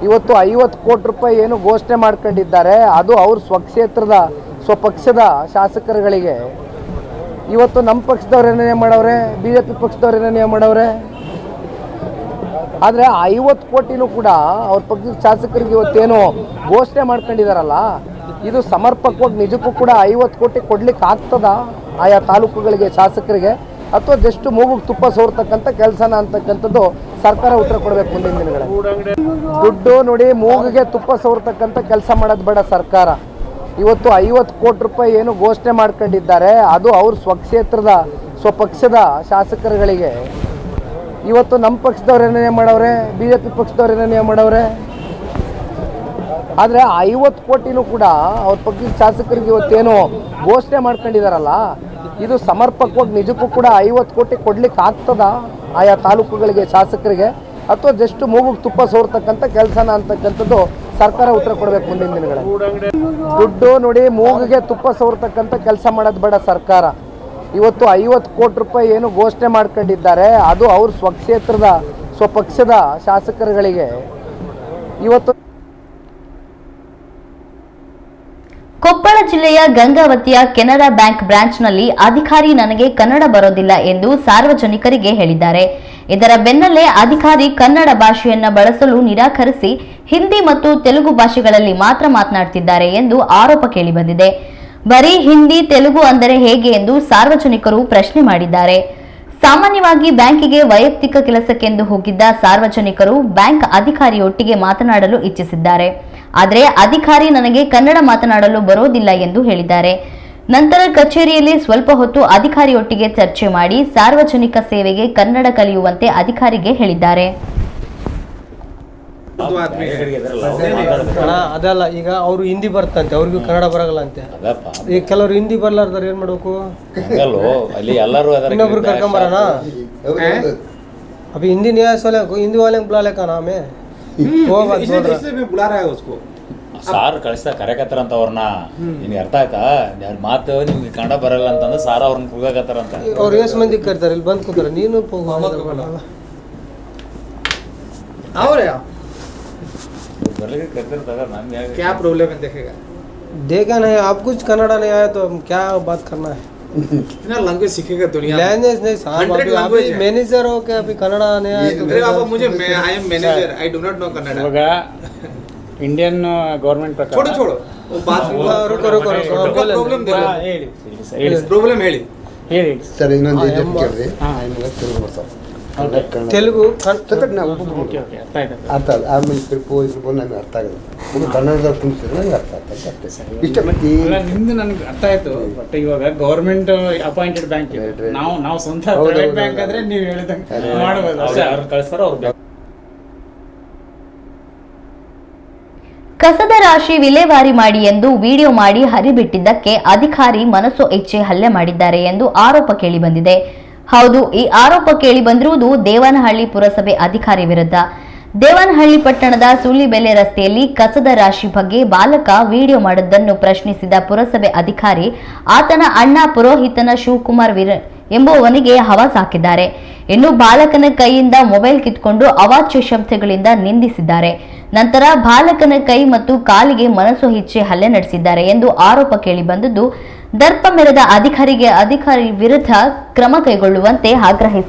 ಇವತ್ತು 50 ಕೋಟಿ ರೂಪಾಯಿ ಏನು ಘೋಷಣೆ ಮಾಡ್ಕೊಂಡಿದ್ದಾರೆ, ಅದು ಅವ್ರ ಸ್ವಪಕ್ಷದ ಶಾಸಕರುಗಳಿಗೆ. ಇವತ್ತು ನಮ್ಮ ಪಕ್ಷದವ್ರು ಏನೇನು ಮಾಡವ್ರೆ, BJP ಪಕ್ಷದವ್ರು ಏನೇನು ಮಾಡವ್ರೆ. ಆದರೆ 50 ಕೋಟಿನೂ ಕೂಡ ಅವ್ರ ಪಕ್ಷದ ಶಾಸಕರಿಗೆ ಇವತ್ತೇನು ಘೋಷಣೆ ಮಾಡ್ಕೊಂಡಿದಾರಲ್ಲ, ಇದು ಸಮರ್ಪಕವಾಗಿ ನಿಜಕ್ಕೂ ಕೂಡ 50 ಕೋಟಿ ಕೊಡ್ಲಿಕ್ಕೆ ಆಗ್ತದ ಆಯಾ ತಾಲೂಕುಗಳಿಗೆ ಶಾಸಕರಿಗೆ, ಅಥವಾ ಜಸ್ಟ್ ಮೂಗಿಗೆ ತುಪ್ಪ ಸೋರ್ತಕ್ಕಂಥ ಕೆಲಸನ ಅಂತಕ್ಕಂಥದ್ದು ಸರ್ಕಾರ ಉತ್ತರ ಕೊಡಬೇಕು ಮುಂದಿನ ದಿನಗಳಲ್ಲಿ. ದುಡ್ಡು ನೋಡಿ, ಮೂಗಿಗೆ ತುಪ್ಪ ಸೋರ್ತಕ್ಕಂಥ ಕೆಲಸ ಮಾಡೋದು ಬೇಡ ಸರ್ಕಾರ. ಇವತ್ತು 50 ಕೋಟಿ ರೂಪಾಯಿ ಏನು ಘೋಷಣೆ ಮಾಡ್ಕೊಂಡಿದ್ದಾರೆ, ಅದು ಅವ್ರ ಸ್ವಪಕ್ಷದ ಶಾಸಕರುಗಳಿಗೆ. ಇವತ್ತು ನಮ್ಮ ಪಕ್ಷದವ್ರು ಏನೇನು ಮಾಡವ್ರೆ, BJP ಪಕ್ಷದವ್ರು ಏನೇನು ಮಾಡವ್ರೆ. ಆದರೆ 50 ಕೋಟಿನೂ ಕೂಡ ಅವ್ರ ಪಕ್ಷದ ಶಾಸಕರಿಗೆ ಇವತ್ತೇನು ಘೋಷಣೆ ಮಾಡ್ಕೊಂಡಿದಾರಲ್ಲ, ಇದು ಸಮರ್ಪಕವಾಗಿ ನಿಜಕ್ಕೂ ಕೂಡ 50 ಕೋಟಿ ಕೊಡ್ಲಿಕ್ಕೆ ಆಗ್ತದ ಆಯಾ ತಾಲೂಕುಗಳಿಗೆ ಶಾಸಕರಿಗೆ, ಅಥವಾ ಜಸ್ಟ್ ಮೂಗಿಗೆ ತುಪ್ಪ ಸೋರ್ತಕ್ಕಂಥ ಕೆಲಸನ ಅಂತಕ್ಕಂಥದ್ದು ಸರ್ಕಾರ ಉತ್ತರ ಕೊಡಬೇಕು ಮುಂದಿನ ದಿನಗಳಲ್ಲಿ. ದುಡ್ಡು ನೋಡಿ, ಮೂಗಿಗೆ ತುಪ್ಪ ಸೋರ್ತಕ್ಕಂಥ ಕೆಲಸ ಮಾಡೋದು ಬೇಡ ಸರ್ಕಾರ. ಇವತ್ತು 50 ಕೋಟಿ ರೂಪಾಯಿ ಏನು ಘೋಷಣೆ ಮಾಡ್ಕೊಂಡಿದ್ದಾರೆ, ಅದು ಅವ್ರ ಸ್ವಪಕ್ಷದ ಶಾಸಕರುಗಳಿಗೆ. ಇವತ್ತು ಕೊಪ್ಪಳ ಜಿಲ್ಲೆಯ ಗಂಗಾವತಿಯ ಕೆನರಾ ಬ್ಯಾಂಕ್ ಬ್ರಾಂಚ್ನಲ್ಲಿ ಅಧಿಕಾರಿ ನನಗೆ ಕನ್ನಡ ಬರೋದಿಲ್ಲ ಎಂದು ಸಾರ್ವಜನಿಕರಿಗೆ ಹೇಳಿದ್ದಾರೆ. ಇದರ ಬೆನ್ನಲ್ಲೇ ಅಧಿಕಾರಿ ಕನ್ನಡ ಭಾಷೆಯನ್ನ ಬಳಸಲು ನಿರಾಕರಿಸಿ ಹಿಂದಿ ಮತ್ತು ತೆಲುಗು ಭಾಷೆಗಳಲ್ಲಿ ಮಾತ್ರ ಮಾತನಾಡುತ್ತಿದ್ದಾರೆ ಎಂದು ಆರೋಪ ಕೇಳಿಬಂದಿದೆ. ಬರೀ ಹಿಂದಿ ತೆಲುಗು ಅಂದರೆ ಹೇಗೆ ಎಂದು ಸಾರ್ವಜನಿಕರು ಪ್ರಶ್ನೆ ಮಾಡಿದ್ದಾರೆ. ಸಾಮಾನ್ಯವಾಗಿ ಬ್ಯಾಂಕಿಗೆ ವೈಯಕ್ತಿಕ ಕೆಲಸಕ್ಕೆಂದು ಹೋಗಿದ್ದ ಸಾರ್ವಜನಿಕರು ಬ್ಯಾಂಕ್ ಅಧಿಕಾರಿಯೊಟ್ಟಿಗೆ ಮಾತನಾಡಲು ಇಚ್ಛಿಸಿದ್ದಾರೆ. ಆದರೆ ಅಧಿಕಾರಿ ನನಗೆ ಕನ್ನಡ ಮಾತನಾಡಲು ಬರೋದಿಲ್ಲ ಎಂದು ಹೇಳಿದ್ದಾರೆ. ನಂತರ ಕಚೇರಿಯಲ್ಲಿ ಸ್ವಲ್ಪ ಹೊತ್ತು ಅಧಿಕಾರಿಯೊಟ್ಟಿಗೆ ಚರ್ಚೆ ಮಾಡಿ ಸಾರ್ವಜನಿಕ ಸೇವೆಗೆ ಕನ್ನಡ ಕಲಿಯುವಂತೆ ಅಧಿಕಾರಿಗೆ ಹೇಳಿದ್ದಾರೆ. ಅದಲ್ಲ, ಈಗ ಅವರು ಹಿಂದಿ ಬರ್ತಂತೆ, ಅವ್ರಿಗೂ ಕನ್ನಡ ಬರಲ್ಲ ಅಂತೆ. ಈಗ ಕೆಲವರು ಹಿಂದಿ ಬರ್ಲಾರ್ದಾರ ಏನ್ ಮಾಡ್ಬೇಕು? ಇನ್ನೊಬ್ರು ಕರ್ಕೊಂಬರೋಣ. अभी हिंदी नहीं आया सोले हिंदी वाले को बुला ले का नाम है वो बुला रहा है उसको ಸಾರ್ ಕಳಿಸ್ತಾ ಕರೆಕತ್ತಾರಂತ ಅವ್ರನ್ನ. ನಿಮ್ಗೆ ಅರ್ಥ ಆಯ್ತಾ? ಯಾರ ಮಾತು ನಿಮ್ಗೆ ಕನ್ನಡ ಬರಲ್ಲ ಅಂತಂದ್ರೆ ಸಾರ್ ಅವ್ರನ್ನ ಕೂಗಾಕತ್ತಾರಂತ. ಅವ್ರು ಎಷ್ಟು ಮಂದಿ ಕರ್ತಾರೆ, ಇಲ್ಲಿ ಬಂದು ಕೂತಾರೆ. ನೀನು ಬರ್ಲಿಕ್ಕೆ ಕರ್ತಿರ್ತಾರ. ನಮ್ಗೆ क्या प्रॉब्लम है देखेगा देखा नहीं आप कुछ कन्नड़ा नहीं आया तो क्या बात करना है? लैंग्वेज सीखेगा दुनिया लैंग्वेज नहीं साहब, अभी मैनेजर हो क्या? अभी कन्नड़ा नहीं आया तो मेरे पापा मुझे I am manager I do not know Kannada. ಇವಾಗ ಇಂಡಿಯನ್ ಗವರ್ನಮೆಂಟ್ ಪ್ರಕಾರ छोड़ो वो बात रुको प्रॉब्लम दे प्रॉब्लम ಹೇಳಿ ಸರ್ ಇನ್ನೊಂದು ಇದು ಕೇಳ್ರಿ. ತೆಲುಗು ಬರ್ತಾವೆ, ತೆಲುಗು ಅರ್ಥ ಆಗ ಆಮೇಲೆ ಇದ್ರ ನನಗೆ ಅರ್ಥ ಆಗೋದು. ಕನ್ನಡದಲ್ಲಿ ಕುಣಿಸಿದ್ರೆ ನನಗೆ ಅರ್ಥ ಆಗ್ತದೆ ಅಷ್ಟೇ. ಇಷ್ಟಪಟ್ಟು ನಿಮ್ದು ನನಗೆ ಅರ್ಥ ಆಯ್ತು. ಬಟ್ ಇವಾಗ ಗವರ್ಮೆಂಟ್ ಅಪಾಯಿಂಟೆಡ್ ಬ್ಯಾಂಕ್, ನಾವು ಸ್ವಂತ ಪ್ರೈವೇಟ್ ಬ್ಯಾಂಕ್ ಆದ್ರೆ ನೀವು ಹೇಳಿದಂಗೆ ಮಾಡಬಹುದು. ಅವ್ರು ಕಳಿಸ್ತಾರೋ ಅವ್ರು. ಕಸದ ರಾಶಿ ವಿಲೇವಾರಿ ಮಾಡಿ ಎಂದು ವಿಡಿಯೋ ಮಾಡಿ ಹರಿಬಿಟ್ಟಿದ್ದಕ್ಕೆ ಅಧಿಕಾರಿ ಮನಸೋ ಇಚ್ಛೆ ಹಲ್ಲೆ ಮಾಡಿದ್ದಾರೆ ಎಂದು ಆರೋಪ ಕೇಳಿಬಂದಿದೆ. ಹೌದು, ಈ ಆರೋಪ ಕೇಳಿಬಂದಿರುವುದು ದೇವನಹಳ್ಳಿ ಪುರಸಭೆ ಅಧಿಕಾರಿ ವಿರುದ್ಧ. ದೇವನಹಳ್ಳಿ ಪಟ್ಟಣದ ಸೂಲಿಬೆಲೆ ರಸ್ತೆಯಲ್ಲಿ ಕಸದ ರಾಶಿ ಬಗ್ಗೆ ಬಾಲಕ ವಿಡಿಯೋ ಮಾಡಿದ್ದನ್ನು ಪ್ರಶ್ನಿಸಿದ ಪುರಸಭೆ ಅಧಿಕಾರಿ ಆತನ ಅಣ್ಣ ಪುರೋಹಿತನ ಶಿವಕುಮಾರ್ ಎಂಬುವವನಿಗೆ ಹವಾಸ್ ಹಾಕಿದ್ದಾರೆ. ಇನ್ನು ಬಾಲಕನ ಕೈಯಿಂದ ಮೊಬೈಲ್ ಕಿತ್ಕೊಂಡು ಅವಾಚ್ಯ ಶಬ್ದಗಳಿಂದ ನಿಂದಿಸಿದ್ದಾರೆ. ನಂತರ ಬಾಲಕನ ಕೈ ಮತ್ತು ಕಾಲಿಗೆ ಮನಸೋ ಇಚ್ಛೆ ಹಲ್ಲೆ ನಡೆಸಿದ್ದಾರೆ ಎಂದು ಆರೋಪ ಕೇಳಿಬಂದಿದ್ದು, ದರ್ಪ ಮೆರೆದ ಅಧಿಕಾರಿ ವಿರುದ್ಧ ಕ್ರಮ ಕೈಗೊಳ್ಳುವಂತೆ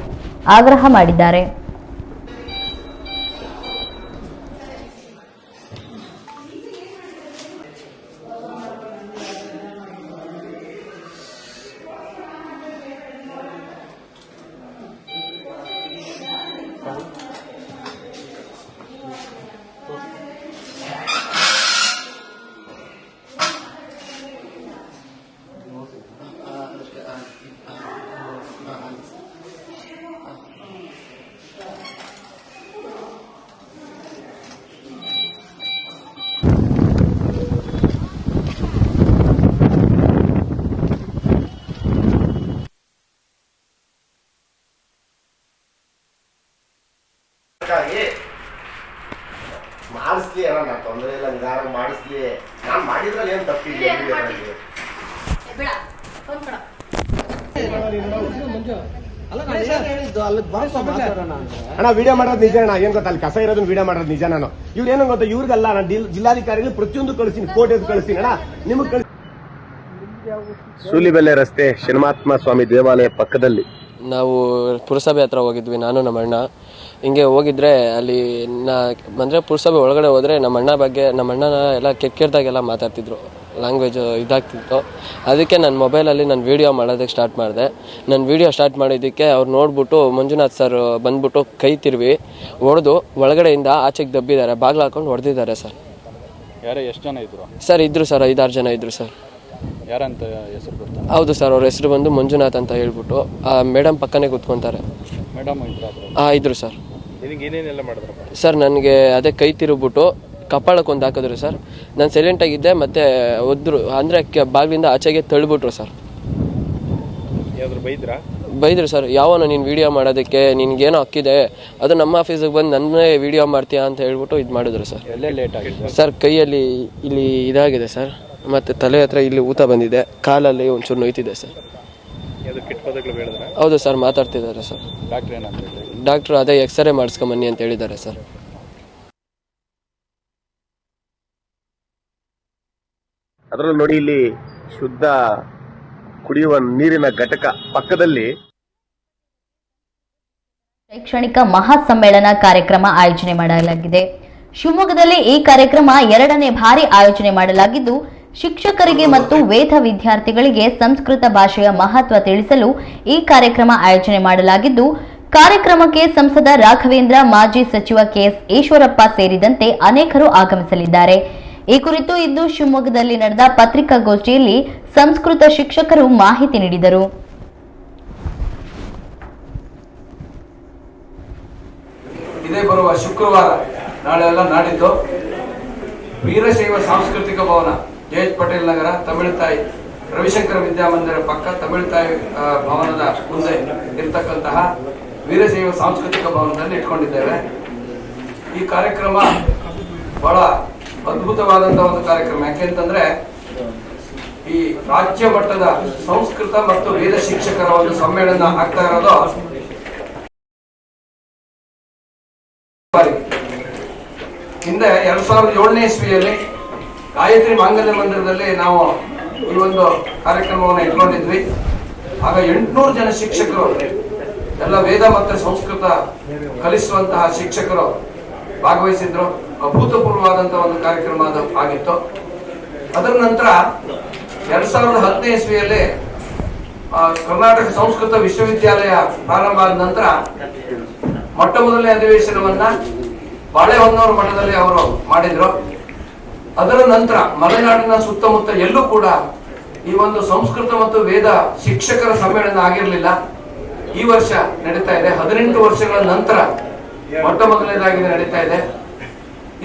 ಆಗ್ರಹ ಮಾಡಿದ್ದಾರೆ. ಮಾಡಿಸ್ಲಿ ಅಣ್ಣ, ನಾನು ತೊಂದರೆ ಇಲ್ಲ, ನಿಧಾನ ಮಾಡಿಸ್ಲಿ. ನಾನು ಮಾಡಿದ್ರಲ್ಲಿ ಏನು ತಪ್ಪಿಲ್ಲ. ಅಣ್ಣ ವಿಡಿಯೋ ಮಾಡೋದು ನಿಜ ಅಣ್ಣ. ಏನ್ ಗೊತ್ತಾ, ಅಲ್ಲಿ ಕಸ ಇರೋದನ್ನ ವಿಡಿಯೋ ಮಾಡೋದು ನಿಜ. ನಾನು ಇವ್ರೇನು ಗೊತ್ತಾ, ಇವ್ರಿಗಲ್ಲ, ನಾನು ಜಿಲ್ಲಾಧಿಕಾರಿಗಳು ಪ್ರತಿಯೊಂದು ಕಳಿಸ್ತೀನಿ, ಕೋರ್ಟ್ ಕಳಿಸ್ತೀನಿ ಅಣ್ಣ. ನಿಮಗೆ ಕಳಿಸಿ. ಸೂಲಿಬೆಲೆ ರಸ್ತೆ ಶನಿಮಾತ್ಮ ಸ್ವಾಮಿ ದೇವಾಲಯ ಪಕ್ಕದಲ್ಲಿ ನಾವು ಪುರಸಭೆ ಹತ್ರ ಹೋಗಿದ್ವಿ, ನಾನು ನಮ್ಮ ಅಣ್ಣ. ಹಿಂಗೆ ಹೋಗಿದ್ರೆ ಅಲ್ಲಿ ಅಂದರೆ ಪುರಸಭೆ ಒಳಗಡೆ ಹೋದರೆ ನಮ್ಮ ಅಣ್ಣ ಬಗ್ಗೆ, ನಮ್ಮ ಅಣ್ಣನ ಎಲ್ಲ ಕೆಟ್ಟದಾಗೆಲ್ಲ ಮಾತಾಡ್ತಿದ್ರು, ಲ್ಯಾಂಗ್ವೇಜ್ ಇದಾಗ್ತಿತ್ತು. ಅದಕ್ಕೆ ನನ್ನ ಮೊಬೈಲಲ್ಲಿ ನಾನು ವೀಡಿಯೋ ಮಾಡೋದಕ್ಕೆ ಸ್ಟಾರ್ಟ್ ಮಾಡಿದೆ. ನಾನು ವೀಡಿಯೋ ಸ್ಟಾರ್ಟ್ ಮಾಡಿದ್ದಕ್ಕೆ ಅವ್ರು ನೋಡ್ಬಿಟ್ಟು ಮಂಜುನಾಥ್ ಸರ್ ಬಂದ್ಬಿಟ್ಟು ಕೈ ತಿರುವಿ ಹೊಡೆದು ಒಳಗಡೆಯಿಂದ ಆಚೆಗೆ ದಬ್ಬಿದ್ದಾರೆ, ಬಾಗಿಲು ಹಾಕೊಂಡು ಹೊಡೆದಿದ್ದಾರೆ ಸರ್. ಯಾರೇ ಎಷ್ಟು ಜನ ಇದ್ರು ಸರ್? ಇದ್ರು ಸರ್, 5-6 ಜನ ಇದ್ರು ಸರ್. ಯಾರಂತ ಹೆಸರು ಗೊತ್ತಾ? ಹೌದು ಸರ್, ಅವ್ರ ಹೆಸರು ಬಂದು ಮಂಜುನಾಥ್ ಅಂತ ಹೇಳ್ಬಿಟ್ಟು. ಮೇಡಮ್ ಪಕ್ಕನೇ ಕೂತ್ಕೊಂತಾರೆ. ಮೇಡಮ್ ಇದ್ರು ಸರ್. ಏನೇನೆಲ್ಲ ಮಾಡಿದ್ರಪ್ಪ? ಸರ್ ನನಗೆ ಅದೇ ಕೈ ತಿರುಗ್ಬಿಟ್ಟು ಕಪಾಳಕ್ಕೆ ಒಂದು ಹಾಕಿದ್ರು ಸರ್. ನಾನು ಸೈಲೆಂಟಾಗಿದ್ದೆ, ಮತ್ತು ಒದ್ರು ಅಂದರೆ ಬಾಗಿಲಿಂದ ಆಚೆಗೆ ತಳ್ಳಿಬಿಟ್ರು ಸರ್. ಬೈದ್ರು ಸರ್. ಯಾವನೋ ನೀನು ವೀಡಿಯೋ ಮಾಡೋದಕ್ಕೆ, ನಿನ್ಗೇನೋ ಹಕ್ಕಿದೆ, ಅದು ನಮ್ಮ ಆಫೀಸಿಗೆ ಬಂದು ನನ್ನೇ ವೀಡಿಯೋ ಮಾಡ್ತೀಯಾ ಅಂತ ಹೇಳ್ಬಿಟ್ಟು ಇದು ಮಾಡಿದ್ರು ಸರ್. ಎಲ್ಲೇ ಲೇಟ್ ಆಗಿದೆ ಸರ್? ಕೈಯಲ್ಲಿ ಇಲ್ಲಿ ಇದಾಗಿದೆ ಸರ್, ಮತ್ತು ತಲೆ ಹತ್ರ ಇಲ್ಲಿ ಊತ ಬಂದಿದೆ, ಕಾಲಲ್ಲಿ ಒಂಚೂರು ನೋಯ್ತಿದೆ ಸರ್. ಹೌದು ಸರ್, ಮಾತಾಡ್ತಿದ್ದಾರೆ ಸರ್. ಡಾಕ್ಟ್ರು ಅದೇ ಎಕ್ಸ್ರೇ ಮಾಡಿಸ್ಕೊಂಬನ್ನಿ ಅಂತ ಹೇಳಿದ್ದಾರೆ ಸರ್. ಅದರಲ್ಲಿ ನೋಡಿ, ಇಲ್ಲಿ ಶುದ್ಧ ಕುಡಿಯುವ ನೀರಿನ ಘಟಕ ಪಕ್ಕದಲ್ಲಿ ಶೈಕ್ಷಣಿಕ ಮಹಾಸಮ್ಮೇಳನ ಕಾರ್ಯಕ್ರಮ ಆಯೋಜನೆ ಮಾಡಲಾಗಿದೆ. ಶಿವಮೊಗ್ಗದಲ್ಲಿ ಈ ಕಾರ್ಯಕ್ರಮ 2ನೇ ಬಾರಿ ಆಯೋಜನೆ ಮಾಡಲಾಗಿದ್ದು, ಶಿಕ್ಷಕರಿಗೆ ಮತ್ತು ವೇದ ವಿದ್ಯಾರ್ಥಿಗಳಿಗೆ ಸಂಸ್ಕೃತ ಭಾಷೆಯ ಮಹತ್ವ ತಿಳಿಸಲು ಈ ಕಾರ್ಯಕ್ರಮ ಆಯೋಜನೆ ಮಾಡಲಾಗಿದ್ದು, ಕಾರ್ಯಕ್ರಮಕ್ಕೆ ಸಂಸದ ರಾಘವೇಂದ್ರ, ಮಾಜಿ ಸಚಿವ ಕೆಎಸ್ ಈಶ್ವರಪ್ಪ ಸೇರಿದಂತೆ ಅನೇಕರು ಆಗಮಿಸಲಿದ್ದಾರೆ. ಈ ಕುರಿತು ಇಂದು ಶಿವಮೊಗ್ಗದಲ್ಲಿ ನಡೆದ ಪತ್ರಿಕಾಗೋಷ್ಠಿಯಲ್ಲಿ ಸಂಸ್ಕೃತ ಶಿಕ್ಷಕರು ಮಾಹಿತಿ ನೀಡಿದರು. ಇದೇ ಬರುವ ಶುಕ್ರವಾರ, ನಾಳೆ ಎಲ್ಲ ನಾಡಿದ್ದು, ವೀರಶೈವ ಸಾಂಸ್ಕೃತಿಕ ಭವನ, ಜಯೇಶ್ ಪಟೇಲ್ ನಗರ, ತಮಿಳುತಾಯಿ ರವಿಶಂಕರ ವಿದ್ಯಾಮಂದಿರ ಪಕ್ಕ ತಮಿಳುತಾಯಿ ಭವನದ ಮುಂದೆ ಇರತಕ್ಕಂತಹ ವೀರಶೈವ ಸಾಂಸ್ಕೃತಿಕ ಭವನದಲ್ಲಿ ಇಟ್ಕೊಂಡಿದ್ದೇವೆ. ಈ ಕಾರ್ಯಕ್ರಮ ಬಹಳ ಅದ್ಭುತವಾದಂತಹ ಒಂದು ಕಾರ್ಯಕ್ರಮ. ಯಾಕೆಂತಂದ್ರೆ ಈ ರಾಜ್ಯ ಮಟ್ಟದ ಸಂಸ್ಕೃತ ಮತ್ತು ವೇದ ಶಿಕ್ಷಕರ ಒಂದು ಸಮ್ಮೇಳನ ಆಗ್ತಾ ಇರೋದು ಹಿಂದೆ 2007ನೇ ಇಸ್ವಿಯಲ್ಲಿ ಗಾಯತ್ರಿ ಮಾಂಗಲ್ಯ ಮಂದಿರದಲ್ಲಿ ನಾವು ಈ ಒಂದು ಕಾರ್ಯಕ್ರಮವನ್ನು ಇಟ್ಕೊಂಡಿದ್ವಿ. ಆಗ 800 ಜನ ಶಿಕ್ಷಕರು, ಎಲ್ಲ ವೇದ ಮತ್ತು ಸಂಸ್ಕೃತ ಕಲಿಸುವಂತಹ ಶಿಕ್ಷಕರು ಭಾಗವಹಿಸಿದ್ರು. ಅಭೂತಪೂರ್ವವಾದಂತಹ ಒಂದು ಕಾರ್ಯಕ್ರಮ ಅದು ಆಗಿತ್ತು. ಅದರ ನಂತರ 2010ನೇ ಇಸ್ವಿಯಲ್ಲಿ ಕರ್ನಾಟಕ ಸಂಸ್ಕೃತ ವಿಶ್ವವಿದ್ಯಾಲಯ ಪ್ರಾರಂಭ ಆದ ನಂತರ ಮೊಟ್ಟ ಮೊದಲನೇ ಅಧಿವೇಶನವನ್ನ ಬಾಳೆಹೊನ್ನೂರು ಮಠದಲ್ಲಿ ಅವರು ಮಾಡಿದ್ರು. ಅದರ ನಂತರ ಮಲೆನಾಡಿನ ಸುತ್ತಮುತ್ತ ಎಲ್ಲೂ ಕೂಡ ಈ ಒಂದು ಸಂಸ್ಕೃತ ಮತ್ತು ವೇದ ಶಿಕ್ಷಕರ ಸಮ್ಮೇಳನ ಆಗಿರಲಿಲ್ಲ. ಈ ವರ್ಷ ನಡೀತಾ ಇದೆ. 18 ವರ್ಷಗಳ ನಂತರ ಮೊಟ್ಟ ಮೊದಲನೇದಾಗಿ ನಡೀತಾ ಇದೆ.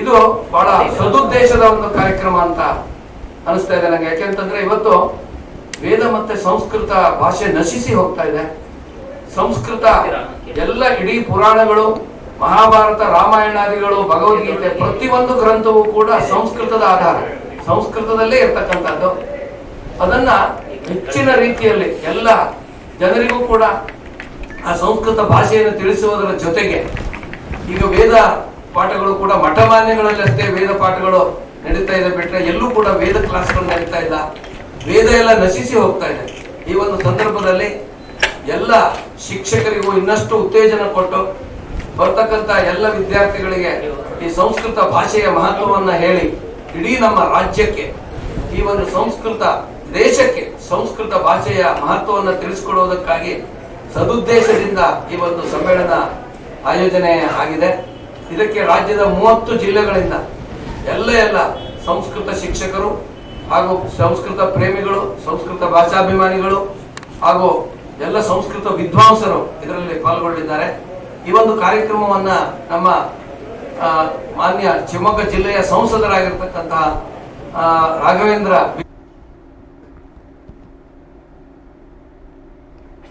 ಇದು ಬಹಳ ಸದುದ್ದೇಶದ ಒಂದು ಕಾರ್ಯಕ್ರಮ ಅಂತ ಅನಿಸ್ತಾ ಇದೆ ನನಗೆ. ಯಾಕೆಂತಂದ್ರೆ ಇವತ್ತು ವೇದ ಮತ್ತೆ ಸಂಸ್ಕೃತ ಭಾಷೆ ನಶಿಸಿ ಹೋಗ್ತಾ ಇದೆ. ಸಂಸ್ಕೃತ ಎಲ್ಲ ಇಡೀ ಪುರಾಣಗಳು, ಮಹಾಭಾರತ, ರಾಮಾಯಣಾದಿಗಳು, ಭಗವದ್ಗೀತೆ, ಪ್ರತಿಯೊಂದು ಗ್ರಂಥವೂ ಕೂಡ ಸಂಸ್ಕೃತದ ಆಧಾರ, ಸಂಸ್ಕೃತದಲ್ಲೇ ಇರ್ತಕ್ಕಂಥದ್ದು. ಅದನ್ನ ಹೆಚ್ಚಿನ ರೀತಿಯಲ್ಲಿ ಎಲ್ಲ ಜನರಿಗೂ ಕೂಡ ಆ ಸಂಸ್ಕೃತ ಭಾಷೆಯನ್ನು ತಿಳಿಸುವುದರ ಜೊತೆಗೆ ಈಗ ವೇದ ಪಾಠಗಳು ಕೂಡ ಮಠಮಾನ್ಯಗಳಲ್ಲಿ ಅಷ್ಟೇ ವೇದ ಪಾಠಗಳು ನಡೀತಾ ಇದೆ ಬಿಟ್ರೆ ಎಲ್ಲೂ ಕೂಡ ವೇದ ಕ್ಲಾಸ್ಗಳು ನಡೀತಾ ಇಲ್ಲ. ವೇದ ಎಲ್ಲ ನಶಿಸಿ ಹೋಗ್ತಾ ಇದೆ. ಈ ಒಂದು ಸಂದರ್ಭದಲ್ಲಿ ಎಲ್ಲ ಶಿಕ್ಷಕರಿಗೂ ಇನ್ನಷ್ಟು ಉತ್ತೇಜನ ಕೊಟ್ಟು ಬರ್ತಕ್ಕಂಥ ಎಲ್ಲ ವಿದ್ಯಾರ್ಥಿಗಳಿಗೆ ಈ ಸಂಸ್ಕೃತ ಭಾಷೆಯ ಮಹತ್ವವನ್ನ ಹೇಳಿ ಇಡೀ ನಮ್ಮ ರಾಜ್ಯಕ್ಕೆ, ಈ ಒಂದು ಸಂಸ್ಕೃತ ದೇಶಕ್ಕೆ ಸಂಸ್ಕೃತ ಭಾಷೆಯ ಮಹತ್ವವನ್ನು ತಿಳಿಸಿಕೊಡುವುದಕ್ಕಾಗಿ ಸದುದ್ದೇಶದಿಂದ ಈ ಒಂದು ಸಮ್ಮೇಳನ ಆಯೋಜನೆ ಆಗಿದೆ. ಇದಕ್ಕೆ ರಾಜ್ಯದ 30 ಜಿಲ್ಲೆಗಳಿಂದ ಎಲ್ಲ ಸಂಸ್ಕೃತ ಶಿಕ್ಷಕರು ಹಾಗೂ ಸಂಸ್ಕೃತ ಪ್ರೇಮಿಗಳು, ಸಂಸ್ಕೃತ ಭಾಷಾಭಿಮಾನಿಗಳು ಹಾಗೂ ಎಲ್ಲ ಸಂಸ್ಕೃತ ವಿದ್ವಾಂಸರು ಇದರಲ್ಲಿ ಪಾಲ್ಗೊಂಡಿದ್ದಾರೆ. ಈ ಒಂದು ಕಾರ್ಯಕ್ರಮವನ್ನ ನಮ್ಮ ಮಾನ್ಯ ಶಿವಮೊಗ್ಗ ಜಿಲ್ಲೆಯ ಸಂಸದರಾಗಿರ್ತಕ್ಕಂತಹ ರಾಘವೇಂದ್ರ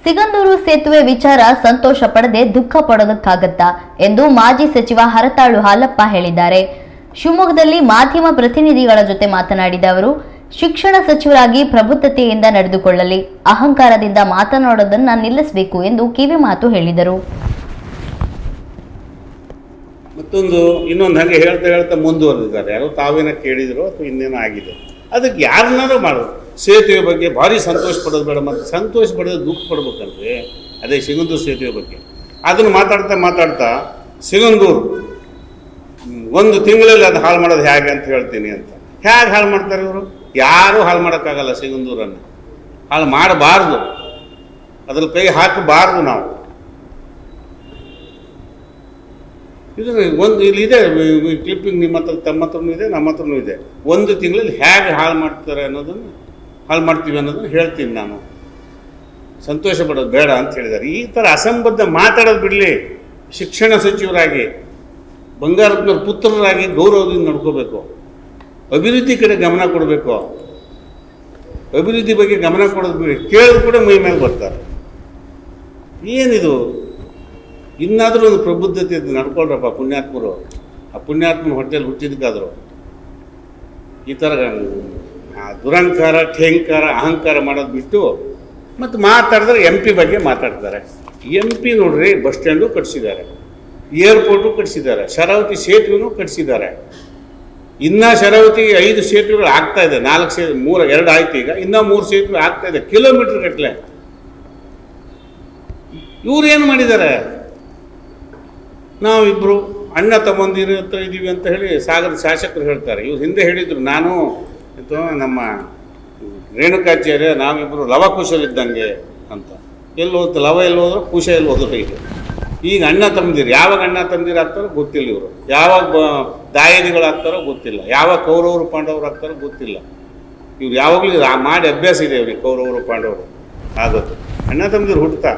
ಸಿಗಂದೂರು ಸೇತುವೆ ವಿಚಾರ ಸಂತೋಷ ಪಡದೆ ದುಃಖ ಪಡೋದಕ್ಕಾಗತ್ತಾ ಎಂದು ಮಾಜಿ ಸಚಿವ ಹರತಾಳು ಹಾಲಪ್ಪ ಹೇಳಿದ್ದಾರೆ. ಶಿವಮೊಗ್ಗದಲ್ಲಿ ಮಾಧ್ಯಮ ಪ್ರತಿನಿಧಿಗಳ ಜೊತೆ ಮಾತನಾಡಿದ ಅವರು, ಶಿಕ್ಷಣ ಸಚಿವರಾಗಿ ಪ್ರಬುದ್ಧತೆಯಿಂದ ನಡೆದುಕೊಳ್ಳಲಿ, ಅಹಂಕಾರದಿಂದ ಮಾತನಾಡೋದನ್ನ ನಿಲ್ಲಿಸಬೇಕು ಎಂದು ಕಿವಿಮಾತು ಹೇಳಿದರು. ಮತ್ತೊಂದು ಇನ್ನೊಂದು ಹಾಗೆ ಹೇಳ್ತಾ ಮುಂದುವರೆದಿದ್ದಾರೆ. ಯಾರೋ ತಾವೇನ ಕೇಳಿದ್ರು ಅಥವಾ ಇನ್ನೇನೋ ಆಗಿದೆ, ಅದಕ್ಕೆ ಯಾರನ್ನಾರು ಮಾಡೋದು. ಸೇತುವೆ ಬಗ್ಗೆ ಭಾರಿ ಸಂತೋಷ ಪಡೋದು ಬೇಡ, ಮತ್ತು ಸಂತೋಷ ಪಡೋದು ದುಃಖ ಪಡ್ಬೇಕಲ್ರಿ. ಅದೇ ಸಿಗಂದೂರು ಸೇತುವೆ ಬಗ್ಗೆ ಅದನ್ನು ಮಾತಾಡ್ತಾ ಸಿಗಂದೂರು ಒಂದು ತಿಂಗಳಲ್ಲಿ ಅದು ಹಾಳು ಮಾಡೋದು ಹೇಗೆ ಅಂತ ಹೇಳ್ತೀನಿ ಅಂತ. ಹೇಗೆ ಹಾಳು ಮಾಡ್ತಾರೆ ಇವರು? ಯಾರೂ ಹಾಳು ಮಾಡೋಕ್ಕಾಗಲ್ಲ. ಸಿಗಂದೂರನ್ನು ಹಾಳು ಮಾಡಬಾರ್ದು, ಅದ್ರಲ್ಲಿ ಕೈ ಹಾಕಬಾರ್ದು ನಾವು. ಇದು ಒಂದು ಇಲ್ಲಿದೆ ಕ್ಲಿಪ್ಪಿಂಗ್, ನಿಮ್ಮ ಹತ್ರ ತಮ್ಮ ಹತ್ರನೂ ಇದೆ, ನಮ್ಮ ಹತ್ರನೂ ಇದೆ. ಒಂದು ತಿಂಗಳಲ್ಲಿ ಹೇಗೆ ಹಾಳು ಮಾಡ್ತಾರೆ ಅನ್ನೋದನ್ನು, ಹಾಳು ಮಾಡ್ತೀವಿ ಅನ್ನೋದನ್ನು ಹೇಳ್ತೀನಿ ನಾನು. ಸಂತೋಷ ಪಡೋದು ಬೇಡ ಅಂತ ಹೇಳಿದ್ದಾರೆ. ಈ ಥರ ಅಸಂಬದ್ಧ ಮಾತಾಡೋದು ಬಿಡಲಿ. ಶಿಕ್ಷಣ ಸಚಿವರಾಗಿ, ಬಂಗಾರಪ್ಪನವ್ರ ಪುತ್ರರಾಗಿ ಗೌರವದಿಂದ ನಡ್ಕೋಬೇಕು. ಅಭಿವೃದ್ಧಿ ಕಡೆ ಗಮನ ಕೊಡಬೇಕು. ಅಭಿವೃದ್ಧಿ ಬಗ್ಗೆ ಗಮನ ಕೊಡೋದು ಬಿಡಿ, ಕೇಳಿದ್ರು ಕೂಡ ಮೈ ಮೇಲೆ ಬರ್ತಾರೆ. ಏನಿದು? ಇನ್ನಾದರೂ ಒಂದು ಪ್ರಬುದ್ಧತೆ ನಡ್ಕೊಳ್ರಪ್ಪ ಪುಣ್ಯಾತ್ಮರು. ಆ ಪುಣ್ಯಾತ್ಮನ ಹೊಟ್ಟೆಯಲ್ಲಿ ಹುಟ್ಟಿದಕ್ಕಾದ್ರು ಈ ಥರ ದುರಂಕಾರ, ಠೇಂಕಾರ, ಅಹಂಕಾರ ಮಾಡೋದು ಬಿಟ್ಟು ಮತ್ತು ಮಾತಾಡಿದ್ರೆ MP ಬಗ್ಗೆ ಮಾತಾಡ್ತಾರೆ. MP ನೋಡ್ರಿ, ಬಸ್ ಸ್ಟ್ಯಾಂಡು ಕಟ್ಸಿದ್ದಾರೆ, ಏರ್ಪೋರ್ಟು ಕಟ್ಸಿದ್ದಾರೆ, ಶರಾವತಿ ಸೇತುವೆನೂ ಕಟ್ಸಿದ್ದಾರೆ. ಇನ್ನೂ ಶರಾವತಿಗೆ 5 ಸೇತುವೆಗಳು ಆಗ್ತಾ ಇದೆ. 2 ಆಯ್ತು, ಈಗ ಇನ್ನೂ 3 ಸೇತುವೆ ಆಗ್ತಾ ಇದೆ, ಕಿಲೋಮೀಟರ್ ಗಟ್ಟಲೆ. ಇವ್ರು ಏನು ಮಾಡಿದ್ದಾರೆ? ನಾವಿಬ್ಬರು ಅಣ್ಣ ತಮ್ಮಂದಿರ ಹತ್ರ ಇದ್ದೀವಿ ಅಂತ ಹೇಳಿ ಸಾಗರದ ಶಾಸಕರು ಹೇಳ್ತಾರೆ. ಇವ್ರು ಹಿಂದೆ ಹೇಳಿದರು, ನಾನು ನಮ್ಮ ರೇಣುಕಾಚಾರ್ಯ ನಾವಿಬ್ಬರು ಲವಕುಶಲಿದ್ದಂಗೆ ಅಂತ. ಎಲ್ಲಿ ಹೋದ್ರು ಲವ, ಎಲ್ಲಿ ಹೋದ್ರು ಕುಶ, ಎಲ್ಲಿ ಹೋದ್ರು ಹೀಗೆ. ಈಗ ಅಣ್ಣ ತಮ್ಮದಿರು, ಯಾವಾಗ ಅಣ್ಣ ತಮ್ಮದಿರು ಆಗ್ತಾರೋ ಗೊತ್ತಿಲ್ಲ. ಇವರು ಯಾವಾಗ ದಾಯಾದಿಗಳಾಗ್ತಾರೋ ಗೊತ್ತಿಲ್ಲ, ಯಾವಾಗ ಕೌರವರು ಪಾಂಡವರು ಆಗ್ತಾರೋ ಗೊತ್ತಿಲ್ಲ. ಇವ್ರು ಯಾವಾಗಲೂ ಮಾಡಿ ಅಭ್ಯಾಸ ಇದೆ ಇವ್ರಿಗೆ, ಕೌರವರು ಪಾಂಡವರು ಆಗೋದು. ಅಣ್ಣ ತಮ್ಮದಿರು ಹುಟ್ಟುತ್ತಾ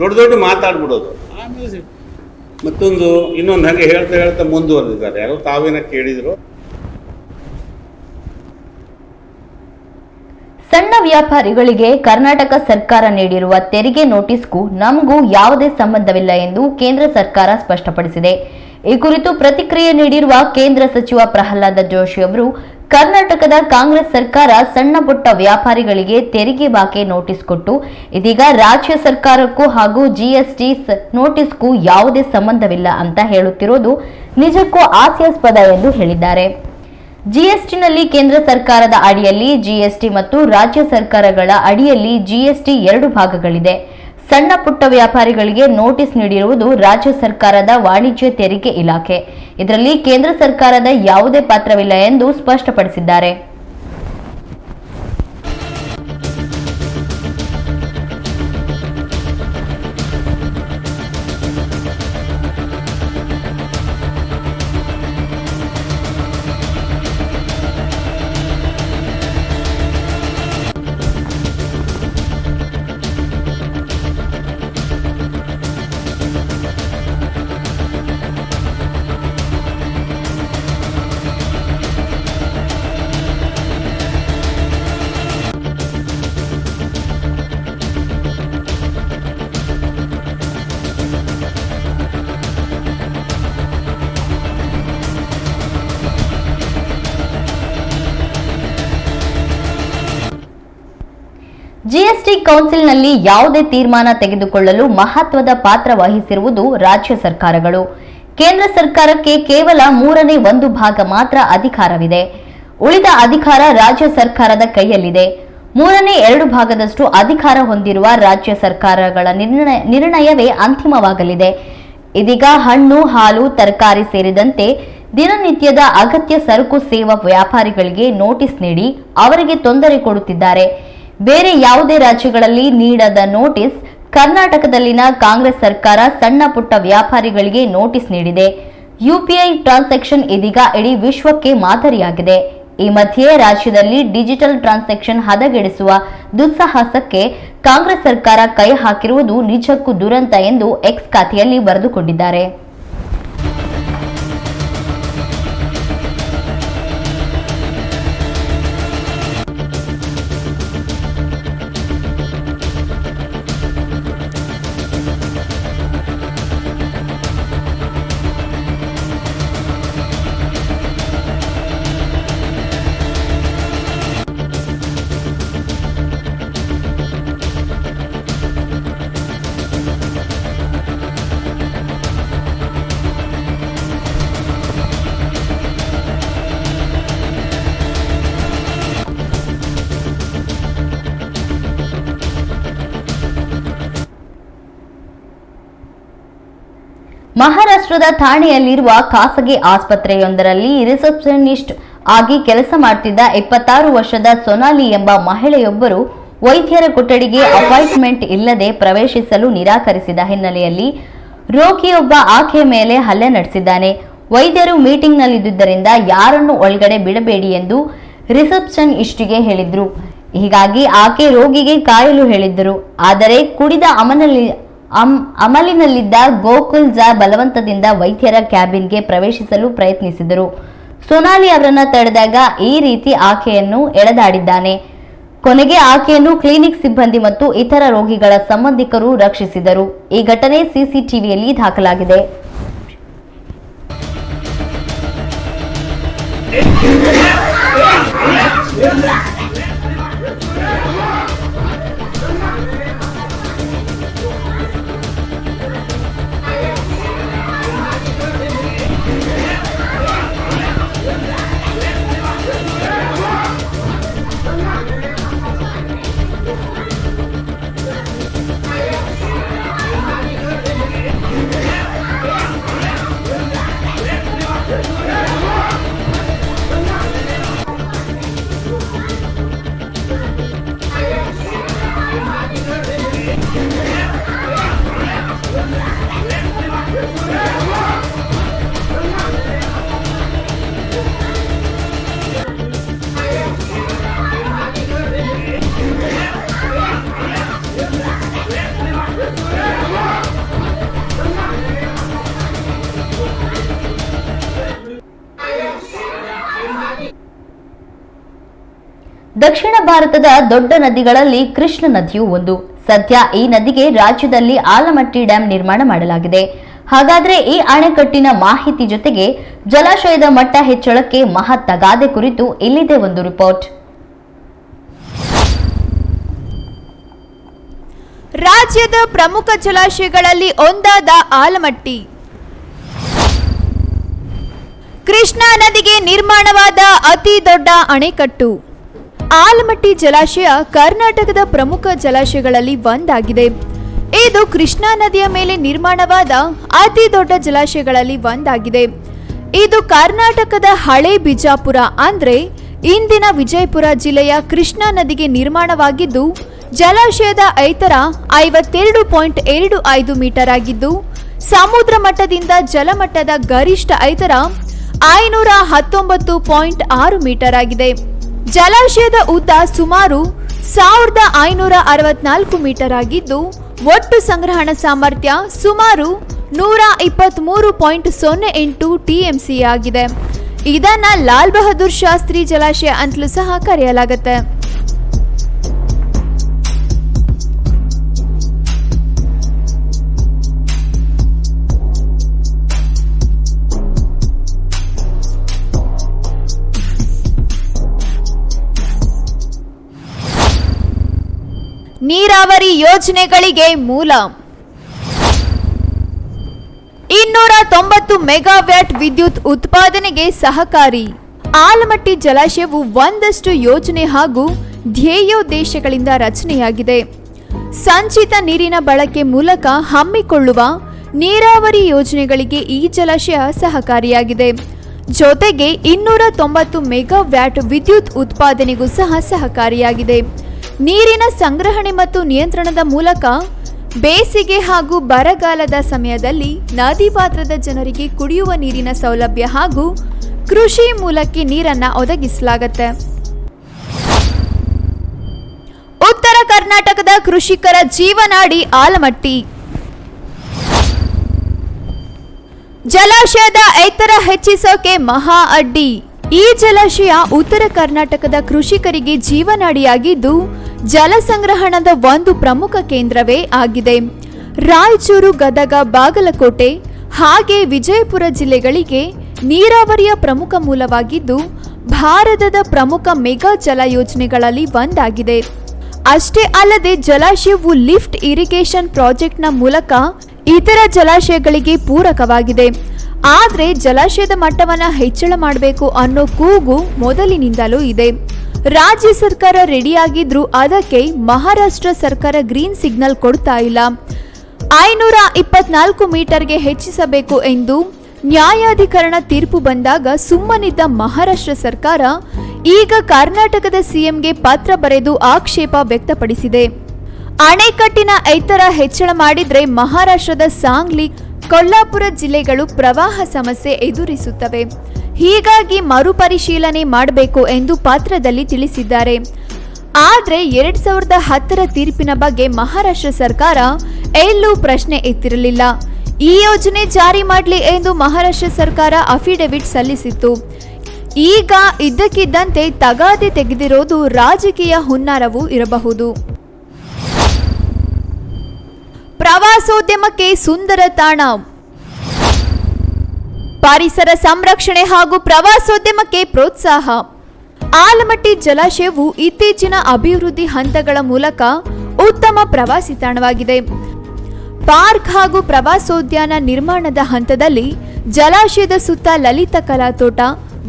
ದೊಡ್ಡ ಮಾತಾಡ್ಬಿಡೋದು. ಆಮೇಲೆ ಮತ್ತೊಂದು ಇನ್ನೊಂದು ಹಾಗೆ ಹೇಳ್ತಾ ಮುಂದುವರೆದಿದ್ದಾರೆ. ಯಾರೋ ತಾವೇನ ಕೇಳಿದ್ರು. ಸಣ್ಣ ವ್ಯಾಪಾರಿಗಳಿಗೆ ಕರ್ನಾಟಕ ಸರ್ಕಾರ ನೀಡಿರುವ ತೆರಿಗೆ ನೋಟಿಸ್ಗೂ ನಮಗೂ ಯಾವುದೇ ಸಂಬಂಧವಿಲ್ಲ ಎಂದು ಕೇಂದ್ರ ಸರ್ಕಾರ ಸ್ಪಷ್ಟಪಡಿಸಿದೆ. ಈ ಕುರಿತು ಪ್ರತಿಕ್ರಿಯೆ ನೀಡಿರುವ ಕೇಂದ್ರ ಸಚಿವ ಪ್ರಹ್ಲಾದ ಜೋಶಿ ಅವರು, ಕರ್ನಾಟಕದ ಕಾಂಗ್ರೆಸ್ ಸರ್ಕಾರ ಸಣ್ಣ ಪುಟ್ಟ ವ್ಯಾಪಾರಿಗಳಿಗೆ ತೆರಿಗೆ ಬಾಕಿ ನೋಟಿಸ್ ಕೊಟ್ಟು ಇದೀಗ ರಾಜ್ಯ ಸರ್ಕಾರಕ್ಕೂ ಹಾಗೂ GST ನೋಟಿಸ್ಗೂ ಯಾವುದೇ ಸಂಬಂಧವಿಲ್ಲ ಅಂತ ಹೇಳುತ್ತಿರೋದು ನಿಜಕ್ಕೂ ಹಾಸ್ಯಾಸ್ಪದ ಎಂದು ಹೇಳಿದ್ದಾರೆ. GSTನಲ್ಲಿ ಕೇಂದ್ರ ಸರ್ಕಾರದ ಅಡಿಯಲ್ಲಿ GST ಮತ್ತು ರಾಜ್ಯ ಸರ್ಕಾರಗಳ ಅಡಿಯಲ್ಲಿ GST 2 ಭಾಗಗಳಿದೆ. ಸಣ್ಣ ಪುಟ್ಟ ವ್ಯಾಪಾರಿಗಳಿಗೆ ನೋಟಿಸ್ ನೀಡಿರುವುದು ರಾಜ್ಯ ಸರ್ಕಾರದ ವಾಣಿಜ್ಯ ತೆರಿಗೆ ಇಲಾಖೆ. ಇದರಲ್ಲಿ ಕೇಂದ್ರ ಸರ್ಕಾರದ ಯಾವುದೇ ಪಾತ್ರವಿಲ್ಲ ಎಂದು ಸ್ಪಷ್ಟಪಡಿಸಿದ್ದಾರೆ. GST ಕೌನ್ಸಿಲ್ನಲ್ಲಿ ಯಾವುದೇ ತೀರ್ಮಾನ ತೆಗೆದುಕೊಳ್ಳಲು ಮಹತ್ವದ ಪಾತ್ರ ವಹಿಸಿರುವುದು ರಾಜ್ಯ ಸರ್ಕಾರಗಳು. ಕೇಂದ್ರ ಸರ್ಕಾರಕ್ಕೆ ಕೇವಲ 1/3 ಭಾಗ ಮಾತ್ರ ಅಧಿಕಾರವಿದೆ. ಉಳಿದ ಅಧಿಕಾರ ರಾಜ್ಯ ಸರ್ಕಾರದ ಕೈಯಲ್ಲಿದೆ. 2/3 ಭಾಗದಷ್ಟು ಅಧಿಕಾರ ಹೊಂದಿರುವ ರಾಜ್ಯ ಸರ್ಕಾರಗಳ ನಿರ್ಣಯವೇ ಅಂತಿಮವಾಗಲಿದೆ. ಇದೀಗ ಹಣ್ಣು, ಹಾಲು, ತರಕಾರಿ ಸೇರಿದಂತೆ ದಿನನಿತ್ಯದ ಅಗತ್ಯ ಸರಕು ಸೇವಾ ವ್ಯಾಪಾರಿಗಳಿಗೆ ನೋಟಿಸ್ ನೀಡಿ ಅವರಿಗೆ ತೊಂದರೆ ಕೊಡುತ್ತಿದ್ದಾರೆ. ಬೇರೆ ಯಾವುದೇ ರಾಜ್ಯಗಳಲ್ಲಿ ನೀಡದ ನೋಟಿಸ್ ಕರ್ನಾಟಕದಲ್ಲಿನ ಕಾಂಗ್ರೆಸ್ ಸರ್ಕಾರ ಸಣ್ಣ ಪುಟ್ಟ ವ್ಯಾಪಾರಿಗಳಿಗೆ ನೋಟಿಸ್ ನೀಡಿದೆ. UPI ಟ್ರಾನ್ಸಾಕ್ಷನ್ ಇದೀಗ ಇಡೀ ವಿಶ್ವಕ್ಕೆ ಮಾದರಿಯಾಗಿದೆ. ಈ ಮಧ್ಯೆ ರಾಜ್ಯದಲ್ಲಿ ಡಿಜಿಟಲ್ ಟ್ರಾನ್ಸಾಕ್ಷನ್ ಹದಗೆಡಿಸುವ ದುಸ್ಸಾಹಸಕ್ಕೆ ಕಾಂಗ್ರೆಸ್ ಸರ್ಕಾರ ಕೈ ಹಾಕಿರುವುದು ನಿಜಕ್ಕೂ ದುರಂತ ಎಂದು ಎಕ್ಸ್ ಖಾತೆಯಲ್ಲಿ ಬರೆದುಕೊಂಡಿದ್ದಾರೆ. ಮಹಾರಾಷ್ಟ್ರದ ಥಾಣೆಯಲ್ಲಿರುವ ಖಾಸಗಿ ಆಸ್ಪತ್ರೆಯೊಂದರಲ್ಲಿ ರಿಸೆಪ್ಷನಿಸ್ಟ್ ಆಗಿ ಕೆಲಸ ಮಾಡುತ್ತಿದ್ದ 26 ವರ್ಷದ ಸೊನಾಲಿ ಎಂಬ ಮಹಿಳೆಯೊಬ್ಬರು ವೈದ್ಯರ ಕೊಠಡಿಗೆ ಅಪಾಯಿಂಟ್ಮೆಂಟ್ ಇಲ್ಲದೆ ಪ್ರವೇಶಿಸಲು ನಿರಾಕರಿಸಿದ ಹಿನ್ನೆಲೆಯಲ್ಲಿ ರೋಗಿಯೊಬ್ಬ ಆಕೆಯ ಮೇಲೆ ಹಲ್ಲೆ ನಡೆಸಿದ್ದಾನೆ. ವೈದ್ಯರು ಮೀಟಿಂಗ್ನಲ್ಲಿದ್ದುದರಿಂದ ಯಾರನ್ನು ಒಳಗಡೆ ಬಿಡಬೇಡಿ ಎಂದು ರಿಸೆಪ್ಷನಿಸ್ಟ್ಗೆ ಹೇಳಿದ್ರು. ಹೀಗಾಗಿ ಆಕೆ ರೋಗಿಗೆ ಕಾಯಲು ಹೇಳಿದ್ದರು. ಆದರೆ ಕುಡಿದ ಅಮಲಿನಲ್ಲಿದ್ದ ಗೋಕುಲ್ ಝಾ ಬಲವಂತದಿಂದ ವೈದ್ಯರ ಕ್ಯಾಬಿನ್ಗೆ ಪ್ರವೇಶಿಸಲು ಪ್ರಯತ್ನಿಸಿದರು. ಸೊನಾಲಿ ಅವರನ್ನ ತಡೆದಾಗ ಈ ರೀತಿ ಆಕೆಯನ್ನು ಎಳೆದಾಡಿದ್ದಾನೆ. ಕೊನೆಗೆ ಆಕೆಯನ್ನು ಕ್ಲಿನಿಕ್ ಸಿಬ್ಬಂದಿ ಮತ್ತು ಇತರ ರೋಗಿಗಳ ಸಂಬಂಧಿಕರು ರಕ್ಷಿಸಿದರು. ಈ ಘಟನೆ ಸಿಸಿಟಿವಿಯಲ್ಲಿ ದಾಖಲಾಗಿದೆ. ದಕ್ಷಿಣ ಭಾರತದ ದೊಡ್ಡ ನದಿಗಳಲ್ಲಿ ಕೃಷ್ಣ ನದಿಯೂ ಒಂದು. ಸದ್ಯ ಈ ನದಿಗೆ ರಾಜ್ಯದಲ್ಲಿ ಆಲಮಟ್ಟಿ ಡ್ಯಾಂ ನಿರ್ಮಾಣ ಮಾಡಲಾಗಿದೆ. ಹಾಗಾದ್ರೆ ಈ ಅಣೆಕಟ್ಟಿನ ಮಾಹಿತಿ ಜೊತೆಗೆ ಜಲಾಶಯದ ಮಟ್ಟ ಹೆಚ್ಚಳಕ್ಕೆ ಮಹತ್ ತಗಾದೆ ಕುರಿತು ಇಲ್ಲಿದೆ ಒಂದು ರಿಪೋರ್ಟ್. ರಾಜ್ಯದ ಪ್ರಮುಖ ಜಲಾಶಯಗಳಲ್ಲಿ ಒಂದಾದ ಆಲಮಟ್ಟಿ. ಕೃಷ್ಣಾ ನದಿಗೆ ನಿರ್ಮಾಣವಾದ ಅತಿ ದೊಡ್ಡ ಅಣೆಕಟ್ಟು. ಆಲಮಟ್ಟಿ ಜಲಾಶಯ ಕರ್ನಾಟಕದ ಪ್ರಮುಖ ಜಲಾಶಯಗಳಲ್ಲಿ ಒಂದಾಗಿದೆ. ಇದು ಕೃಷ್ಣಾ ನದಿಯ ಮೇಲೆ ನಿರ್ಮಾಣವಾದ ಅತಿ ದೊಡ್ಡ ಜಲಾಶಯಗಳಲ್ಲಿ ಒಂದಾಗಿದೆ. ಇದು ಕರ್ನಾಟಕದ ಹಳೆ ಬಿಜಾಪುರ ಅಂದ್ರೆ ಇಂದಿನ ವಿಜಯಪುರ ಜಿಲ್ಲೆಯ ಕೃಷ್ಣಾ ನದಿಗೆ ನಿರ್ಮಾಣವಾಗಿದ್ದು, ಜಲಾಶಯದ ಎತ್ತರ 52.25 ಮೀಟರ್ ಆಗಿದ್ದು, ಸಮುದ್ರ ಮಟ್ಟದಿಂದ ಜಲಮಟ್ಟದ ಗರಿಷ್ಠ ಎತ್ತರ 519.6 ಮೀಟರ್ ಆಗಿದೆ. ಜಲಾಶಯದ ಉದ್ದ ಸುಮಾರು 1564 ಮೀಟರ್ ಆಗಿದ್ದು, ಒಟ್ಟು ಸಂಗ್ರಹಣಾ ಸಾಮರ್ಥ್ಯ ಸುಮಾರು 123.08 ಟಿಎಂಸಿ ಆಗಿದೆ. ಇದನ್ನ ಲಾಲ್ ಬಹದ್ದೂರ್ ಶಾಸ್ತ್ರಿ ಜಲಾಶಯ ಅಂತಲೂ ಸಹ ಕರೆಯಲಾಗುತ್ತೆ. ನೀರಾವರಿ ಯೋಜನೆಗಳಿಗೆ ಮೂಲ 290 ಮೆಗಾವ್ಯಾಟ್ ವಿದ್ಯುತ್ ಉತ್ಪಾದನೆಗೆ ಸಹಕಾರಿ. ಆಲಮಟ್ಟಿ ಜಲಾಶಯವು ಒಂದಷ್ಟು ಯೋಜನೆ ಹಾಗೂ ಧ್ಯೇಯೋದ್ದೇಶಗಳಿಂದ ರಚನೆಯಾಗಿದೆ. ಸಂಚಿತ ನೀರಿನ ಬಳಕೆ ಮೂಲಕ ಹಮ್ಮಿಕೊಳ್ಳುವ ನೀರಾವರಿ ಯೋಜನೆಗಳಿಗೆ ಈ ಜಲಾಶಯ ಸಹಕಾರಿಯಾಗಿದೆ. ಜೊತೆಗೆ 290 ಮೆಗಾವ್ಯಾಟ್ ವಿದ್ಯುತ್ ಉತ್ಪಾದನೆಗೂ ಸಹ ಸಹಕಾರಿಯಾಗಿದೆ. ನೀರಿನ ಸಂಗ್ರಹಣೆ ಮತ್ತು ನಿಯಂತ್ರಣದ ಮೂಲಕ ಬೇಸಿಗೆ ಹಾಗೂ ಬರಗಾಲದ ಸಮಯದಲ್ಲಿ ನದಿ ಪಾತ್ರದ ಜನರಿಗೆ ಕುಡಿಯುವ ನೀರಿನ ಸೌಲಭ್ಯ ಹಾಗೂ ಕೃಷಿ ಮೂಲಕ್ಕೆ ನೀರನ್ನು ಒದಗಿಸಲಾಗುತ್ತೆ. ಉತ್ತರ ಕರ್ನಾಟಕದ ಕೃಷಿಕರ ಜೀವನಾಡಿ ಆಲಮಟ್ಟಿ. ಜಲಾಶಯದ ಎತ್ತರ ಹೆಚ್ಚಿಸೋಕೆ ಮಹಾ ಅಡ್ಡಿ. ಈ ಜಲಾಶಯ ಉತ್ತರ ಕರ್ನಾಟಕದ ಕೃಷಿಕರಿಗೆ ಜೀವನಾಡಿಯಾಗಿದ್ದು, ಜಲ ಸಂಗ್ರಹಣದ ಒಂದು ಪ್ರಮುಖ ಕೇಂದ್ರವೇ ಆಗಿದೆ. ರಾಯಚೂರು, ಗದಗ, ಬಾಗಲಕೋಟೆ ಹಾಗೆ ವಿಜಯಪುರ ಜಿಲ್ಲೆಗಳಿಗೆ ನೀರಾವರಿಯ ಪ್ರಮುಖ ಮೂಲವಾಗಿದ್ದು, ಭಾರತದ ಪ್ರಮುಖ ಮೆಗಾ ಜಲ ಯೋಜನೆಗಳಲ್ಲಿ ಒಂದಾಗಿದೆ. ಅಷ್ಟೇ ಅಲ್ಲದೆ ಜಲಾಶಯವು ಲಿಫ್ಟ್ ಇರಿಗೇಷನ್ ಪ್ರಾಜೆಕ್ಟ್ನ ಮೂಲಕ ಇತರ ಜಲಾಶಯಗಳಿಗೆ ಪೂರಕವಾಗಿದೆ. ಆದರೆ ಜಲಾಶಯದ ಮಟ್ಟವನ್ನು ಹೆಚ್ಚಳ ಮಾಡಬೇಕು ಅನ್ನೋ ಕೂಗು ಮೊದಲಿನಿಂದಲೂ ಇದೆ. ರಾಜ್ಯ ಸರ್ಕಾರ ರೆಡಿಯಾಗಿದ್ರೂ ಅದಕ್ಕೆ ಮಹಾರಾಷ್ಟ್ರ ಸರ್ಕಾರ ಗ್ರೀನ್ ಸಿಗ್ನಲ್ ಕೊಡ್ತಾ ಇಲ್ಲ. 524 ಮೀಟರ್ಗೆ ಹೆಚ್ಚಿಸಬೇಕು ಎಂದು ನ್ಯಾಯಾಧಿಕರಣ ತೀರ್ಪು ಬಂದಾಗ ಸುಮ್ಮನಿದ್ದ ಮಹಾರಾಷ್ಟ್ರ ಸರ್ಕಾರ ಈಗ ಕರ್ನಾಟಕದ ಸಿಎಂಗೆ ಪತ್ರ ಬರೆದು ಆಕ್ಷೇಪ ವ್ಯಕ್ತಪಡಿಸಿದೆ. ಅಣೆಕಟ್ಟಿನ ಎತ್ತರ ಹೆಚ್ಚಳ ಮಾಡಿದ್ರೆ ಮಹಾರಾಷ್ಟ್ರದ ಸಾಂಗ್ಲಿ, ಕೊಲ್ಲಾಪುರ ಜಿಲ್ಲೆಗಳು ಪ್ರವಾಹ ಸಮಸ್ಯೆ ಎದುರಿಸುತ್ತವೆ. ಹೀಗಾಗಿ ಮರುಪರಿಶೀಲನೆ ಮಾಡಬೇಕು ಎಂದು ಪತ್ರದಲ್ಲಿ ತಿಳಿಸಿದ್ದಾರೆ. ಆದರೆ 2010ರ ತೀರ್ಪಿನ ಬಗ್ಗೆ ಮಹಾರಾಷ್ಟ್ರ ಸರ್ಕಾರ ಎಲ್ಲೂ ಪ್ರಶ್ನೆ ಎತ್ತಿರಲಿಲ್ಲ. ಈ ಯೋಜನೆ ಜಾರಿ ಮಾಡಲಿ ಎಂದು ಮಹಾರಾಷ್ಟ್ರ ಸರ್ಕಾರ ಅಫಿಡವಿಟ್ ಸಲ್ಲಿಸಿತ್ತು. ಈಗ ಇದ್ದಕ್ಕಿದ್ದಂತೆ ತಗಾದೆ ತೆಗೆದಿರೋದು ರಾಜಕೀಯ ಹುನ್ನಾರವೂ ಇರಬಹುದು. ಪ್ರವಾಸೋದ್ಯಮಕ್ಕೆ ಸುಂದರ ತಾಣ. ಪರಿಸರ ಸಂರಕ್ಷಣೆ ಹಾಗೂ ಪ್ರವಾಸೋದ್ಯಮಕ್ಕೆ ಪ್ರೋತ್ಸಾಹ. ಆಲಮಟ್ಟಿ ಜಲಾಶಯವು ಇತ್ತೀಚಿನ ಅಭಿವೃದ್ಧಿ ಹಂತಗಳ ಮೂಲಕ ಉತ್ತಮ ಪ್ರವಾಸಿ ತಾಣವಾಗಿದೆ. ಪಾರ್ಕ್ ಹಾಗೂ ಪ್ರವಾಸೋದ್ಯಾನ ನಿರ್ಮಾಣದ ಹಂತದಲ್ಲಿ ಜಲಾಶಯದ ಸುತ್ತ ಲಲಿತ ಕಲಾ ತೋಟ,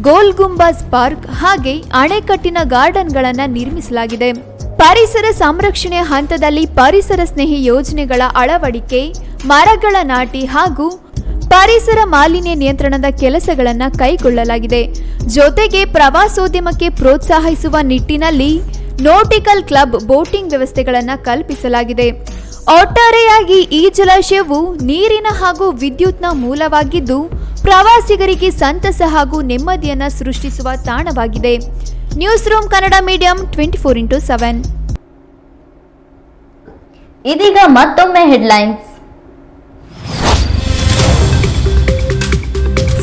ಗೋಲ್ ಗುಂಬಾಜ್ ಪಾರ್ಕ್ ಹಾಗೆ ಅಣೆಕಟ್ಟಿನ ಗಾರ್ಡನ್ಗಳನ್ನು ನಿರ್ಮಿಸಲಾಗಿದೆ. ಪರಿಸರ ಸಂರಕ್ಷಣೆ ಹಂತದಲ್ಲಿ ಪರಿಸರ ಸ್ನೇಹಿ ಯೋಜನೆಗಳ ಅಳವಡಿಕೆ, ಮರಗಳ ನಾಟಿ ಹಾಗೂ ಪರಿಸರ ಮಾಲಿನ್ಯ ನಿಯಂತ್ರಣದ ಕೆಲಸಗಳನ್ನು ಕೈಗೊಳ್ಳಲಾಗಿದೆ. ಜೊತೆಗೆ ಪ್ರವಾಸೋದ್ಯಮಕ್ಕೆ ಪ್ರೋತ್ಸಾಹಿಸುವ ನಿಟ್ಟಿನಲ್ಲಿ ನೋಟಿಕಲ್ ಕ್ಲಬ್, ಬೋಟಿಂಗ್ ವ್ಯವಸ್ಥೆಗಳನ್ನು ಕಲ್ಪಿಸಲಾಗಿದೆ. ಒಟ್ಟಾರೆಯಾಗಿ ಈ ಜಲಾಶಯವು ನೀರಿನ ಹಾಗೂ ವಿದ್ಯುತ್ನ ಮೂಲವಾಗಿದ್ದು ಪ್ರವಾಸಿಗರಿಗೆ ಸಂತಸ ಹಾಗೂ ನೆಮ್ಮದಿಯನ್ನು ಸೃಷ್ಟಿಸುವ ತಾಣವಾಗಿದೆ. News room Kannada medium 24x7. ಇದೀಗ ಮತ್ತೊಮ್ಮೆ ಹೆಡ್ಲೈನ್ಸ್.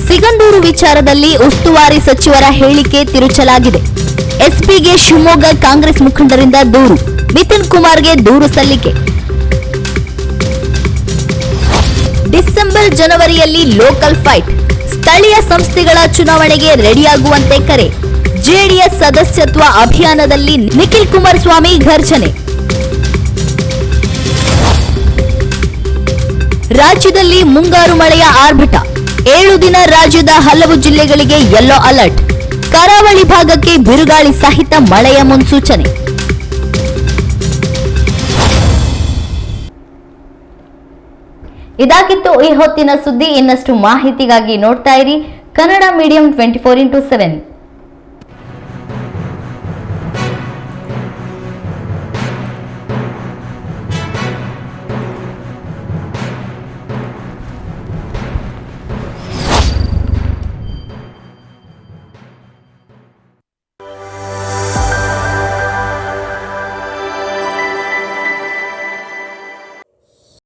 ಸಿಗಂದೂರು ವಿಚಾರದಲ್ಲಿ ಉಸ್ತುವಾರಿ ಸಚಿವರ ಹೇಳಿಕೆ ತಿರುಚಲಾಗಿದೆ. ಎಸ್ಪಿಗೆ ಶಿವಮೊಗ್ಗ ಕಾಂಗ್ರೆಸ್ ಮುಖಂಡರಿಂದ ದೂರು, ನಿತಿನ್ ಕುಮಾರ್ಗೆ ದೂರು ಸಲ್ಲಿಕೆ. ಡಿಸೆಂಬರ್ ಜನವರಿಯಲ್ಲಿ ಲೋಕಲ್ ಫೈಟ್, ಸ್ಥಳೀಯ ಸಂಸ್ಥೆಗಳ ಚುನಾವಣೆಗೆ ರೆಡಿಯಾಗುವಂತೆ ಕರೆ. ಜೆಡಿಎಸ್ ಸದಸ್ಯತ್ವ ಅಭಿಯಾನದಲ್ಲಿ ನಿಖಿಲ್ ಕುಮಾರಸ್ವಾಮಿ ಘರ್ಷಣೆ. ರಾಜ್ಯದಲ್ಲಿ ಮುಂಗಾರು ಮಳೆಯ ಆರ್ಭಟ, 7 ದಿನ ರಾಜ್ಯದ ಹಲವು ಜಿಲ್ಲೆಗಳಿಗೆ ಯೆಲ್ಲೋ ಅಲರ್ಟ್. ಕರಾವಳಿ ಭಾಗಕ್ಕೆ ಬಿರುಗಾಳಿ ಸಹಿತ ಮಳೆಯ ಮುನ್ಸೂಚನೆ. ಇದಾಗಿತ್ತು ಈ ಹೊತ್ತಿನ ಸುದ್ದಿ. ಇನ್ನಷ್ಟು ಮಾಹಿತಿಗಾಗಿ ನೋಡ್ತಾ ಇರಿ ಕನ್ನಡ ಮೀಡಿಯಂ 24x7.